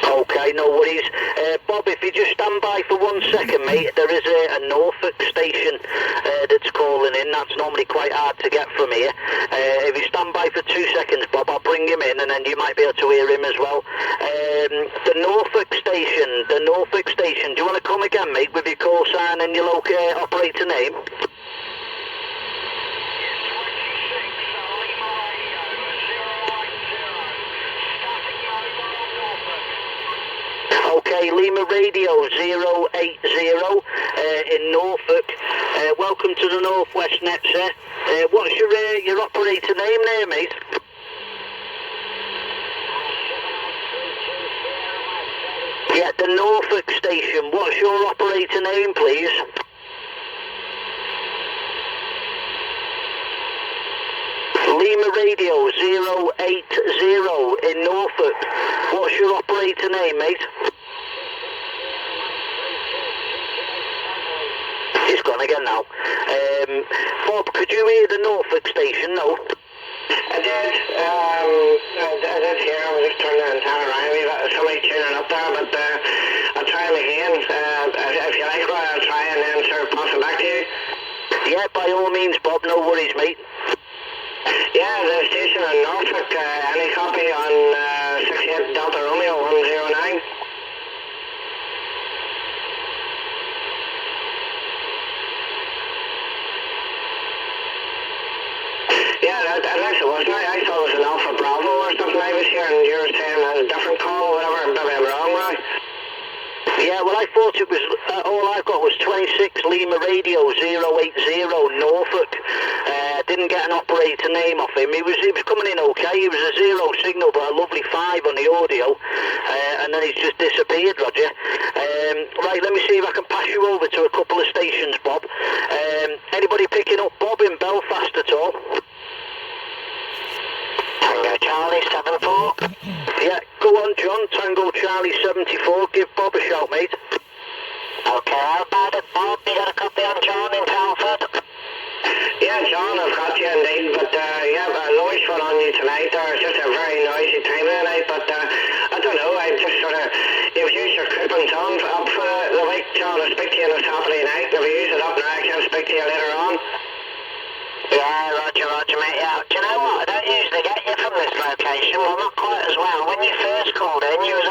Okay, no worries. Bob, if you just stand by for 1 second, mate, there is a Norfolk station that's calling in. That's normally quite hard to get from here. If you stand by for 2 seconds, Bob, I'll bring him in and then you might be able to hear him as well. The Norfolk station, do you want to come again, mate, with your call sign and your local operator name? Okay, Lima Radio 080 in Norfolk. Welcome to the Northwest Net, sir. What's your operator name there, mate? Yeah, the Norfolk station. What's your operator name, please? Lima Radio 080 in Norfolk. What's your operator name, mate? He's gone again now. Bob, could you hear the Norfolk station? No. I did. I did hear. I was just turning the antenna around. We've got somebody tuning up there, but I'll try him again. If you like, Roy, I'll try and then sort of pass it back to you. Yeah, by all means, Bob. No worries, mate. Yeah, the station in Norfolk. Any copy on 68 Delta Romeo 109? Yeah, that actually wasn't. I thought it was an Alpha Bravo or something I was here, and you were saying a different call, whatever. Maybe I'm wrong, Yeah, well, I thought it was, all I've got was 26 Lima Radio 080 Norfolk. Didn't get an operator name off him. He was coming in okay. He was a 0 signal, but a lovely 5 on the audio. And then he's just disappeared, Roger. Right, let me see if I can pass you over to a couple of stations, Bob. Anybody picking up Bob in Belfast at all? Tango Charlie 74. Yeah, go on, John. Tango Charlie 74. Give Bob a shout, mate. Okay, how about it, Bob? You got a copy on John in Telford? Yeah, John, I've got you indeed, but yeah, noise put on you tonight. It's just a very noisy time of the night, but I don't know, I just sort of, you've used your crippling tongue up for the week, John. I'll speak to you on a Saturday night. If you use it up now, I can speak to you later on. Yeah, Roger, mate. Yeah, do you know what? I don't usually get you from this location. Well, not quite as well. When you first called in, you was